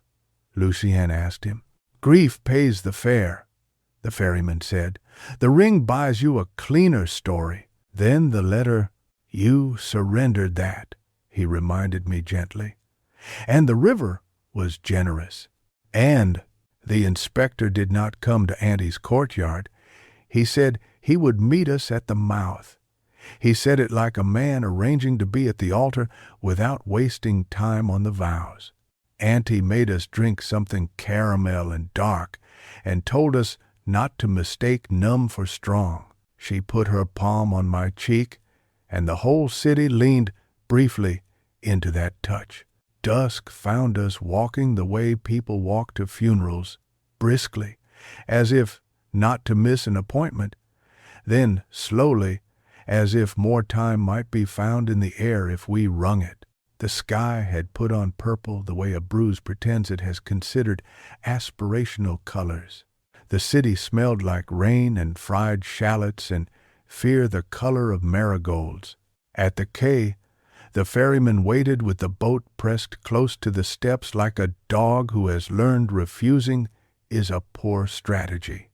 Lucienne asked him. "Grief pays the fare," the ferryman said. "The ring buys you a cleaner story." Then the letter, "You surrendered that," he reminded me gently. And the river was generous. And the inspector did not come to Auntie's courtyard. He said he would meet us at the mouth. He said it like a man arranging to be at the altar without wasting time on the vows. Auntie made us drink something caramel and dark and told us not to mistake numb for strong. She put her palm on my cheek, and the whole city leaned briefly into that touch. Dusk found us walking the way people walk to funerals, briskly, as if not to miss an appointment, then slowly, as if more time might be found in the air if we wrung it. The sky had put on purple the way a bruise pretends it has considered aspirational colors. The city smelled like rain and fried shallots and fear the color of marigolds. At the quay, the ferryman waited with the boat pressed close to the steps like a dog who has learned refusing is a poor strategy.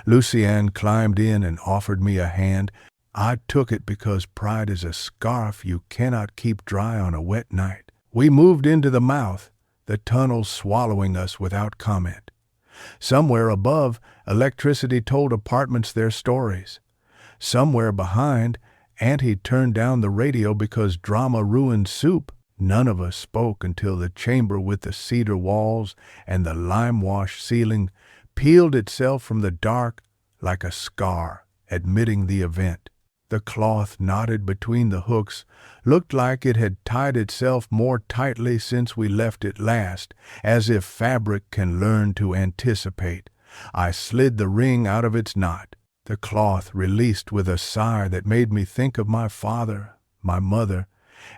Lucienne climbed in and offered me a hand. I took it because pride is a scarf you cannot keep dry on a wet night. We moved into the mouth, the tunnel swallowing us without comment. Somewhere above, electricity told apartments their stories. Somewhere behind, Auntie turned down the radio because drama ruined soup. None of us spoke until the chamber with the cedar walls and the lime-wash ceiling peeled itself from the dark like a scar, admitting the event. The cloth knotted between the hooks looked like it had tied itself more tightly since we left it last, as if fabric can learn to anticipate. I slid the ring out of its knot. The cloth released with a sigh that made me think of my father, my mother,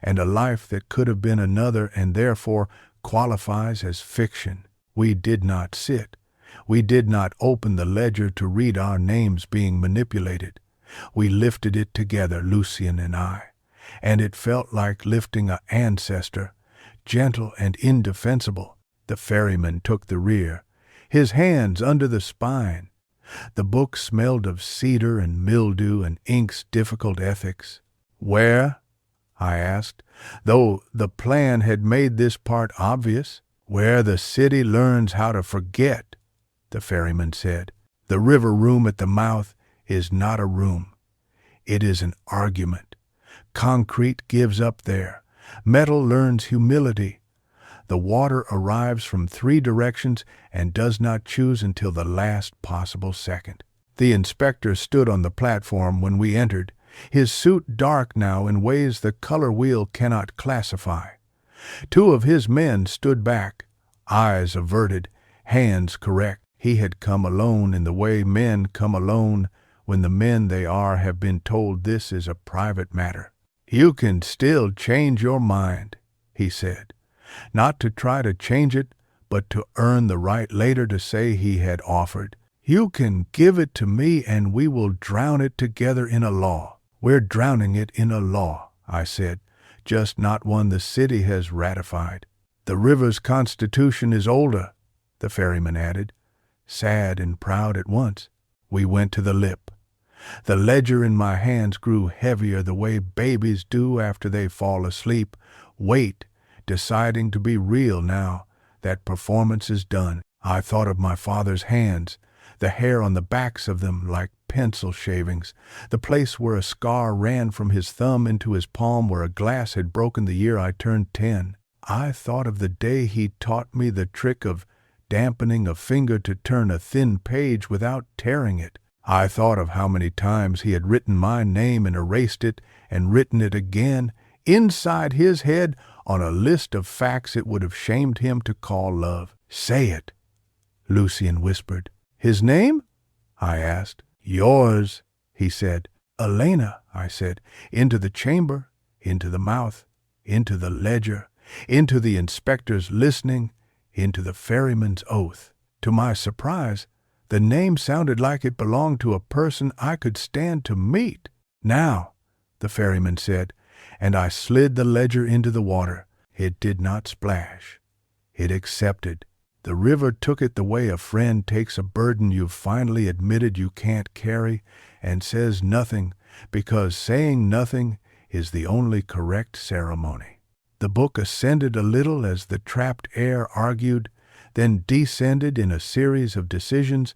and a life that could have been another and therefore qualifies as fiction. We did not sit. We did not open the ledger to read our names being manipulated. We lifted it together, Lucian and I, and it felt like lifting an ancestor, gentle and indefensible. The ferryman took the rear, his hands under the spine. The book smelled of cedar and mildew and ink's difficult ethics. "Where?" I asked, though the plan had made this part obvious. "Where the city learns how to forget," the ferryman said. "The river room at the mouth is not a room. It is an argument. Concrete gives up there. Metal learns humility. The water arrives from 3 directions and does not choose until the last possible second." The inspector stood on the platform when we entered, his suit dark now in ways the color wheel cannot classify. 2 of his men stood back, eyes averted, hands correct. He had come alone in the way men come alone when the men they are have been told this is a private matter. "You can still change your mind," he said, not to try to change it, but to earn the right later to say he had offered. "You can give it to me and we will drown it together in a law." "We're drowning it in a law," I said, "just not one the city has ratified." "The river's constitution is older," the ferryman added, sad and proud at once. We went to the lip. The ledger in my hands grew heavier the way babies do after they fall asleep. Weight, deciding to be real now that performance is done. I thought of my father's hands, the hair on the backs of them like pencil shavings, the place where a scar ran from his thumb into his palm where a glass had broken the year I turned 10. I thought of the day he taught me the trick of dampening a finger to turn a thin page without tearing it. I thought of how many times he had written my name and erased it and written it again inside his head on a list of facts it would have shamed him to call love. "Say it," Lucian whispered. "His name?" I asked. "Yours," he said. "Elena," I said. Into the chamber, into the mouth, into the ledger, into the inspector's listening, into the ferryman's oath. To my surprise, the name sounded like it belonged to a person I could stand to meet. "Now," the ferryman said, and I slid the ledger into the water. It did not splash. It accepted. The river took it the way a friend takes a burden you've finally admitted you can't carry and says nothing, because saying nothing is the only correct ceremony. The book ascended a little as the trapped air argued, then descended in a series of decisions.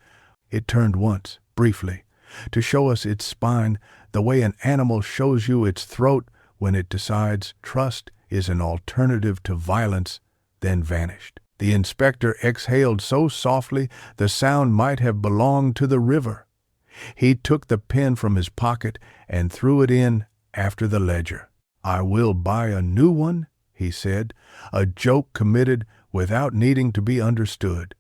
It turned once, briefly, to show us its spine, the way an animal shows you its throat when it decides trust is an alternative to violence, then vanished. The inspector exhaled so softly the sound might have belonged to the river. He took the pen from his pocket and threw it in after the ledger. "I will buy a new one," he said, a joke committed without needing to be understood.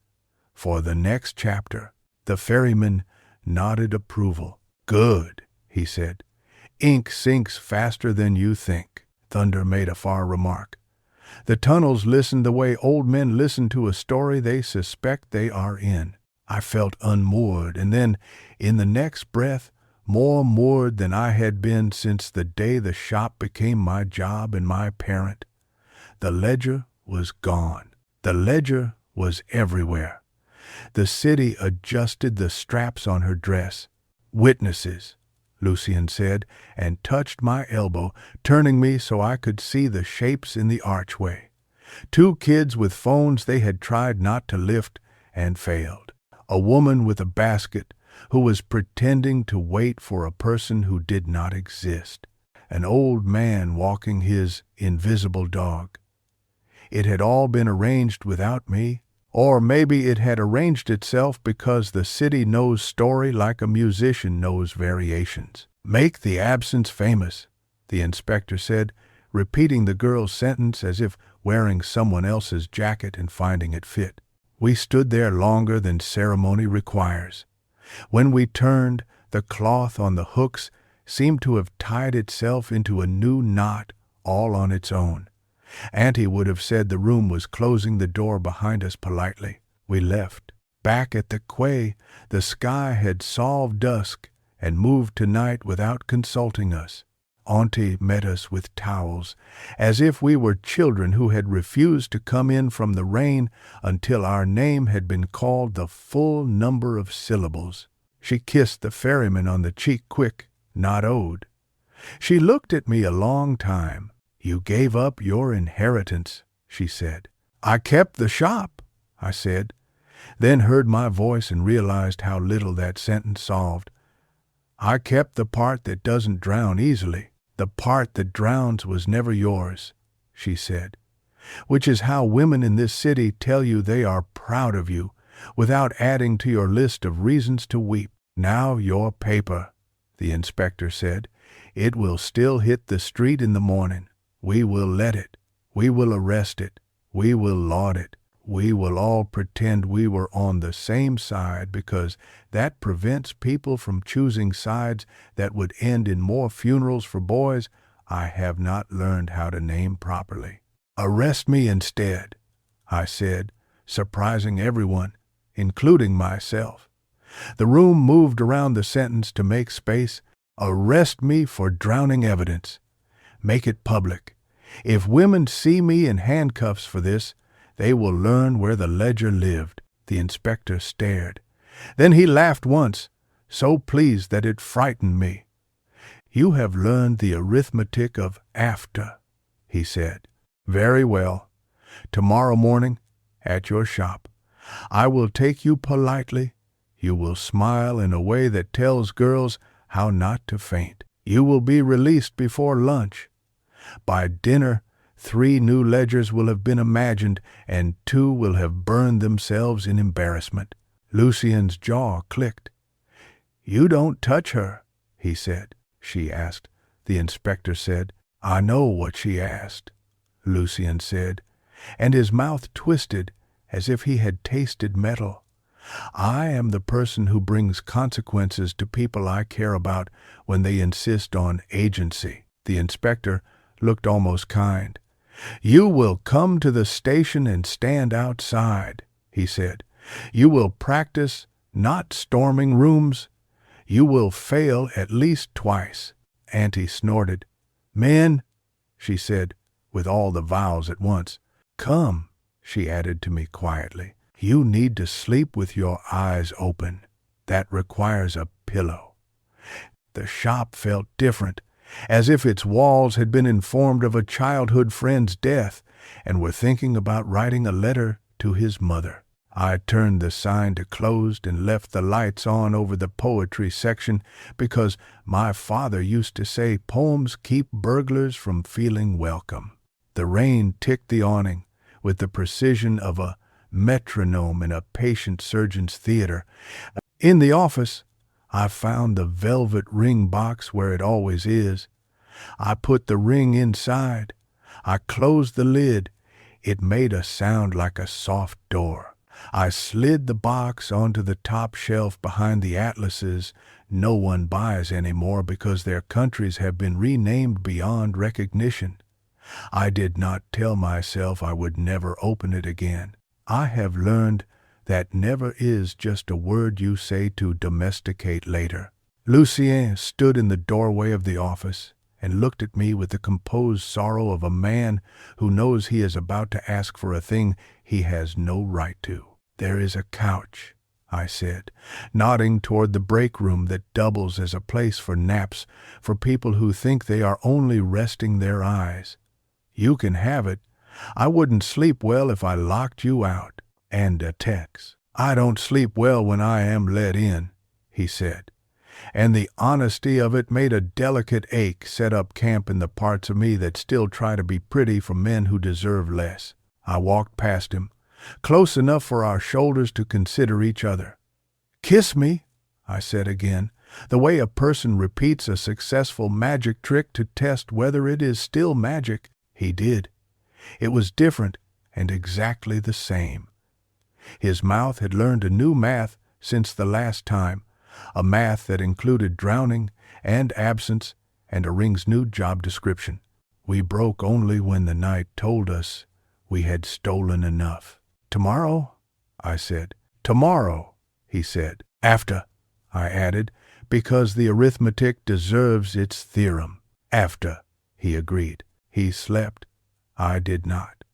"For the next chapter." The ferryman nodded approval. "Good," he said. "Ink sinks faster than you think." Thunder made a far remark. The tunnels listened the way old men listen to a story they suspect they are in. I felt unmoored, and then, in the next breath, more moored than I had been since the day the shop became my job and my parent. The ledger was gone. The ledger was everywhere. The city adjusted the straps on her dress. "Witnesses," Lucian said, and touched my elbow, turning me so I could see the shapes in the archway. 2 kids with phones they had tried not to lift and failed. A woman with a basket who was pretending to wait for a person who did not exist. An old man walking his invisible dog. It had all been arranged without me. Or maybe it had arranged itself because the city knows story like a musician knows variations. "Make the absence famous," the inspector said, repeating the girl's sentence as if wearing someone else's jacket and finding it fit. We stood there longer than ceremony requires. When we turned, the cloth on the hooks seemed to have tied itself into a new knot all on its own. Auntie would have said the room was closing the door behind us politely. We left. Back at the quay, the sky had solved dusk and moved to night without consulting us. Auntie met us with towels, as if we were children who had refused to come in from the rain until our name had been called the full number of syllables. She kissed the ferryman on the cheek quick, not owed. She looked at me a long time. "You gave up your inheritance," she said. "I kept the shop," I said, then heard my voice and realized how little that sentence solved. "I kept the part that doesn't drown easily. The part that drowns was never yours," she said, which is how women in this city tell you they are proud of you without adding to your list of reasons to weep. "Now your paper," the inspector said. "It will still hit the street in the morning. We will let it. We will arrest it. We will laud it. We will all pretend we were on the same side because that prevents people from choosing sides that would end in more funerals for boys I have not learned how to name properly." "Arrest me instead," I said, surprising everyone, including myself. The room moved around the sentence to make space. "Arrest me for drowning evidence. Make it public. If women see me in handcuffs for this, they will learn where the ledger lived." The inspector stared. Then he laughed once, so pleased that it frightened me. "You have learned the arithmetic of after," he said. "Very well. Tomorrow morning, at your shop, I will take you politely. You will smile in a way that tells girls how not to faint. You will be released before lunch. By dinner, 3 new ledgers will have been imagined, and 2 will have burned themselves in embarrassment." Lucien's jaw clicked. "You don't touch her," he said. "She asked," the inspector said. "I know what she asked," Lucien said, and his mouth twisted as if he had tasted metal. "I am the person who brings consequences to people I care about when they insist on agency." The inspector looked almost kind. "You will come to the station and stand outside," he said. "You will practice not storming rooms. You will fail at least twice." Auntie snorted. "Men," she said, with all the vowels at once. "Come," she added to me quietly. "You need to sleep with your eyes open. That requires a pillow." The shop felt different, as if its walls had been informed of a childhood friend's death and were thinking about writing a letter to his mother. I turned the sign to closed and left the lights on over the poetry section because my father used to say poems keep burglars from feeling welcome. The rain ticked the awning with the precision of a metronome in a patient surgeon's theater. In the office, I found the velvet ring box where it always is. I put the ring inside. I closed the lid. It made a sound like a soft door. I slid the box onto the top shelf behind the atlases no one buys anymore because their countries have been renamed beyond recognition. I did not tell myself I would never open it again. I have learned that never is just a word you say to domesticate later. Lucien stood in the doorway of the office and looked at me with the composed sorrow of a man who knows he is about to ask for a thing he has no right to. "There is a couch," I said, nodding toward the break room that doubles as a place for naps for people who think they are only resting their eyes. "You can have it. I wouldn't sleep well if I locked you out." "And a text." "I don't sleep well when I am let in," he said, and the honesty of it made a delicate ache set up camp in the parts of me that still try to be pretty for men who deserve less. I walked past him, close enough for our shoulders to consider each other. "Kiss me," I said again, the way a person repeats a successful magic trick to test whether it is still magic. He did. It was different and exactly the same. His mouth had learned a new math since the last time, a math that included drowning and absence and a ring's new job description. We broke only when the night told us we had stolen enough. "Tomorrow?" I said. "Tomorrow," he said. "After," I added, because the arithmetic deserves its theorem. "After," he agreed. He slept. I did not.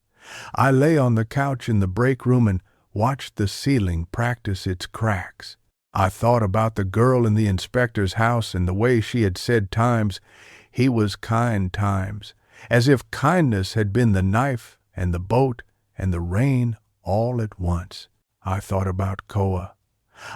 I lay on the couch in the break room and watched the ceiling practice its cracks. I thought about the girl in the inspector's house and the way she had said times, "He was kind times," as if kindness had been the knife and the boat and the rain all at once. I thought about Koa.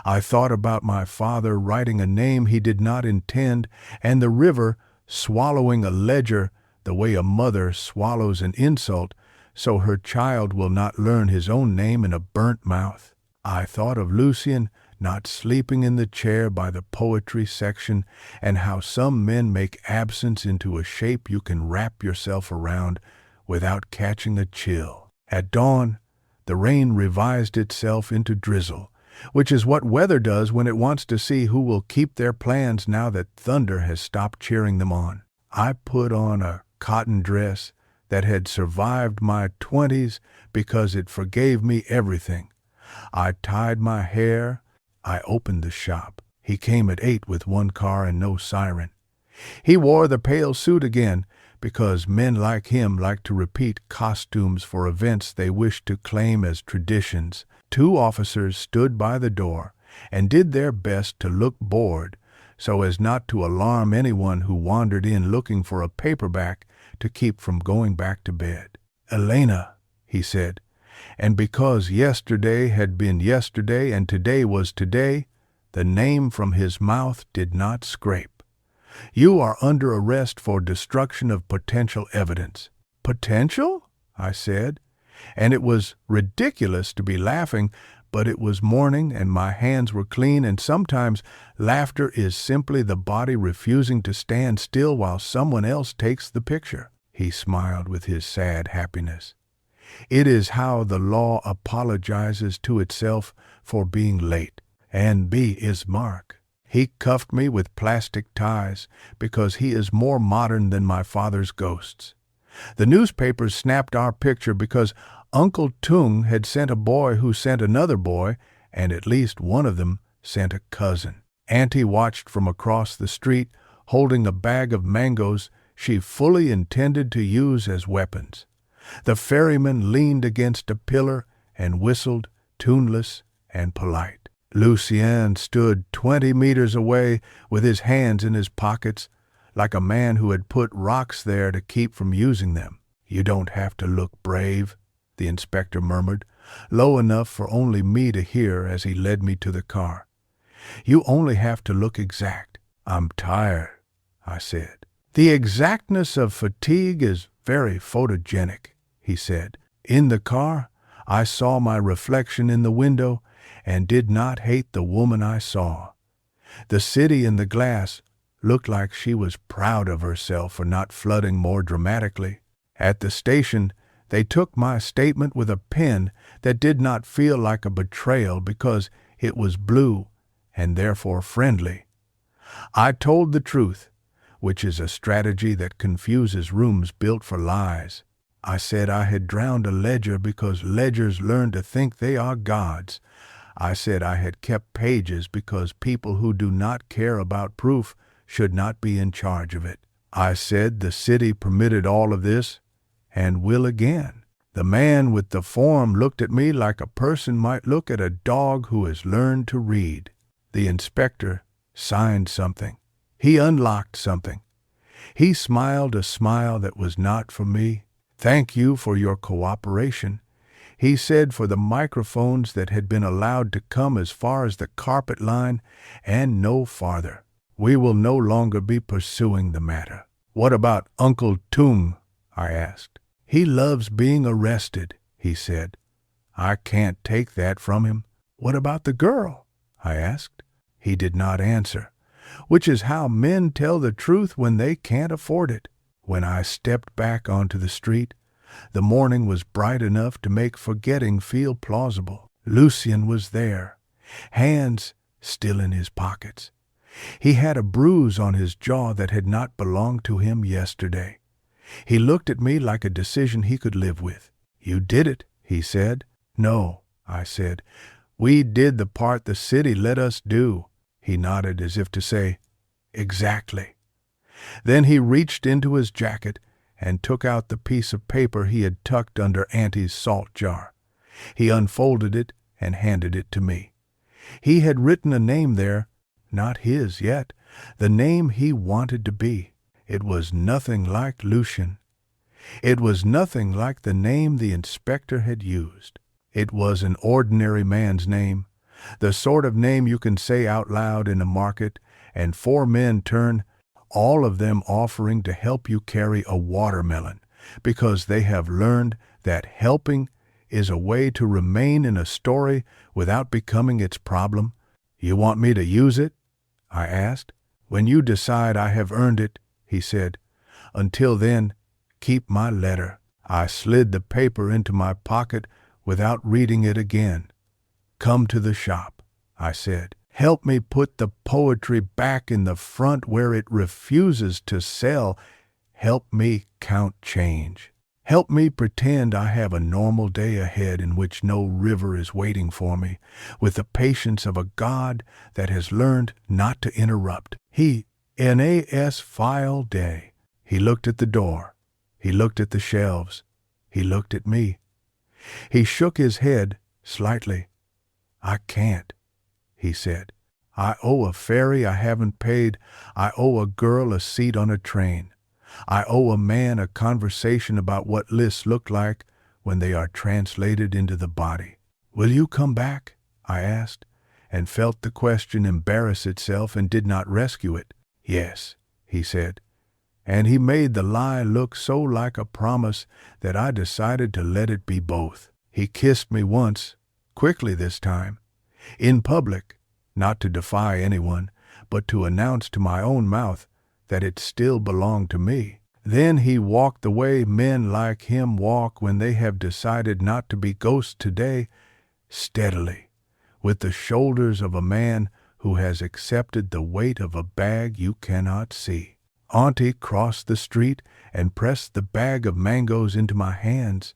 I thought about my father writing a name he did not intend and the river swallowing a ledger the way a mother swallows an insult so her child will not learn his own name in a burnt mouth. I thought of Lucien not sleeping in the chair by the poetry section and how some men make absence into a shape you can wrap yourself around without catching a chill. At dawn, the rain revised itself into drizzle, which is what weather does when it wants to see who will keep their plans now that thunder has stopped cheering them on. I put on a cotton dress that had survived my 20s because it forgave me everything. I tied my hair. I opened the shop. He came at 8 with one car and no siren. He wore the pale suit again because men like him like to repeat costumes for events they wish to claim as traditions. 2 officers stood by the door, and did their best to look bored so as not to alarm anyone who wandered in looking for a paperback to keep from going back to bed. "Elena," he said, and because yesterday had been yesterday and today was today, the name from his mouth did not scrape. "You are under arrest for destruction of potential evidence." "Potential?" I said, and it was ridiculous to be laughing, but it was morning and my hands were clean, and sometimes laughter is simply the body refusing to stand still while someone else takes the picture. He smiled with his sad happiness. It is how the law apologizes to itself for being late. And B is Mark. He cuffed me with plastic ties because he is more modern than my father's ghosts. The newspapers snapped our picture because Uncle Tung had sent a boy who sent another boy, and at least one of them sent a cousin. Auntie watched from across the street, holding a bag of mangoes she fully intended to use as weapons. The ferryman leaned against a pillar and whistled, tuneless and polite. Lucien stood 20 meters away with his hands in his pockets, like a man who had put rocks there to keep from using them. "You don't have to look brave," the inspector murmured, low enough for only me to hear as he led me to the car. "You only have to look exact." "I'm tired," I said. "The exactness of fatigue is very photogenic," he said. In the car, I saw my reflection in the window and did not hate the woman I saw. The city in the glass looked like she was proud of herself for not flooding more dramatically. At the station, they took my statement with a pen that did not feel like a betrayal because it was blue and therefore friendly. I told the truth, which is a strategy that confuses rooms built for lies. I said I had drowned a ledger because ledgers learn to think they are gods. I said I had kept pages because people who do not care about proof should not be in charge of it. I said the city permitted all of this and will again. The man with the form looked at me like a person might look at a dog who has learned to read. The inspector signed something. He unlocked something. He smiled a smile that was not for me. "Thank you for your cooperation," he said, for the microphones that had been allowed to come as far as the carpet line and no farther. "We will no longer be pursuing the matter." "What about Uncle Tung?" I asked. "He loves being arrested," he said. "I can't take that from him." "What about the girl?" I asked. He did not answer, which is how men tell the truth when they can't afford it. When I stepped back onto the street, the morning was bright enough to make forgetting feel plausible. Lucien was there, hands still in his pockets. He had a bruise on his jaw that had not belonged to him yesterday. He looked at me like a decision he could live with. "You did it," he said. "No," I said. "We did the part the city let us do." He nodded as if to say, "Exactly." Then he reached into his jacket and took out the piece of paper he had tucked under Auntie's salt jar. He unfolded it and handed it to me. He had written a name there, not his yet, the name he wanted to be. It was nothing like Lucien. It was nothing like the name the inspector had used. It was an ordinary man's name, the sort of name you can say out loud in a market, and 4 men turn, all of them offering to help you carry a watermelon, because they have learned that helping is a way to remain in a story without becoming its problem. "You want me to use it?" I asked. "When you decide I have earned it," he said. "Until then, keep my letter." I slid the paper into my pocket without reading it again. "Come to the shop," I said. "Help me put the poetry back in the front where it refuses to sell. Help me count change. Help me pretend I have a normal day ahead in which no river is waiting for me, with the patience of a God that has learned not to interrupt." N.A.S. file day. He looked at the door. He looked at the shelves. He looked at me. He shook his head slightly. "I can't," he said. I owe a ferry I haven't paid. I owe a girl a seat on a train. I owe a man a conversation about what lists look like when they are translated into the body. Will you come back? I asked, and felt the question embarrass itself and did not rescue it. Yes, he said, and he made the lie look so like a promise that I decided to let it be both. He kissed me once, quickly this time, in public, not to defy anyone, but to announce to my own mouth that it still belonged to me. Then he walked the way men like him walk when they have decided not to be ghosts today, steadily, with the shoulders of a man who has accepted the weight of a bag you cannot see. Auntie crossed the street and pressed the bag of mangoes into my hands.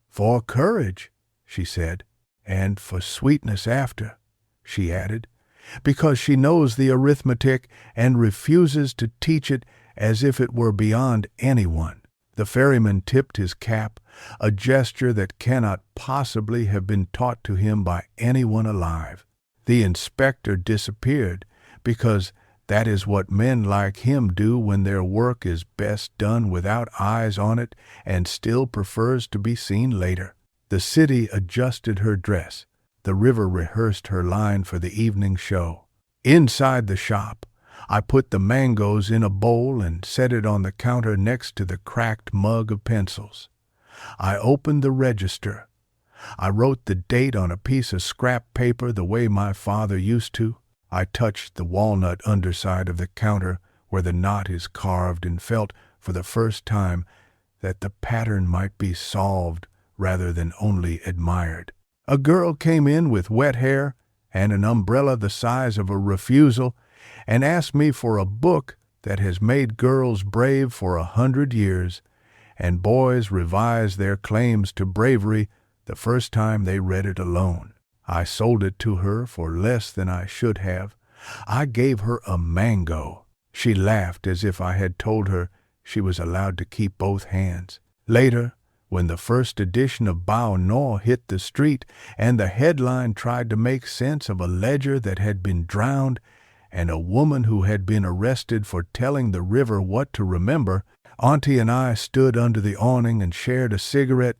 For courage, she said, and for sweetness after, she added, because she knows the arithmetic and refuses to teach it as if it were beyond anyone. The ferryman tipped his cap, a gesture that cannot possibly have been taught to him by anyone alive. The inspector disappeared, because that is what men like him do when their work is best done without eyes on it and still prefers to be seen later. The city adjusted her dress. The river rehearsed her line for the evening show. Inside the shop, I put the mangoes in a bowl and set it on the counter next to the cracked mug of pencils. I opened the register. I wrote the date on a piece of scrap paper the way my father used to. I touched the walnut underside of the counter where the knot is carved and felt for the first time that the pattern might be solved rather than only admired. A girl came in with wet hair and an umbrella the size of a refusal and asked me for a book that has made girls brave for 100 years, and boys revise their claims to bravery the first time they read it alone. I sold it to her for less than I should have. I gave her a mango. She laughed as if I had told her she was allowed to keep both hands. Later, when the first edition of Bao No hit the street and the headline tried to make sense of a ledger that had been drowned and a woman who had been arrested for telling the river what to remember, Auntie and I stood under the awning and shared a cigarette.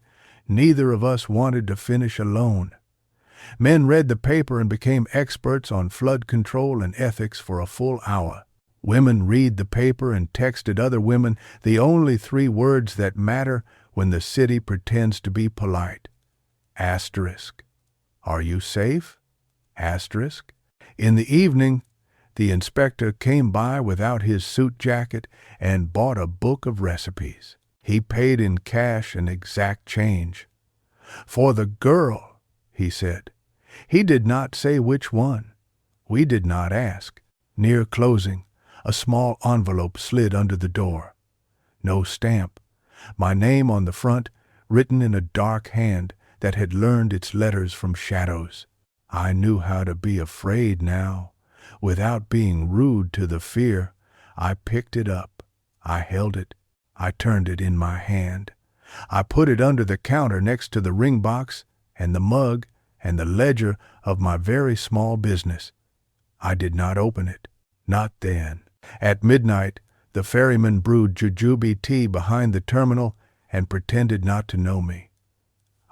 Neither of us wanted to finish alone. Men read the paper and became experts on flood control and ethics for a full hour. Women read the paper and texted other women the only 3 words that matter when the city pretends to be polite. Asterisk. Are you safe? Asterisk. In the evening, the inspector came by without his suit jacket and bought a book of recipes. He paid in cash and exact change. For the girl, he said. He did not say which one. We did not ask. Near closing, a small envelope slid under the door. No stamp. My name on the front, written in a dark hand that had learned its letters from shadows. I knew how to be afraid now. Without being rude to the fear, I picked it up. I held it. I turned it in my hand. I put it under the counter next to the ring box and the mug and the ledger of my very small business. I did not open it. Not then. At midnight, the ferryman brewed jujube tea behind the terminal and pretended not to know me.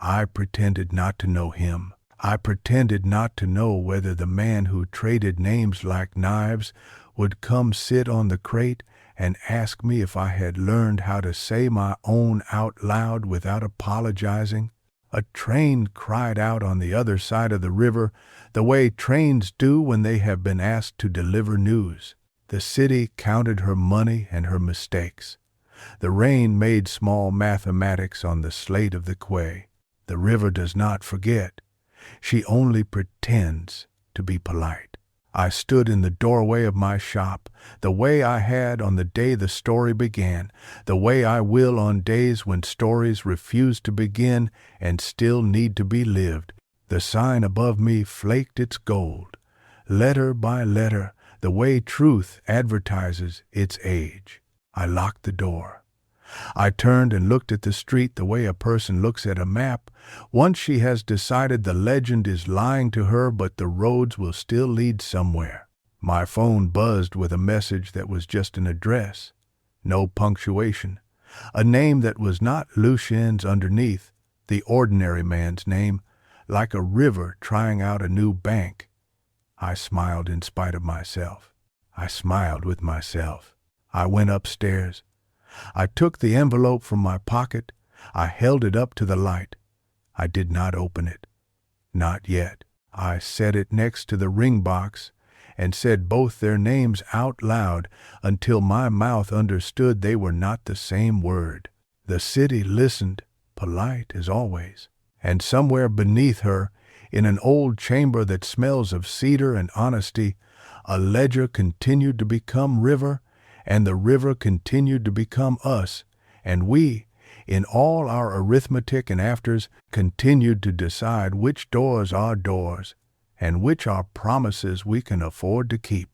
I pretended not to know him. I pretended not to know whether the man who traded names like knives would come sit on the crate and ask me if I had learned how to say my own out loud without apologizing. A train cried out on the other side of the river, the way trains do when they have been asked to deliver news. The city counted her money and her mistakes. The rain made small mathematics on the slate of the quay. The river does not forget. She only pretends to be polite. I stood in the doorway of my shop, the way I had on the day the story began, the way I will on days when stories refuse to begin and still need to be lived. The sign above me flaked its gold, letter by letter, the way truth advertises its age. I locked the door. I turned and looked at the street the way a person looks at a map. Once she has decided the legend is lying to her, but the roads will still lead somewhere. My phone buzzed with a message that was just an address. No punctuation. A name that was not Lucien's underneath, the ordinary man's name, like a river trying out a new bank. I smiled in spite of myself. I smiled with myself. I went upstairs. I took the envelope from my pocket. I held it up to the light. I did not open it. Not yet. I set it next to the ring box and said both their names out loud until my mouth understood they were not the same word. The city listened, polite as always, and somewhere beneath her, in an old chamber that smells of cedar and honesty, a ledger continued to become river, and the river continued to become us, and we, in all our arithmetic and afters, continued to decide which doors are doors, and which are promises we can afford to keep.